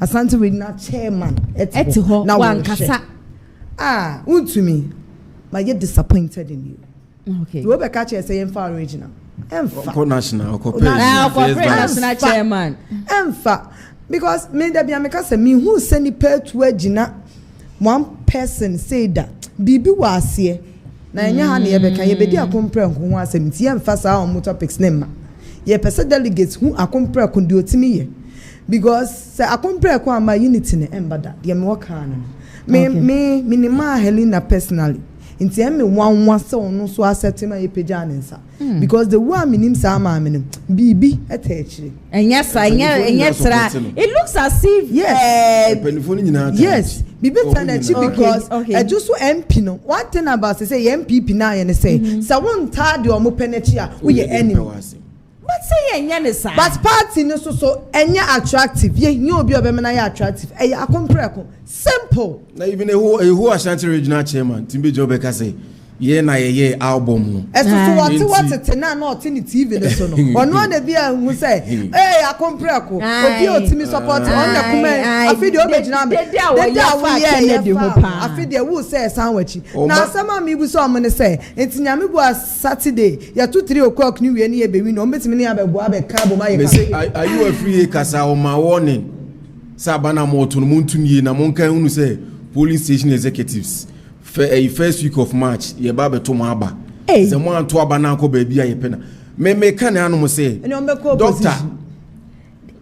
Speaker 11: Asante regional chairman eti ho wan kasa untumi ma get disappointed in you. Okay, you be catch say emfa regional emfa
Speaker 12: national
Speaker 1: national chairman
Speaker 11: emfa because me da bia me kasa me who send the per to agina one person say that bibi wa ase na enya ha na ye be kan ye be di akompre nko ho asem ti emfa sa on topics nema ye person delegates who akompre kondi otimi ye because say akompre ko ama unity ne embada ye me work an me minima Helena personally inti me wanwa se onu so accept ma ye page nsa because the one minim sa ma minim bibi etechire
Speaker 1: enya sra it looks as if
Speaker 11: yes bibi tanachi because just so MP no one thing about say MPP na ye ne say so won ta de omo penechi a we ye enemy.
Speaker 1: But say enya ne sa.
Speaker 11: But party no so enya attractive. Ye nyo obi obema na ye attractive. E ya akompreko. Simple.
Speaker 12: Na even a who Ashanti regional chairman Timbe Jobeka say ye na ye album no.
Speaker 11: So what na not in the TV no so no. Ono na bia hu say akompreko. Obi otimi support on the comment. Afide obegina me. Dey afide who say sanwachi. Na sama mi bu so amene say entinyame bu Saturday ya 2-3 o'clock ni we ni ye be wi no metimi ni abebu abeka bo ma ye.
Speaker 12: Say are you a free kasa o ma warning. Sabana moto no muntumi na monkan hu say police station executives first week of March ye ba beto mo aba ze mo anto aba na ko ba bia ye pena me kan anu mo say doctor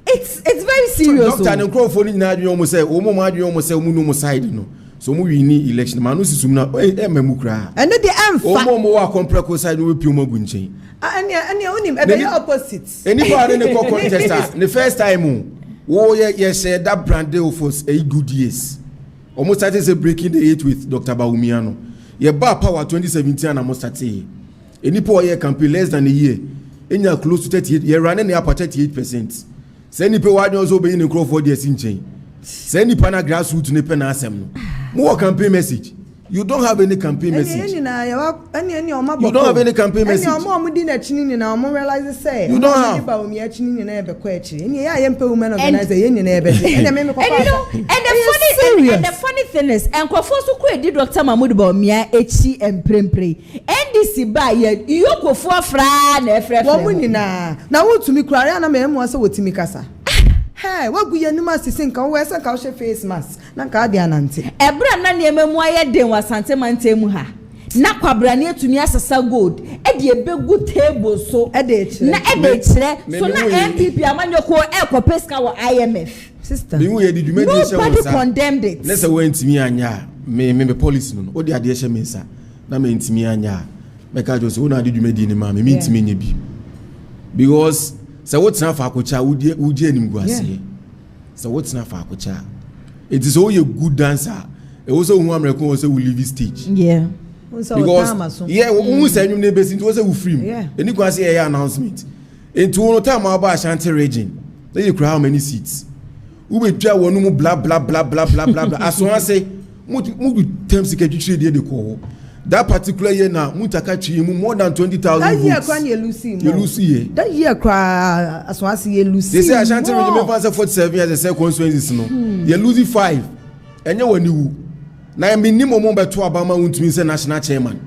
Speaker 1: it's very serious.
Speaker 12: Doctor no microphone na adwen mo say o mo adwen mo say o mu no mo side no so mo wini election ma no sisum na mamu kra
Speaker 11: ene de amfa
Speaker 12: o mo wa compreko side no we piu magu nchen
Speaker 11: ane onim e be opposite
Speaker 12: any part ne ko contest the first time wo ye say that brand of us a good years almost started say breaking the 8 with Dr. Bawumia no ye ba power 2017 and almost started any poor year campaign less than a year enya close to 38 ye running near 38%. Say ni pe wadon also be in Crawford years in chain. Say ni pana grassroots ne pe na asem no. More campaign message. You don't have any campaign message. You don't have any campaign message. You don't have.
Speaker 1: And the funny thing is, and Kwafosu Dr. Mahmoud Bawumia Echi and Prempre. NDC by you go for Fran,
Speaker 11: now what to me cry and I was so to me casa. Hey, what we are must think on West and Kausha face mask. Nankadian auntie.
Speaker 1: Ebra na near memoir de was Santa Mantemuha. Nakwabra near to me as a so good. Eddie a big good table so edit. Na edit. So na MPP Amanyoko Eko Pesca or IMF.
Speaker 11: Sister,
Speaker 1: nobody condemned it.
Speaker 12: Let's went to me anya. Me police no. Odi adeshe mensa. Na me ntimi anya. Meka just una did you made in ma me ntimi nye bi. Because so what's not for Akocha Udi and Mguasi? So what's not for Akocha? It is all a good dancer. It also one American also will leave stage.
Speaker 1: Yeah.
Speaker 12: Because we send you neighbors into also free. Yeah. And you can see announcement. Into one time about Ashanti region. Then you cry how many seats. We will try one blah blah blah blah blah blah. As one say, mu terms secretary dey dey call. That particular year now, Mutakachi more than 20,000 votes.
Speaker 11: That year, you Lucy. That year, cry as one see Lucy.
Speaker 12: They say Ashanti region members 47 years as a constituency. No, you losing 5, and you when you now minimum number 2 Obama won't mean say national chairman.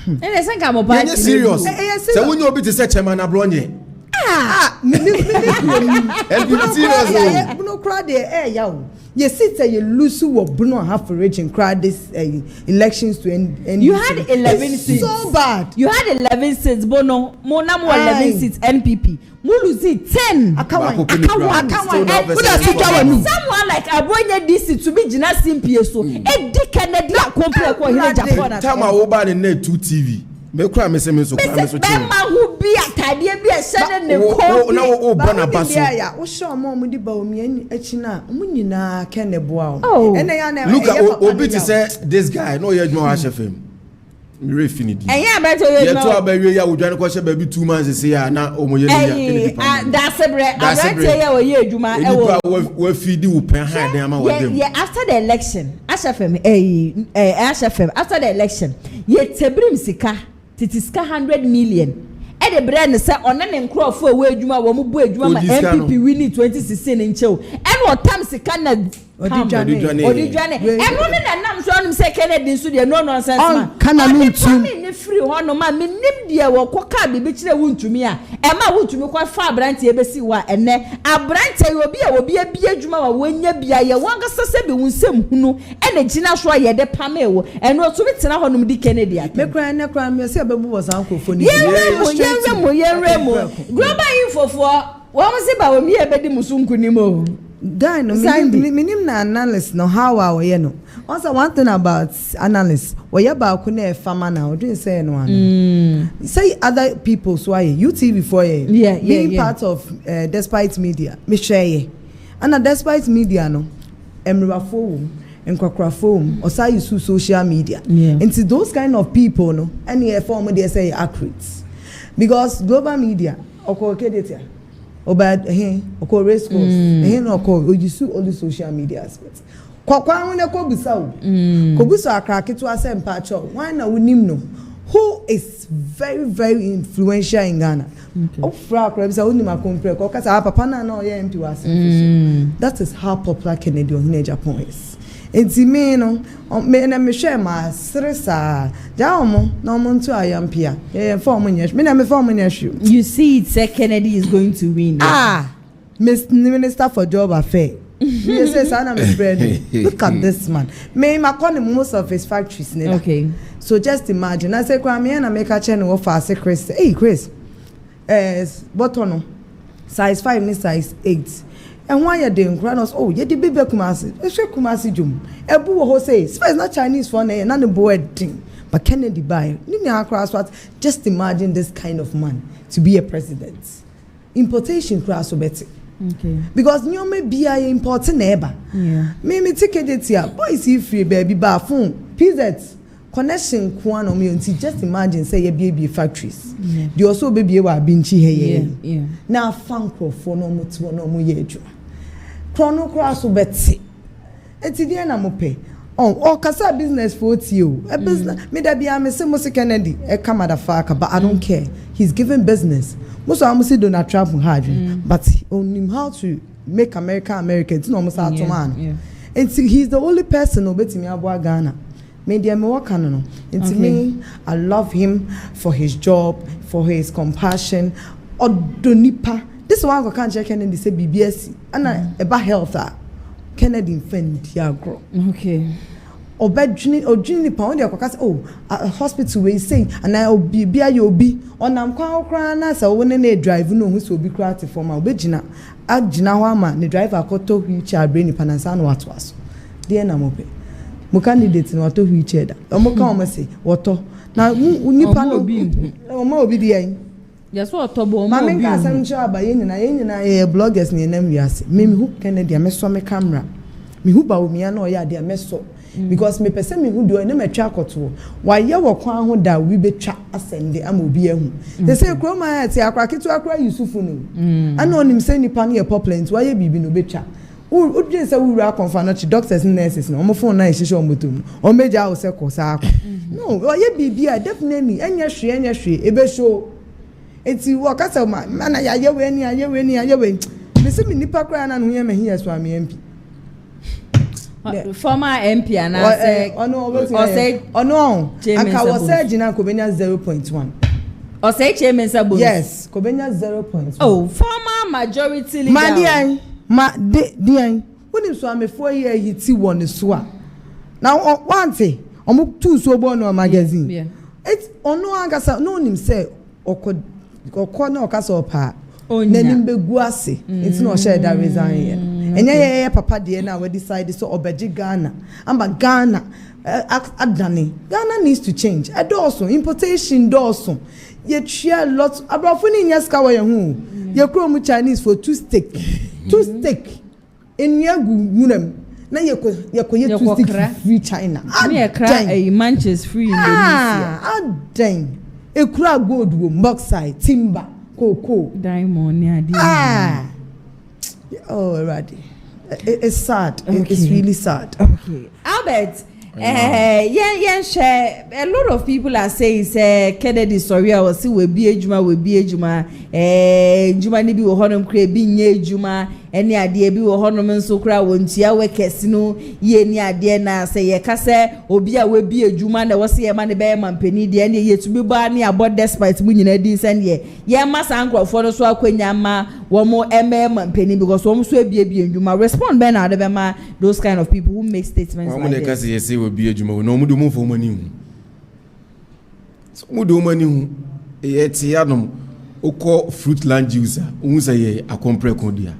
Speaker 1: And I think I'm about
Speaker 12: serious. So when you be to say chairman Ablonye.
Speaker 11: NPP serious. crowd there yaw. You sit say you lose what Bruno have for region crowd this elections to end.
Speaker 1: You had 11 seats.
Speaker 11: So bad.
Speaker 1: You had 11 seats, Bono. Monamo 11 seats NPP. Muluzi 10.
Speaker 11: Someone
Speaker 1: like Abonya DC to be Jina Simpie so. E di Kennedy compare ko hire Japan.
Speaker 12: Time oba ne net 2 TV. Me kura me se me so kura me so
Speaker 1: chi. Bema hu bi atade bi e hye ne ko.
Speaker 12: Na wo bona baso.
Speaker 11: Ya wo show mo mu di Bawumia achi na mu nyina kenebo a. Ene ya na.
Speaker 12: Look obi to say this guy no ye adwuma wa hye me refinity.
Speaker 1: Eya beto ye no.
Speaker 12: Ye to abawe ya wodwane ko hye baby 2 months say ya na omoye
Speaker 1: ne ya. That's abrante ya wo ye adwuma e
Speaker 12: wo feed wo pen ha den ama wadem.
Speaker 1: Yeah, after the election, HFM HFM after the election, ye tebrim sika titiska 100 million. E de brand say ona ne nkrofo we adwuma wo mu bu adwuma ma NPP winning 2016 nchew. E no tam sika na Odijane. Eno ne na nam so anum say Kennedy so de no nonsense man.
Speaker 11: Kana no ntum.
Speaker 1: Me free ho no ma me nim de wo koka be be kire wuntumi a. E ma wuntumi kwa fa abrante e besi wa ene. Abrante obi a obi abia adwuma wa wonya bia ye wonga sese be wunsem hunu e na gina so ye de pame wo. Eno so bi tena ho no di Kennedy at.
Speaker 11: Me kran ne kran me say abebu was ankofo ni.
Speaker 1: Ye global info for wo mo se Bawumia be di musunku ni mo.
Speaker 11: Guy, no, minim na analyst no how are you no. Also one thing about analysts, we about kune farmer now. Didn't say no one. Say other people so why UTV for you. Being part of Despite Media, me share ye. And Despite Media no, emra phone, enkrakra phone, or say you social media. Into those kind of people no, any form they say accurate. Because global media, okay, Obad oko race course no oko ojisu all the social media aspects kwakwa hu ne ko bisawo ko biso akrake to asem pa cho why na wonim no who is very very influential in Ghana ofra akra bisa wonim akompre ko kasa papa na na oye MP was that is how popular Kennedy in Japan is. Enti me no me na me hwe ma seresa ja omo na omo ntu ayampia form nyesh me na me form nyesh.
Speaker 1: You see it say Kennedy is going to win.
Speaker 11: Minister for Job Affairs. Yes, yes, I'm a friend. Look at this man. Me ma call him most of his factories.
Speaker 1: Okay.
Speaker 11: So just imagine. I say Kwame and I make a channel offer say Chris. Hey Chris. Bottom size 5 ni size 8. And why you doing granos? Oh, you the baby Kumasi. It's Kumasi Jum. Ebu wo say, it's not Chinese for na the boy thing. But Kennedy buy. Just imagine this kind of man to be a president. Importation class better.
Speaker 1: Okay.
Speaker 11: Because you may be a important neighbor.
Speaker 1: Yeah.
Speaker 11: Me ticket it here. Boys see free baby bar phone. PZ connection kwan on me until just imagine say your baby factories.
Speaker 1: Yeah.
Speaker 11: They also baby wa binchi here.
Speaker 1: Yeah.
Speaker 11: Now fanko for no mo to no mo yeju. Chrono cross better. Eti dia na mo pe. Oh, kasa business for you. A business. Me da bia me say mo Kennedy. E come motherfucker, but I don't care. He's giving business. Most of them say Donald Trump hard, but on him how to make America American. It's not almost man. And see, he's the only person who bet me about Ghana. Media me work no. And to me, I love him for his job, for his compassion. Odonipa. This one I can't check Kennedy say BBS and about health. Kennedy infant grow.
Speaker 1: Okay.
Speaker 11: Ojini pound ya kwakasa a hospital we say and I bia you obi onam kwa okra na sa wo ne drive no hu so obi kra te form obegina agina ho ama ne driver akoto wheelchair brain panansa no wato aso de na mope mo candidate no wato wheelchair da omo ka omo say woto na nipa no obi de yan
Speaker 1: yes wato bo omo
Speaker 11: ma me ka sam cho abaye nyina bloggers ni enam wiase me hu Kennedy me so me camera me hu Bawumia na oya de me so because me person me who do any me twa koto why ye wo kwan ho da we betwa asende am obi ahu they say kroma ati akra ketu akra Yusufu no ana onim say nipa na ye populent why ye bibi no betwa u dwen say we ra confirm no doctors and nurses no omo phone na e hihye omotom o meja wo say kosa akwa no why ye bibi a definitely enya hwe ebe show enti wo kasa ma na ya ye we me say me nipa kra na no ye me here so am MP.
Speaker 1: Former MP and I say
Speaker 11: aka was say Gina Kobenya 0.1
Speaker 1: or say chairman sabo
Speaker 11: yes Kobenya 0.1
Speaker 1: former majority leader
Speaker 11: ma de when so am 4 year yiti won so a now one thing omo two so bo no magazine it ono agasa no nim say okọ na okasa opa nanim begu ase it no share that resign here enya ye papa de na we decide so obeji Ghana amba Ghana adani Ghana needs to change also importation also ye share lots abrafo ni nya ska wa ye hu ye kro mu Chinese for two steak in yagu munam na ye ko ye two steak free China
Speaker 1: na kra manches free Indonesia
Speaker 11: adan e kura gold wo bauxite timber cocoa
Speaker 1: diamond adi
Speaker 11: oh ready it's sad. Okay. It's really sad.
Speaker 1: Okay, Albert. Share. A lot of people are saying say Kennedy sorry I was see we be ejuma juma ni bi wo honom kra bi nye ejuma eni ade bi wo honom nso kra wontia we kese no ye ni ade na say ye ka say obi a we bi ejuma na wo say ye ma ne be mampani de eni ye to be ba ni abod despite mu nyina din send ye ma sankrofo no so akwanya ma wo mo mampani because wo so bi ejuma respond be na de ma those kind of people who make statements like this.
Speaker 12: Will be a juma no mudu for money. So mudu money yet yanum oko fruit land user unza ye a compre condia.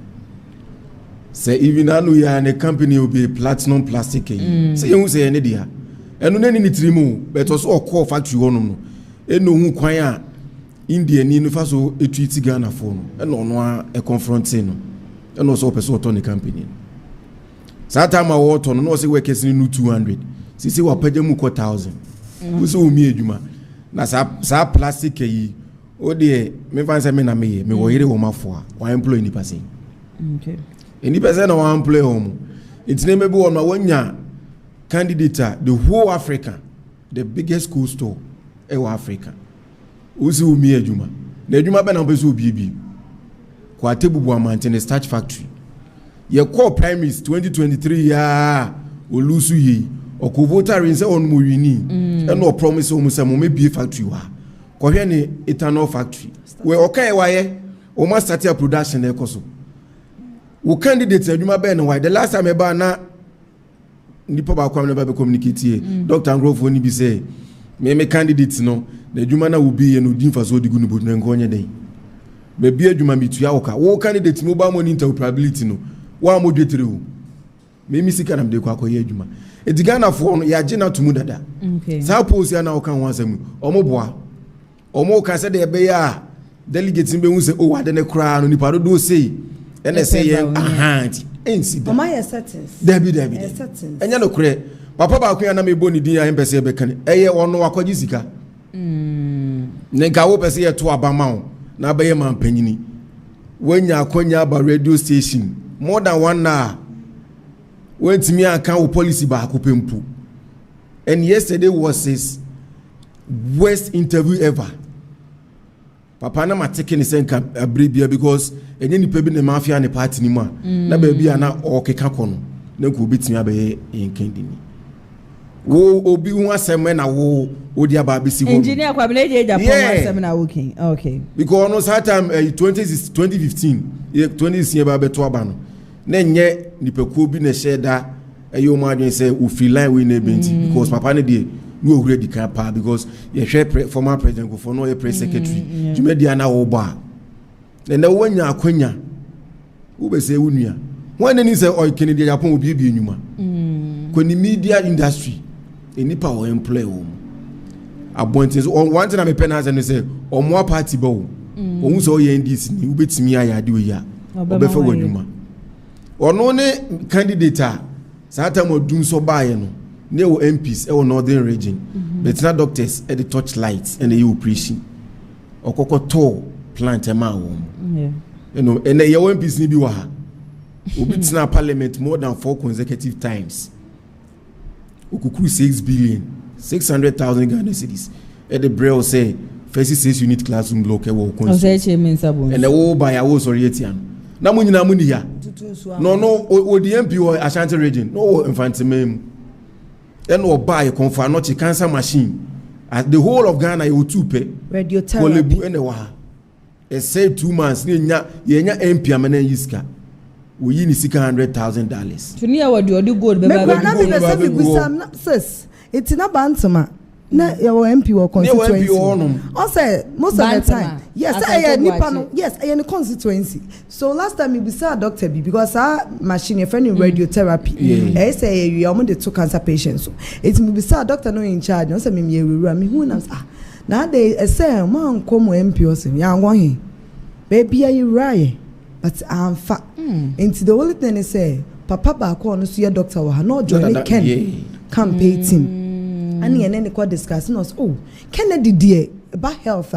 Speaker 12: Say even anu ya ne company will be platinum plastic. Say you say any dia. And no any trimu, but also oko factory one no. No who kwaya India ni faso etwiti Ghana for no. And no a confronting no. And also person on the company. Sata ma water no say we kesi no 200 sisi wa pede mu ko 1000 uso umi adwuma na sa plastic yi o de me fan say me na me wo yire wo mafo a wa employ ni person okay any person na wa employ home it name be one ma wanya candidate the whole Africa the biggest school store e wa Africa uso umi adwuma na adwuma be na be so obi kwa tebubu amantene starch factory ye call primaries 2023 ya olusu yi okuvota rinse on mo wini e no promise o mo se mo be factory wa ko hwe ni ethanol factory we okay waye o ma start your production e koso wo candidate adwuma be no why the last time e ba na nipa ba kwam na ba be communicate Dr. Ngrofo ni bi say me candidate no na adwuma na wo bi ye no din fa so digu no bodu na nkonye den be bi adwuma mitua wo candidate mo ba mo ni interoperability no wa mo dwetere o me misika na mde kwa akoye adwuma edigana fo no ya gina tumu dada okay sa posi na oka ho asem omoboa omo ka se de be ya delegate be hu se o wade ne kra no nipa do sei ene se ye ahanti ensi da
Speaker 11: mama ya settings
Speaker 12: dabi enya no kre papa ba akwa na me boni din ya empese be kan eye ono akwaji sika ne ga wo pese ye to abama o na be ye man panyini wanya akonya ba radio station more than 1 hour went me account policy ba akopempu and yesterday was his worst interview ever papa na mateke ni senka abribia because enye ni pebi ne mafia ne party ni ma na ba bia na okeka kono na ko bitimi abaye enkendini wo obi hu asem na wo odi aba bisi wo
Speaker 1: engineer kwabele je Japan asem na working okay
Speaker 12: because no that time 2015 2016 ba beto aba no na nye nipekuo bi na sheda ayo ma adwen say o free line we na benti because papa ne dey no already can pa because ye hwe former president go for no ye press secretary jumedia na wo ba na wanya akwanya wo be say wunua when any say o Kennedy Japan obi bi enuma ko ni media industry enipa o employ wo abontes on one thing me penance and say o mo party ba wo o so ye ndis ni wo betimi ayade wo ya obefa wanuma ono ne candidate sata mo dun so bae no ne wo MPs e wo northern region but na doctors e the touch lights and the operation okokoto plant e ma wo you know and the MPs ni bi wa ha obi tina parliament more than 4 consecutive times okukuru 6 billion 600,000 Ghana cedis e the braille say first 6 unit classroom block e wo
Speaker 1: and
Speaker 12: the wo buy a wo sorry etian na mo nyina mo ni ya no odi MP or Ashanti region no infantimem and or buy confa not cancer machine at the whole of Ghana you two pay
Speaker 11: radiotherapy
Speaker 12: and wa e say 2 months ni nya MP amana yiska we yi ni sika $100,000
Speaker 1: to near what do gold
Speaker 11: me na me say me gusam sis it's na bantama na your MP or constituency I say most of the time yes I nipa no yes I any constituency so last time we saw Dr. B because our machine your friend in radiotherapy I say we am the two cancer patients so it's me saw doctor no in charge no say me ewura me hu na na dey say man come MP o say ya ngwa he baby are you right but I'm fat into the only thing is say papa ba ko no so your doctor wa no join Ken campaign team and then they discussing us Kennedy dear about health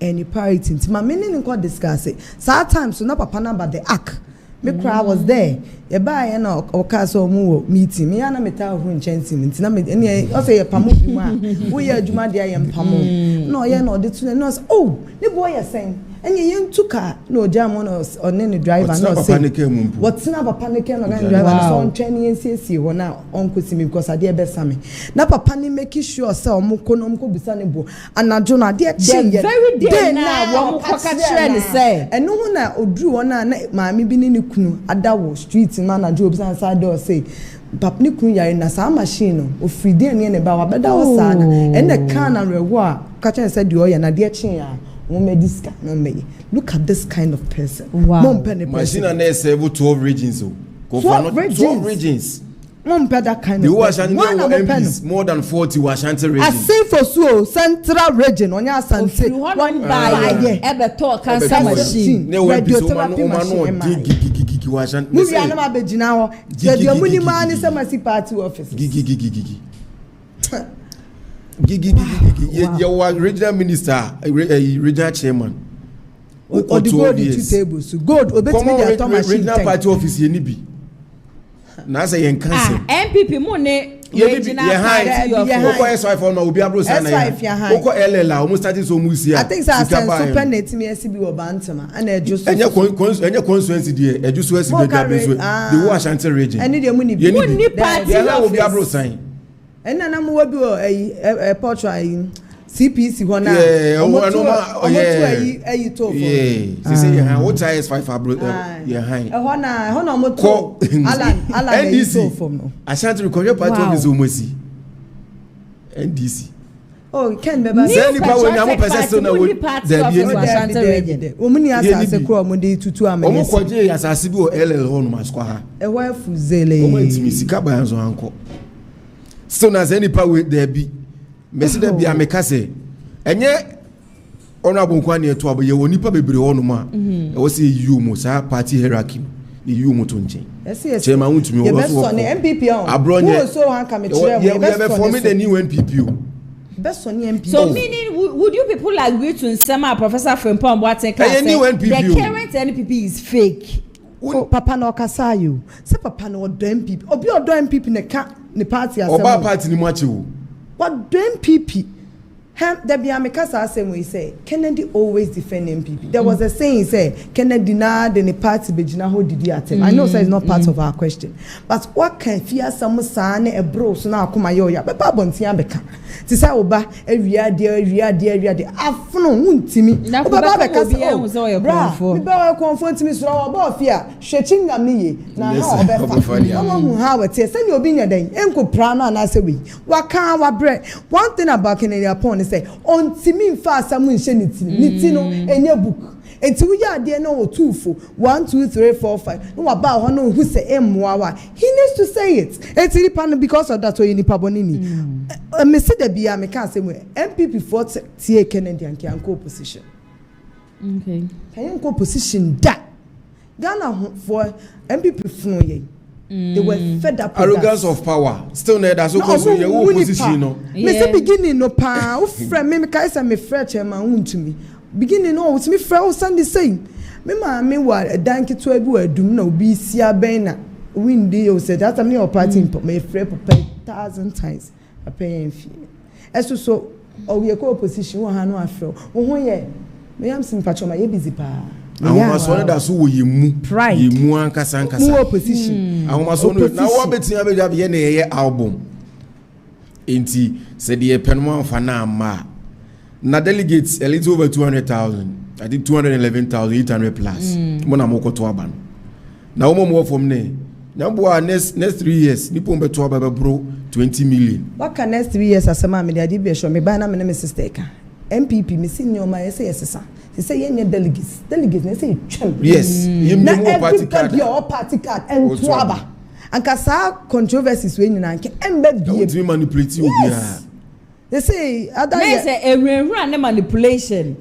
Speaker 11: and parity nti ma meaning ko discuss it sometimes so na papa number the act me cry was there e ba na oka so mu meeting me na meta ho nchanti nti na me o say pamo bi mu a wo ye adwuma de ayem pamo no ye na ode tune no ne boy ye sen enye yen tuka no jam on the driver no say what's na papa ne ken no driver so on training nsiesie ho na onkosi me because ade be same na papa ne make sure say omko no mko bisa ne bo anajo na de
Speaker 1: very day na wo koka kire ne say
Speaker 11: eno ho na oduru wona na maami bi ne kunu adawo street manager obisa side door say pap ni kunu yare na sa machine no ofride ne ne ba wa beda wo sa na ene kan na rewo a ka chen say de oye na de chen ya look at this kind of person.
Speaker 12: Wow. Machine and they say 12 regions. 12 regions.
Speaker 11: That kind of
Speaker 12: person. MPs, more than 40 Ashanti regions.
Speaker 11: I say for so central region on your Ashanti.
Speaker 1: One by ever talk cancer machine.
Speaker 11: Radiotherapy machine. We are not a now. The money man is a party office.
Speaker 12: Your regional minister, regional chairman.
Speaker 11: Or the gold 2 tables. Good.
Speaker 12: Regional party office ye nibi. Na say yen cancel.
Speaker 1: NPP money.
Speaker 12: Regional party. Oko S5 for no obi abro sana ya. Oko LL almost starting so musi ya.
Speaker 11: I think say super net me SB obantama and e just
Speaker 12: enya constituency there. E just SB be so. The wo Ashanti region.
Speaker 11: Any the money
Speaker 1: party.
Speaker 12: Ya obi abro sign.
Speaker 11: And na mo bi a portrait CPC ho na omo to
Speaker 12: for say ya what is 5 abro ya high
Speaker 11: ho na mo to Alan to from no
Speaker 12: Ashanti recovery party of the Omosi NDC
Speaker 11: Ken beba
Speaker 12: say ni pa we na mo pese so na we there be
Speaker 1: Ashanti region
Speaker 11: omuni asase kro mo dey tutu amene
Speaker 12: omo kwaje asase bi o LL ho no maskwa ha
Speaker 11: e wa fuzele
Speaker 12: omo ntimi sika ba yanzo anko so na say ni pa we there be mesi da bia meka se enye ono abonkwa ne to aboye woni pa bebre ho no ma e wo se yu mo sa party hierarchy ni yu mo to nchen
Speaker 11: yes
Speaker 12: che ma huntumi wo so
Speaker 11: NPP on
Speaker 12: abronye
Speaker 11: so han ka me kire
Speaker 12: we be forming the new NPP
Speaker 11: best on NPP
Speaker 1: so meaning would you people agree to nsema Professor Frimpong Boateng class the current NPP is fake
Speaker 11: papa no kasayo se papa no do NPP obi odo NPP ne ka ne party asem
Speaker 12: oba party ni mo ache wo
Speaker 11: what do NPP there be amekasa same way say Kennedy always defend NPP there was a saying say Kennedy na the party begina ho didi atem I know say it's not part of our question but what can fear some san e bro so na akoma yo ya beba bontia beka ti say oba awia de afono huntimi oba beka say bra me ba confront me so oba ofia hwechinga miye na ha obefa omo hu ha wete say ni obi nya den enko pra na na say we waka wa bre one thing about Kennedy upon say ontimi mfa asamu nhye niti no enye book enti wo ya de no otufo 1 2 3 4 5 no wa ba ho no hu se emmoa he needs to say it enti pan because of that oyini pabonini me see the bia me can say MPP for tie Kennedy and Kianko opposition
Speaker 1: okay
Speaker 11: Kianko opposition da Ghana for MPP funu ye they were fed up
Speaker 12: arrogance of power still there that's because you opposition no
Speaker 11: me say beginning no pa friend me kai say me friend chairman huntumi beginning no with me friend Sunday saying me ma me wa dan keto abi wa dum na obi si aben na win dey o say that time your party me friend per 1,000 times I pay en fee eso so o we ko opposition wo ha no afro wo ho ye me am sympathy ma ye busy pa
Speaker 12: ahomaso da so wo yemu yemu ankasa
Speaker 11: mu opposition
Speaker 12: ahomaso no na wo betia be ja be na ye album enti se de penmo amfa na ama na delegates a little over 200,000 I think 211,800 plus mo na mo ko to aba no na wo mo from ne nyamboa next 3 years nipo mbeto aba bro 20 million
Speaker 11: what can next 3 years asema me dey be sure me ba na me me sister ka MPP me si nyoma yesa yesa say yenye delegates na say twem
Speaker 12: yes
Speaker 11: na everybody your party card and twaba anka sa controversies we nyina nke embe bie
Speaker 12: to manipulate obia
Speaker 11: they say other
Speaker 1: yes run manipulation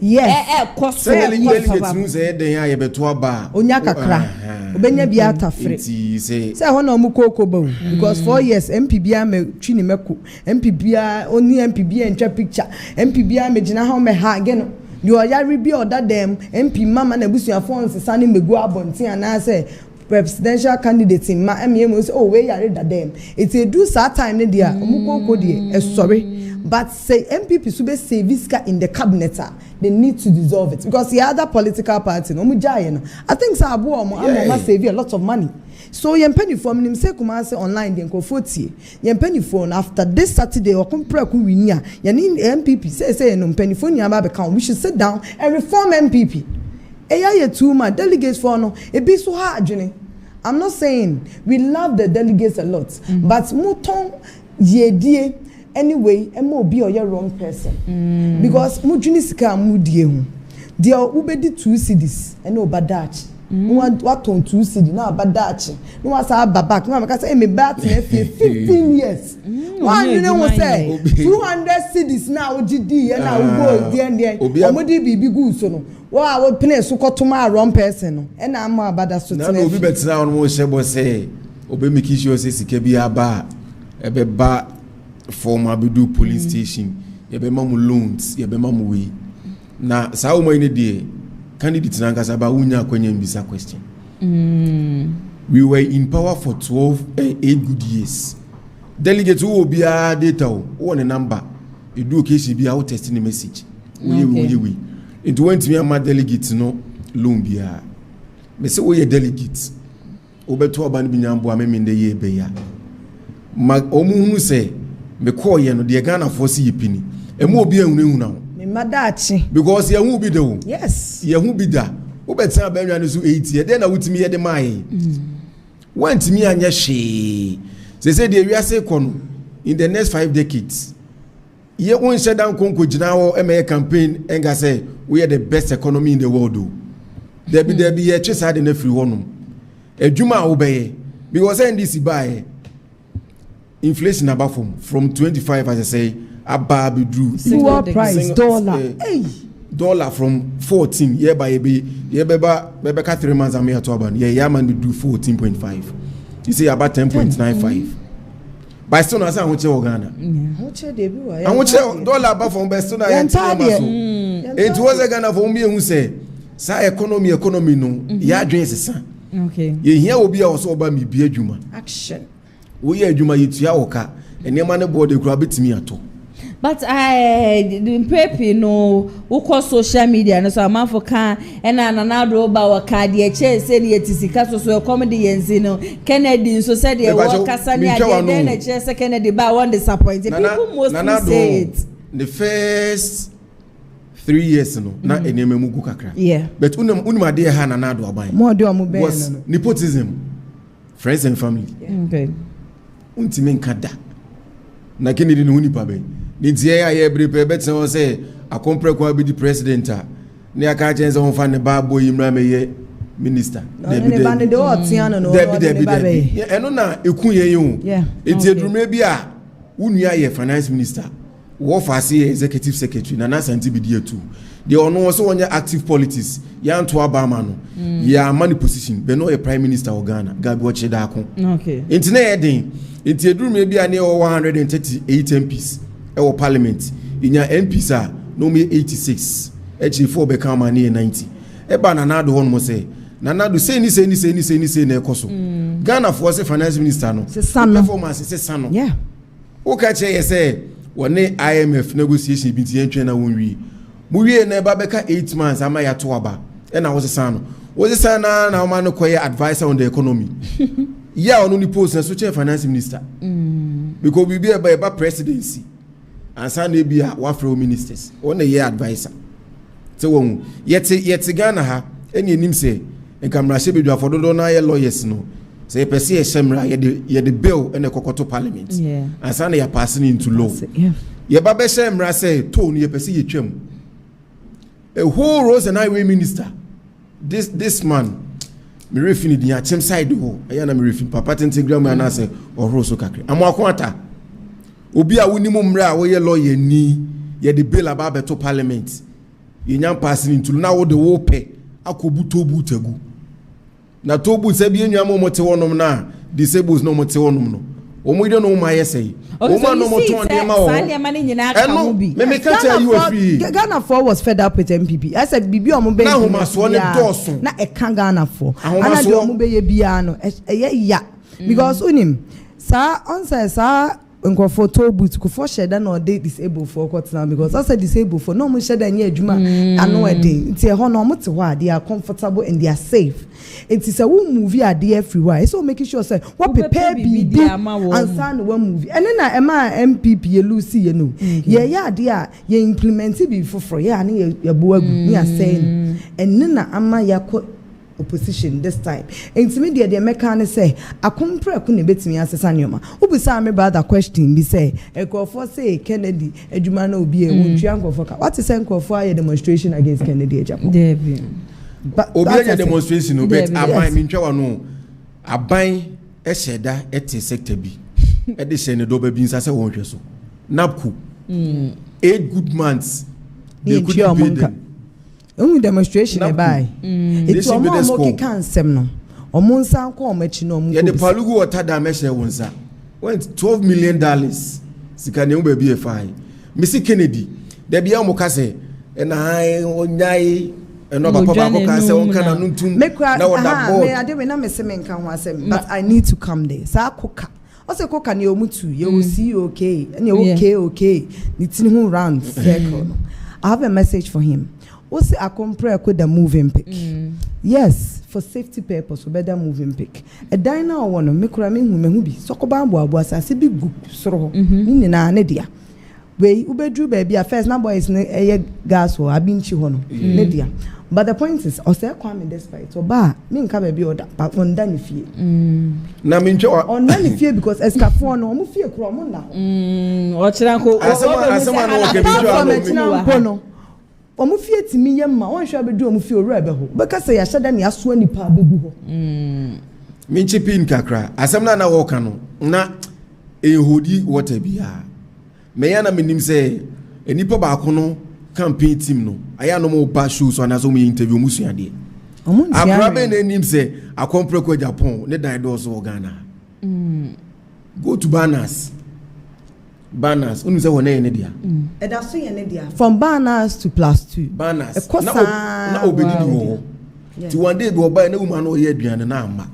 Speaker 11: cost
Speaker 12: delegates mu say den ya beto aba
Speaker 11: onya kakra obenya bia atafre say hono mu kokobo because 4 years MPB am twini meko MPB oni MPB entwa picture MPB am gina ha me ha again you are be order them MP mama na busuafo nsesa ne megu abonten ana say presidential candidate in ma em say oh we yare da them it do that time ne dia omukoko de sorry but say MPP so be service in the cabinet they need to dissolve it because the other political party no mujaye no I think say abo am save a lot of money. So yen penny form nim say kuma say online den ko 40 yen penny phone after this Saturday or compare ku winia yen MPP say no penny phone nya ba be count we should sit down and reform MPP ye too much delegates for no e be so hard adwene. I'm not saying we love the delegates a lot but muton yedie anyway emo be or your wrong person because mudwini sika mudie hu dia ubedi 2 cedis and obadachi what on 2 cedi na abadachi no was ababak no make say me bat na 15 years one you know say 200 cedis na ogidi e na ugo die omodi bibi gu so no wa wo pene so kotoma wrong person no e na ama abada so
Speaker 12: na obi betina on mo shebo say obe make sure say sika bi aba e be ba former Abidu police station yebe mamu loans yebe mamu we na sa o moine die candidate na ngasa ba unya kwenye mbisa question we were in power for 8 good years delegate who obia data o ne number e do case bia o test ni message we it went me am delegate no loan bia me say we delegate obeto oban bi nyambo ameme nde ye be ya ma omuhunu say me call ye no de Ghana for see pini emu obi ehunu na
Speaker 11: me madachi
Speaker 12: because ye hu bi de wo
Speaker 11: yes
Speaker 12: ye hu bi da wo betan ba nwa no so 80 de na wutimi ye de mai wantimi anya hwe say de wiase kono in the next 5 decades ye won shut down konko gina wo eme campaign enga say we are the best economy in the world do there be ye twesa de na free honum adwuma wo be because NDC buy inflation about from 25 as I say above drew
Speaker 11: single price dollar
Speaker 12: dollar from 14 year by beba 3 months am here to aban yeah man do 14.5 you say about 10.95 by still na say won che Ghana
Speaker 11: che dey be wa
Speaker 12: won che dollar above from best na it was a Ghana for me who say sa economy no ya adwen sesa
Speaker 1: okay
Speaker 12: ye hia obi a so oba mi bi adwuma
Speaker 11: action
Speaker 12: we are juma yitua oka enema ne board kura betimi ato
Speaker 1: but the pepe no uko social media no so amanfo kan ena nanado ba waka de che se ne yetisika so comedy yenzi no Kennedy so said the kasa ne ade na che se Kennedy ba one disappointed people mostly say it
Speaker 12: the first 3 years no na enema mu gu kakra
Speaker 1: yeah
Speaker 12: but unum ade ha nanado aban
Speaker 11: mo de omo be no
Speaker 12: nepotism friends and family
Speaker 1: okay
Speaker 12: untime nkada na Kennedy no nipa be ni tie ya ye brepe betin o say akompre kwa be the president ne aka chense ho fa ne ba boy imra meye minister
Speaker 11: ne ba ne de o tiano no
Speaker 12: de eno na ekun ye yin enti edurume bi a unua ye finance minister wo fa say executive secretary na santi bi die tu de ono so wonya active politics ya nto abama no ya mani position be no a prime minister of Ghana gabi wo che da ko
Speaker 1: okay
Speaker 12: enti na ye den enti edurume bi a ne 138 MPs e wo parliament inya MPs a no me 86 HE4 be come na 90 e ba na nado ho no say na nado say ni na ekoso Ghana for say finance minister no performance say sano
Speaker 11: yeah
Speaker 12: o ka che ye say wone IMF negotiation bi tie ntwe na wonwi mu wie na ba beka 8 months ama ya to aba e na wo say sano na o ma no koye advisor on the economy yeah on the post na so che finance minister because we be a presidency and Sunday be a wafro ministers on a year advisor so won yet Ghana ha any nim say enkamra se bedwa for dodo na ye lawyers no say pese ye semra ye the bill in the kokoto parliament and say na ya passing into law ye ba be semra say to no ye pese ye twam a whole roads and highway minister this man me refini di achem side ho eya na me refin papa tentegram na say ohoro so kakre amakwata obi a woni mumra wo ye lawyer ni ye the bill about beto parliament ye nyam passing into na wo de wo pe akobuto butagu na tobu se bi enwa mo mote wonom na disables no mote wonom no omo ide no ma yesei omo no mo ton de ma wo me can tell you a free
Speaker 11: Ghana for was fed up with MPP I said bibi omo be
Speaker 12: na homa so ne doso
Speaker 11: na e kan Ghana for ana de omo be ye bia no ya because unim sa on say sa nkofo tobu to for share that no dey disabled for court now because I said disabled for no mo share that nye adwuma ano ede nti e ho no mo te ho they are comfortable and they are safe it is a movie are there everywhere so making sure say what prepare be and sign one movie and then na MPP ye Lucy you know ye there ye implement be for ye and ye boagu me are saying and then na ama ya opposition this time intimidate the mechanic say akompre ko ne betimi asesa nyoma ubisa me brother question be say ekofo say Kennedy adwuma na obi e wontua nkofo ka what is nkofo aye demonstration against Kennedy ejapo
Speaker 12: Debbie but obi aye demonstration no bet aban mi ntwa no aban e sheda ete sector bi e de se ne do ba bi nsa se won hwe so napku 8 good months they could pay them
Speaker 11: only demonstration e buy it's omo can sem no omo nsan ko omo chi no omo
Speaker 12: ye the palugu water damage wonsa went $12 million sika ne ba bi e fine Missy Kennedy there be omo ka se na onyai eno papa ko ka se won kana nuntum na wada board
Speaker 11: me ade we na me se me nkan ho asem but I need to come there sa koka ose koka ne omutu ye o see okay and okay ni tin hu round circle no I have a message for him. Also, I compare with the moving pick. Yes, for safety purpose, we better moving pick. A diner or one of me cramming who may be so bambo was a big good soro. Meaning an idea. We ubedru baby a first number is a gas or a binchi hono. Nedia. But the point is, or say, come in this fight or bar, mean come baby or that on Danny fear.
Speaker 12: Na mincho
Speaker 11: on Danny fear because escafon or mufia cromona.
Speaker 1: What's
Speaker 11: that? Omo fie timi yemma won hwa bedu omo fie owura be ho beka se ya hyada ne aso nipa bebu ho
Speaker 12: minchi pin kakra asem na wo ka no na ehodi water bia me ya na menim se enipa ba ko no campaign team no aya no mo ba show so na so mo interview mu suade akra be na enim se akompre ko Japan ne dan do so Ghana go to banners unu se wona ene dia
Speaker 11: e da so ene dia from banners to +2
Speaker 12: banners na obedidi wo ti one day go buy na woman no ye aduane na ama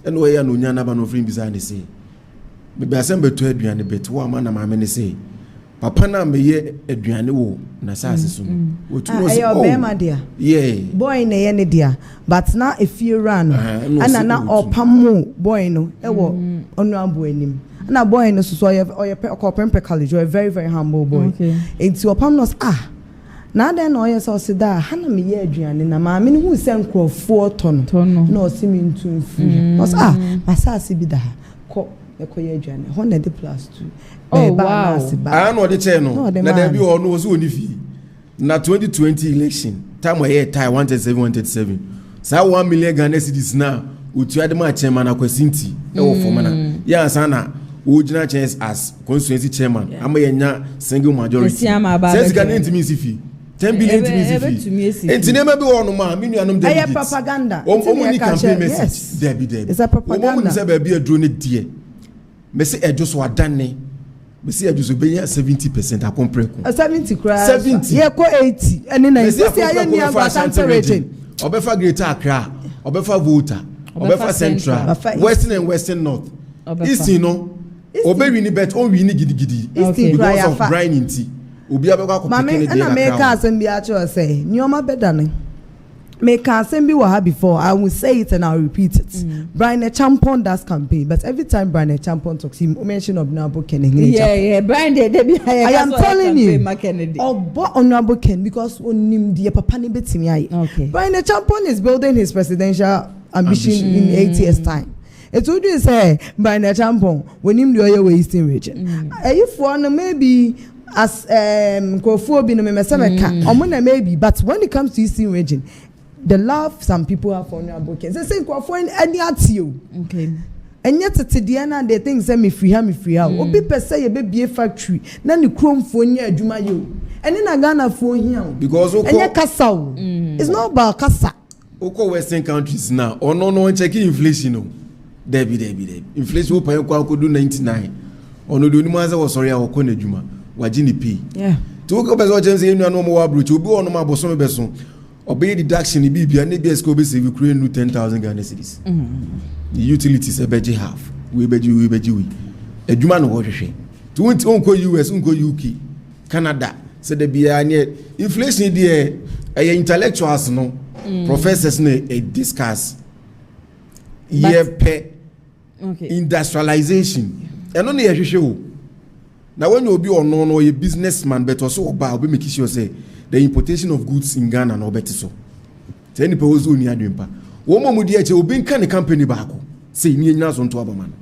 Speaker 12: ene wo ye na onya na ba no free bisa ne se me be asem beto aduane bet wo ama na ma me ne se papa na me ye aduane wo na saase so wo tu no se
Speaker 11: oh be ma dia
Speaker 12: yeah
Speaker 11: boy na ye ne dia but na if you run ana na opamo boy no e wo onu abo anim na boy no so oye college or a very very humble boy into opam nos na den no oye so da hana me ye aduane na ma me hu se nkrofo tono na o si me ntu free nos masase bi da ko e ko ye aduane ho na de +2
Speaker 12: wow no de che no na da bi o no so oni fi na 2020 election time we tie 137 sa 1 million Ghana cedis na utu adema chairman akwasinti e wo fo mana ya sana Ojina chance as constituency chairman ama yenya single majority says can intimacy fee 10 billion intimacy fee entinema bi wono ma me nuanom de
Speaker 11: aye propaganda
Speaker 12: omuni campaign message there
Speaker 11: it's a propaganda
Speaker 12: omuni say ba bi adro ne die me say ejo so adane me say ejo so be 70% akompreko
Speaker 11: 70 cry
Speaker 12: 70
Speaker 11: ye ko 80 ene na say aye ni agba region
Speaker 12: obefa Greater Accra obefa Volta obefa Central Western and Western North East no Obe ni bet on wini gidigidi because of grinding tea. Obi abekwa ko pikin dey na.
Speaker 11: Mama na make asem bi a cho say nyoma beda ne. Make Asembi Waha before, I will say it and I'll repeat it. Brian Champon does campaign, but every time Brian Champon talks, he mention Honorable Kennedy.
Speaker 1: Yeah, Brian,
Speaker 11: I am telling you, Honorable Ken, because on him the papa ni betimi.
Speaker 1: Okay.
Speaker 11: Brian Champon is building his presidential ambition in 8 years' time. It would you say Brian Champon when him the oil Eastern region. If one maybe as Kofu bin Memesaka, maybe, but when it comes to Eastern region, the love some people have for Honorable Ken. They say Kofu any at you. Okay. And yet at the end they think say me free how. Obi per se ye be a factory. Na ni chrome phone ye adwuma yo. And in a Ghana phone here.
Speaker 12: Because
Speaker 11: it's not about kasa.
Speaker 12: Oko Western countries now. Or no checking inflation no. Debbie. Inflation will pay do 99. Or no do ni maza was sorry our kone juma. Wajini pay.
Speaker 11: Yeah.
Speaker 12: To go bezo jense enu no more abroach. Obi ono ma boso me beso. Obey deduction ni bibia ne bi esco be save Ukraine no 10,000 Ghana cedis. The utilities a beji half. We beji. Ejuma no hwehwe. To unko US, unko UK, Canada. Say the bia ne inflation there intellectuals no. Professors ne discuss. Okay. Industrialization. And only a show. Now, when you be on no a businessman, but also about be making sure say the importation of goods in Ghana no better so. Any people who near Dimpa. Woman would yet you be kind of company back. Say me nas on to Abaman.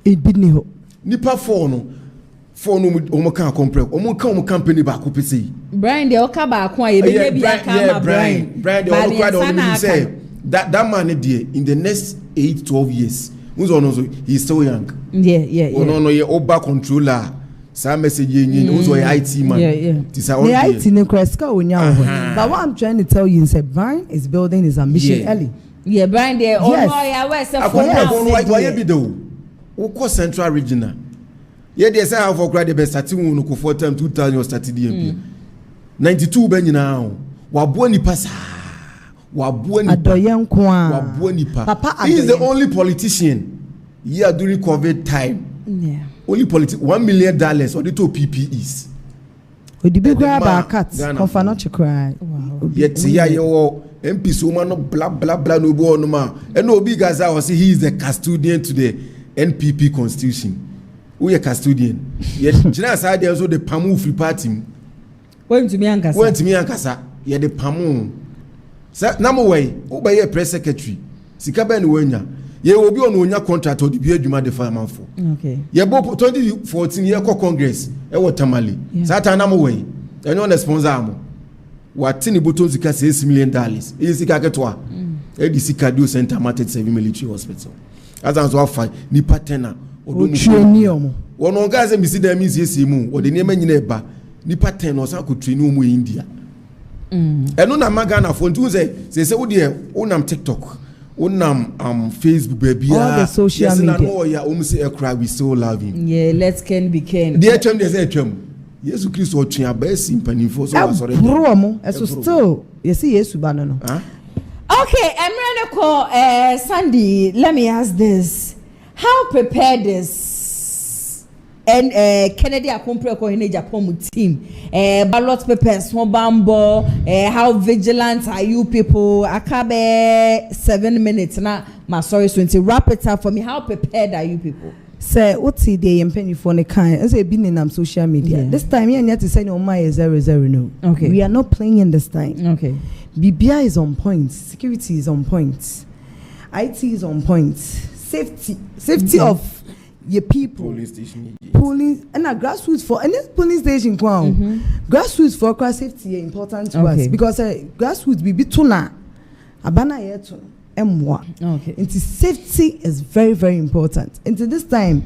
Speaker 11: It didn't ho.
Speaker 12: Nipa for no Omoka compre. Omoka company back up say.
Speaker 1: Brian the Oka back one Brian
Speaker 12: the Oka say that man in the next 8-12 years. He's still young.
Speaker 1: Yeah.
Speaker 12: No, Oba controller. Some message also IT man.
Speaker 11: Yeah. The IT in Kreska. But what I'm trying to tell you is that Brian is building his ambition early.
Speaker 1: Yeah, Brian there.
Speaker 12: Why be though? Who Central Regional? Yeah, they say how for grad the best starting no for time 2000 was started the MP. 92 ben now. Wabuani pasa. Papa, he is the only politician here during COVID time.
Speaker 11: Yeah.
Speaker 12: Only $1 million or the two PPEs.
Speaker 11: With the big grab cats, for not to cry.
Speaker 12: Yet, your MP so man blah no bo no ma. And no big as I was he is the custodian to the NPP constitution. We are custodian. Yet, China side also the Pamu free party.
Speaker 1: Went to me
Speaker 12: Ankasa. Yeah, the Pamu. Number way, obey a press secretary. Sikaba and Wenya. Ye will be on Wonya contract or the beer Juma the fireman for.
Speaker 1: Okay.
Speaker 12: Ye both 2014 year Congress, Tamale. Satan number way. And on the sponsor. What tiny buttons can say $6 million. Is Sikakatwa. ADC Kadu Center Market Saving Military Hospital. As I was offered, Nipa Tena. One on guys and see them is yes, or the name in neighbor. Nipa Ten or Saku Trinu India. And on a Magana phone to say, oh dear, on TikTok, on Facebook, baby,
Speaker 11: all the social media.
Speaker 12: Almost a cry, we still love him.
Speaker 1: Yeah, let's can be can.
Speaker 12: Dear Chum, there's a chum. Yes, Christ or Chia, best sympathy for so
Speaker 11: sorry. As still, you see, yes, Banano.
Speaker 1: Okay, I'm ready to call Sandy. Let me ask this: how prepared is and Kennedy Akumpre ko in Japan team ballot papers bambo how vigilant are you people? Akabe 7 minutes now. My sorry, so wrap it up for me. How prepared are you people?
Speaker 11: Say what's the impeni for the kind as a been in social media. This time you need to say no my 0-0 no.
Speaker 1: Okay.
Speaker 11: We are not playing in this time.
Speaker 1: Okay.
Speaker 11: BBI is on point, security is on point, IT is on point, safety of your people, police and a grassroots for any police station grassroots for cross safety is important to us because grassroots be tuna abana yeto emwa.
Speaker 1: Okay.
Speaker 11: Into safety is very, very important. Into this time,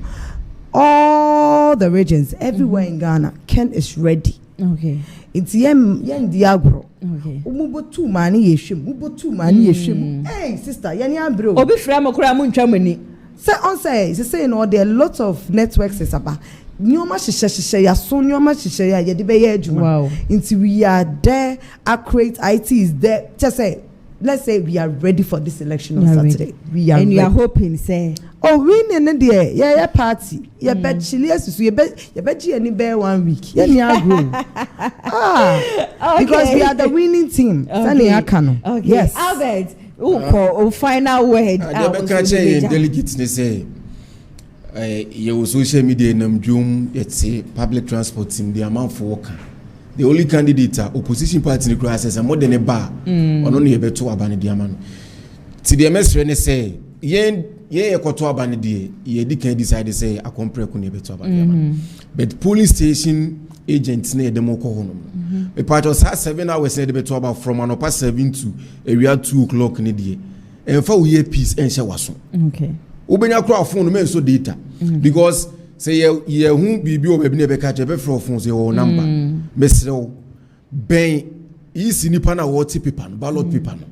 Speaker 11: all the regions everywhere in Ghana, Ken is ready.
Speaker 1: Okay.
Speaker 11: It's yen diagro.
Speaker 1: Okay.
Speaker 11: Umubo two money yeshim. Hey sister, yani abro.
Speaker 1: Obi framo kura mu ntwamani.
Speaker 11: Say no, there are lots of networks is about. Nyoma shisha ya so nyoma shisha ya yedi be ye adwuma.
Speaker 1: Wow.
Speaker 11: Until we are there, accurate IT is there. Just say let's say we are ready for this election on Saturday. We are
Speaker 1: and
Speaker 11: ready.
Speaker 1: You are hoping, say.
Speaker 11: Oh, winning the yeah party. Yeah, bet Chile so you bet any bear 1 week. Yeah, because we are the winning team.
Speaker 1: Okay.
Speaker 11: Yes.
Speaker 1: Albert, final word.
Speaker 12: Delegates they say your social media namjum it's a public transport team the amount for worker. The only candidate opposition party in the crisis and more than a bar on only a better abani diamond. To the MS say ye koto abani die ye can decide to say a compare kuni better abani. But police station agents near the moko honum. A part of 7 hours said better about from an past 7 to area 2 o'clock in the day. And for we peace and shawaso.
Speaker 1: Okay.
Speaker 12: Ubenya crowd phone men so data because say ye who be obi na be catch be from phones your number mesrel ben isi nipa na what paper no ballot paper no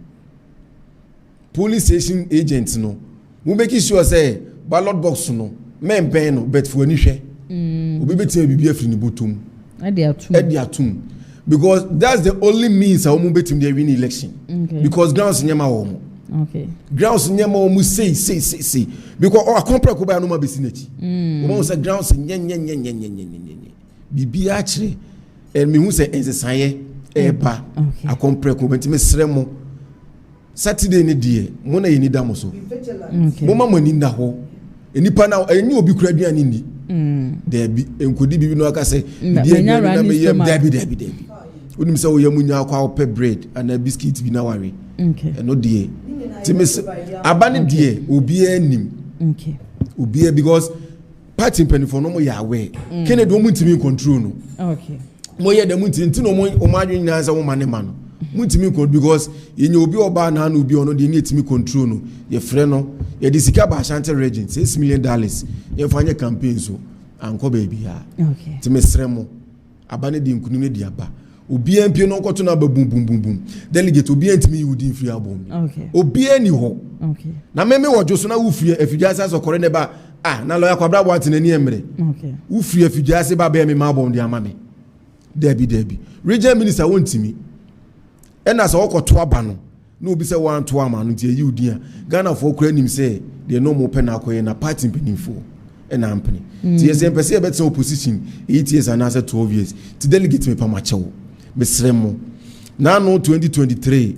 Speaker 12: police station agents no we make sure say ballot box no men ben no bet for ani hwe obi betia bibi afri ni botum e dey atum because that's the only means how we betim dey win election because grounds nyama wo.
Speaker 1: Okay.
Speaker 12: Grounds nyama o mu say because o compare ko ba no ma besi nachi. O say grounds nye bibi a kire and me hu say ensesaye eba a compare ko benti me sremo Saturday ni die mo na yini da mo so. Mo ma mani nda ho. Enipa na eni obi kura aduane ni. There be enkodi bibi no aka say die na me yem dabi. Onim say o yam nya akwa pe bread and a biscuit bi na ware.
Speaker 1: Okay.
Speaker 12: No die. Timis abani die obi anim.
Speaker 1: Okay.
Speaker 12: Obi because party penifo no mo ya aware. Kennedy o mutimi control no.
Speaker 1: Okay.
Speaker 12: Mo ye de mutimi ntino mo adwen nyina say wo mane ma no. Mutimi control because yenye obi oba na na obi ono de ni etimi control no. Ye frɛ no ye de sika ba Ashanti region $6 million. Ye fanye campaign so anko baby ha.
Speaker 1: Okay.
Speaker 12: Timisrɛ mo abani di nkunu ne di aba. Obi MP no koto na ba boom delegate obi antimi yudi free abom.
Speaker 1: Okay.
Speaker 12: Obi ani ho.
Speaker 1: Okay.
Speaker 12: Na meme wojo so na wo free afidjasa so kore ne ba na lawyer kwabra bo atene ni emre.
Speaker 1: Okay.
Speaker 12: Wo free afidjasa ba be me ma bom de amame. Debi. Regional minister wontimi. E na so wokoto aba no. Na obi se wan to ama no tie yudi a. Ghana for kura nim say de no mo pe na koye na party penifo. E na ampene. Ti yes empese e better opposition 8 years and answer 12 years. Ti delegate me pa machewo. Mesremo. Now no 2023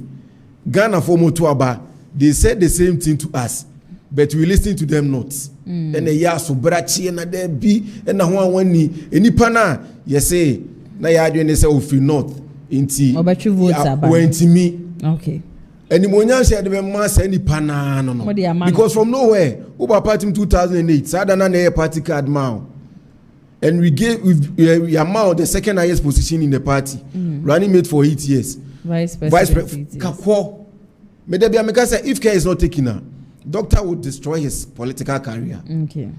Speaker 12: Ghana for Motuaba they said the same thing to us but we listen to them not and a ya so brachi na there be and na ho wani enipa na yes say na ya adwene say ofi north inti
Speaker 1: obatwe votes aba
Speaker 12: wenti me
Speaker 1: okay
Speaker 12: animonya share the mass enipa na no because from nowhere over party in 2008 sada na na party card now. And we amount the second highest position in the party, running mate for 8 years.
Speaker 1: Vice President.
Speaker 12: Kakwo. Medebia say if care is not taken now, doctor would destroy his political career.
Speaker 1: Okay.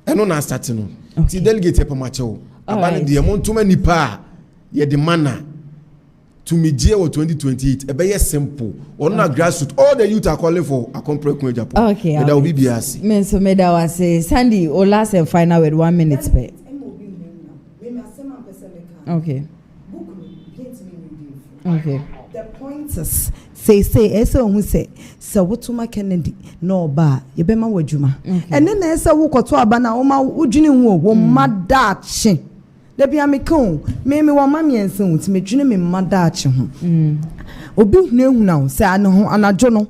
Speaker 12: And no na starting no. See delegate e pamacho. Abani the amount too many pa ye the manner to media or 2028. E be simple. On na grassroots all the youth are calling for a compare kun Japan.
Speaker 1: Okay.
Speaker 12: That will be biasi.
Speaker 1: Men so me da say Sandy o last and final with 1 minute per. Okay. Okay.
Speaker 11: The pointers say esa who say so wotuma Kennedy no ba ye be ma wadwuma and then esa wo koto aba na wo ma wodwene hu wo mada ache da bia me kan me wo ma miense hu ti me dwene me mada ache ho obi hu na say anajo no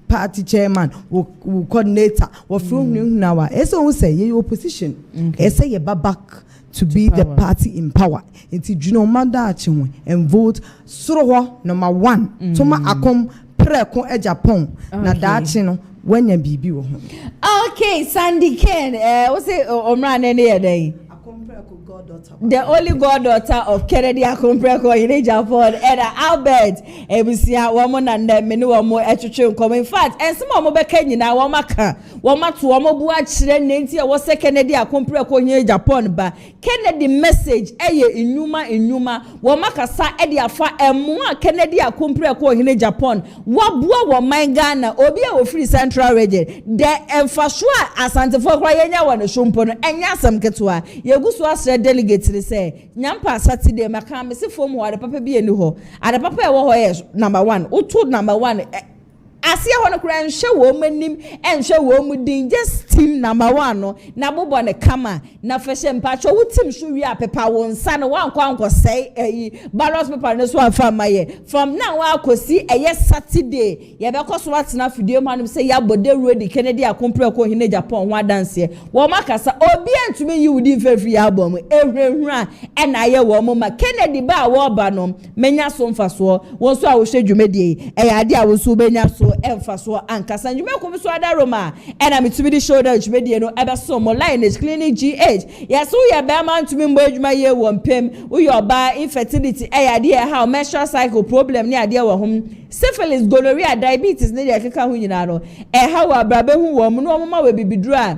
Speaker 11: party chairman wo coordinator wo from hu na wa esa who say ye opposition esa ye back to be power. The party in power. Inti juno manda achiwe and vote soro number 1. Toma akom preko e Japan na dachi no wenya bibi wo ho.
Speaker 1: Okay, Sandy Ken, what's it omra nene yedai? The only goddaughter of Kennedy Akompreko in Japan and Albert Ebusia woman and the menu more etching come in fact and some of my Kenya now wamaka to Wamobu Chile was a Kennedy Akompreko in Japan but Kennedy message in Numa wamaka sa edia fa emwa Kennedy Akompreko in Japan wabua wa my Ghana obia wo free central region the emfashua asante for kwayenya wana shumpono enya sam ketua yegusu asre delegate investigate ne say nyampa Saturday maka me se fom ho ade papa bi eni ho ade papa e wo ho ye number 1 utu number 1 Asia hono kura nhwe wo manim enhwe wo mu din just team number 1 no na bobo ne kama na fashion mpacho wo team so wi apepa wo nsa no wankwa anko sei ballot paper ne so afa maye from now wa akosi Saturday ye be koso watena video manum say ya bode road Kennedy akompre ko hine Japan ho dance wo makasa obi antumi yi wudi fefri album ehwehura e na ye wo mo ma Kennedy ba wo ba no menya so mfaso wo so a wo hwe dwumedie ade a wo so benya so emfaso ankasa njume ko so ada Roma ena mitumi di Showdown dwumedie no ebe so mo line clinic GH yes wo ye be man tumi mbo adwuma ye wo mpem wo ye oba infertility ade how menstrual cycle problem ni ade wo hom syphilis gonorrhea diabetes ne de keka ho nyina no how abrabe hu wo mo no mo ma we bibiduru a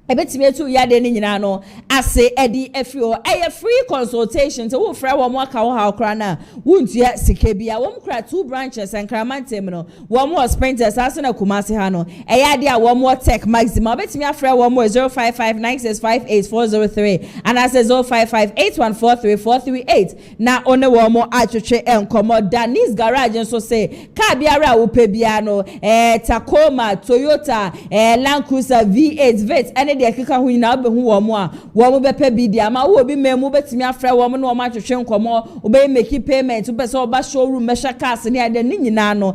Speaker 1: ebetime etu yade ni nyina no ase edi efio free consultation to wo fra wo mo aka wo ha okra na wuntua sikebia wo mkra 2 branches enkramantem no wo mo sprinters ase na kumase ha no ade a wo mo tech maximum ebetime afra wo mo 0559658403 and ase 0558143438 na one wo mo atwetwe enkomo Danis garage so say ka biara wo pe bia no Tacoma Toyota Land Cruiser V8 Vit de keka hu nyina obehu wo mo a wo mo bepa bi dia ma wo bi memu betimi afra wo mo no ma twetwe nkomo obe make payment obe so oba showroom mesha cars ne ade ni nyina no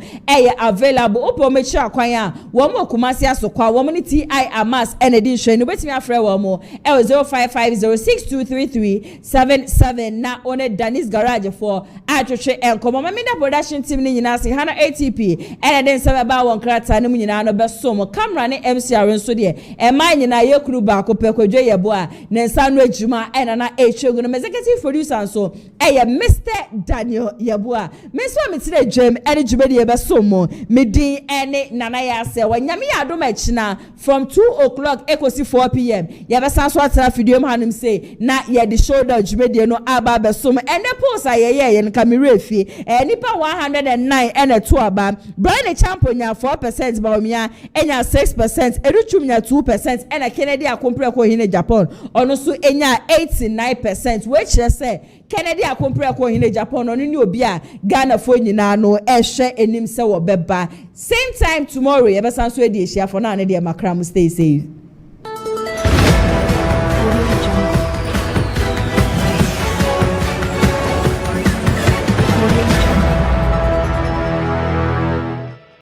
Speaker 1: available opo mechi akwan a wo mo kumase asokwa wo mo ni TI Amas enedi hwe no betimi afra wo mo 0550623377 na one Danis garage for atwetwe enkomo ma media production team ni nyina se hana ATP eneden se ba won krata ne nyina no beso mo camera ne MCR nso de ma nyina kuru ba ko pekwadwe yebo a ne nsa no adwuma ena na echegu no executive producer so Mr Daniel yebo a me so metire dwem ene dwumedi yebe so mo medin ene nana ya se wanyame ya adom achina from 2 o'clock ekosi 4 pm yebe san so atara video ma hanum say na ye the Showdown dwumedi no aba be so mo ene post ayeye ye nka mirefie nipa 109 ene to aba Brian Champion nya 4% Bawumia enya 6% Eruchum nya 2% ena Kennedy akompre ko hine Japan ono so enya 89% which say Kennedy akompre ko hine Japan ono ni obi a Ghana fo nyina no ehwe enim se wo beba same time tomorrow ye besan so edi ehia for na ne de makram stay safe.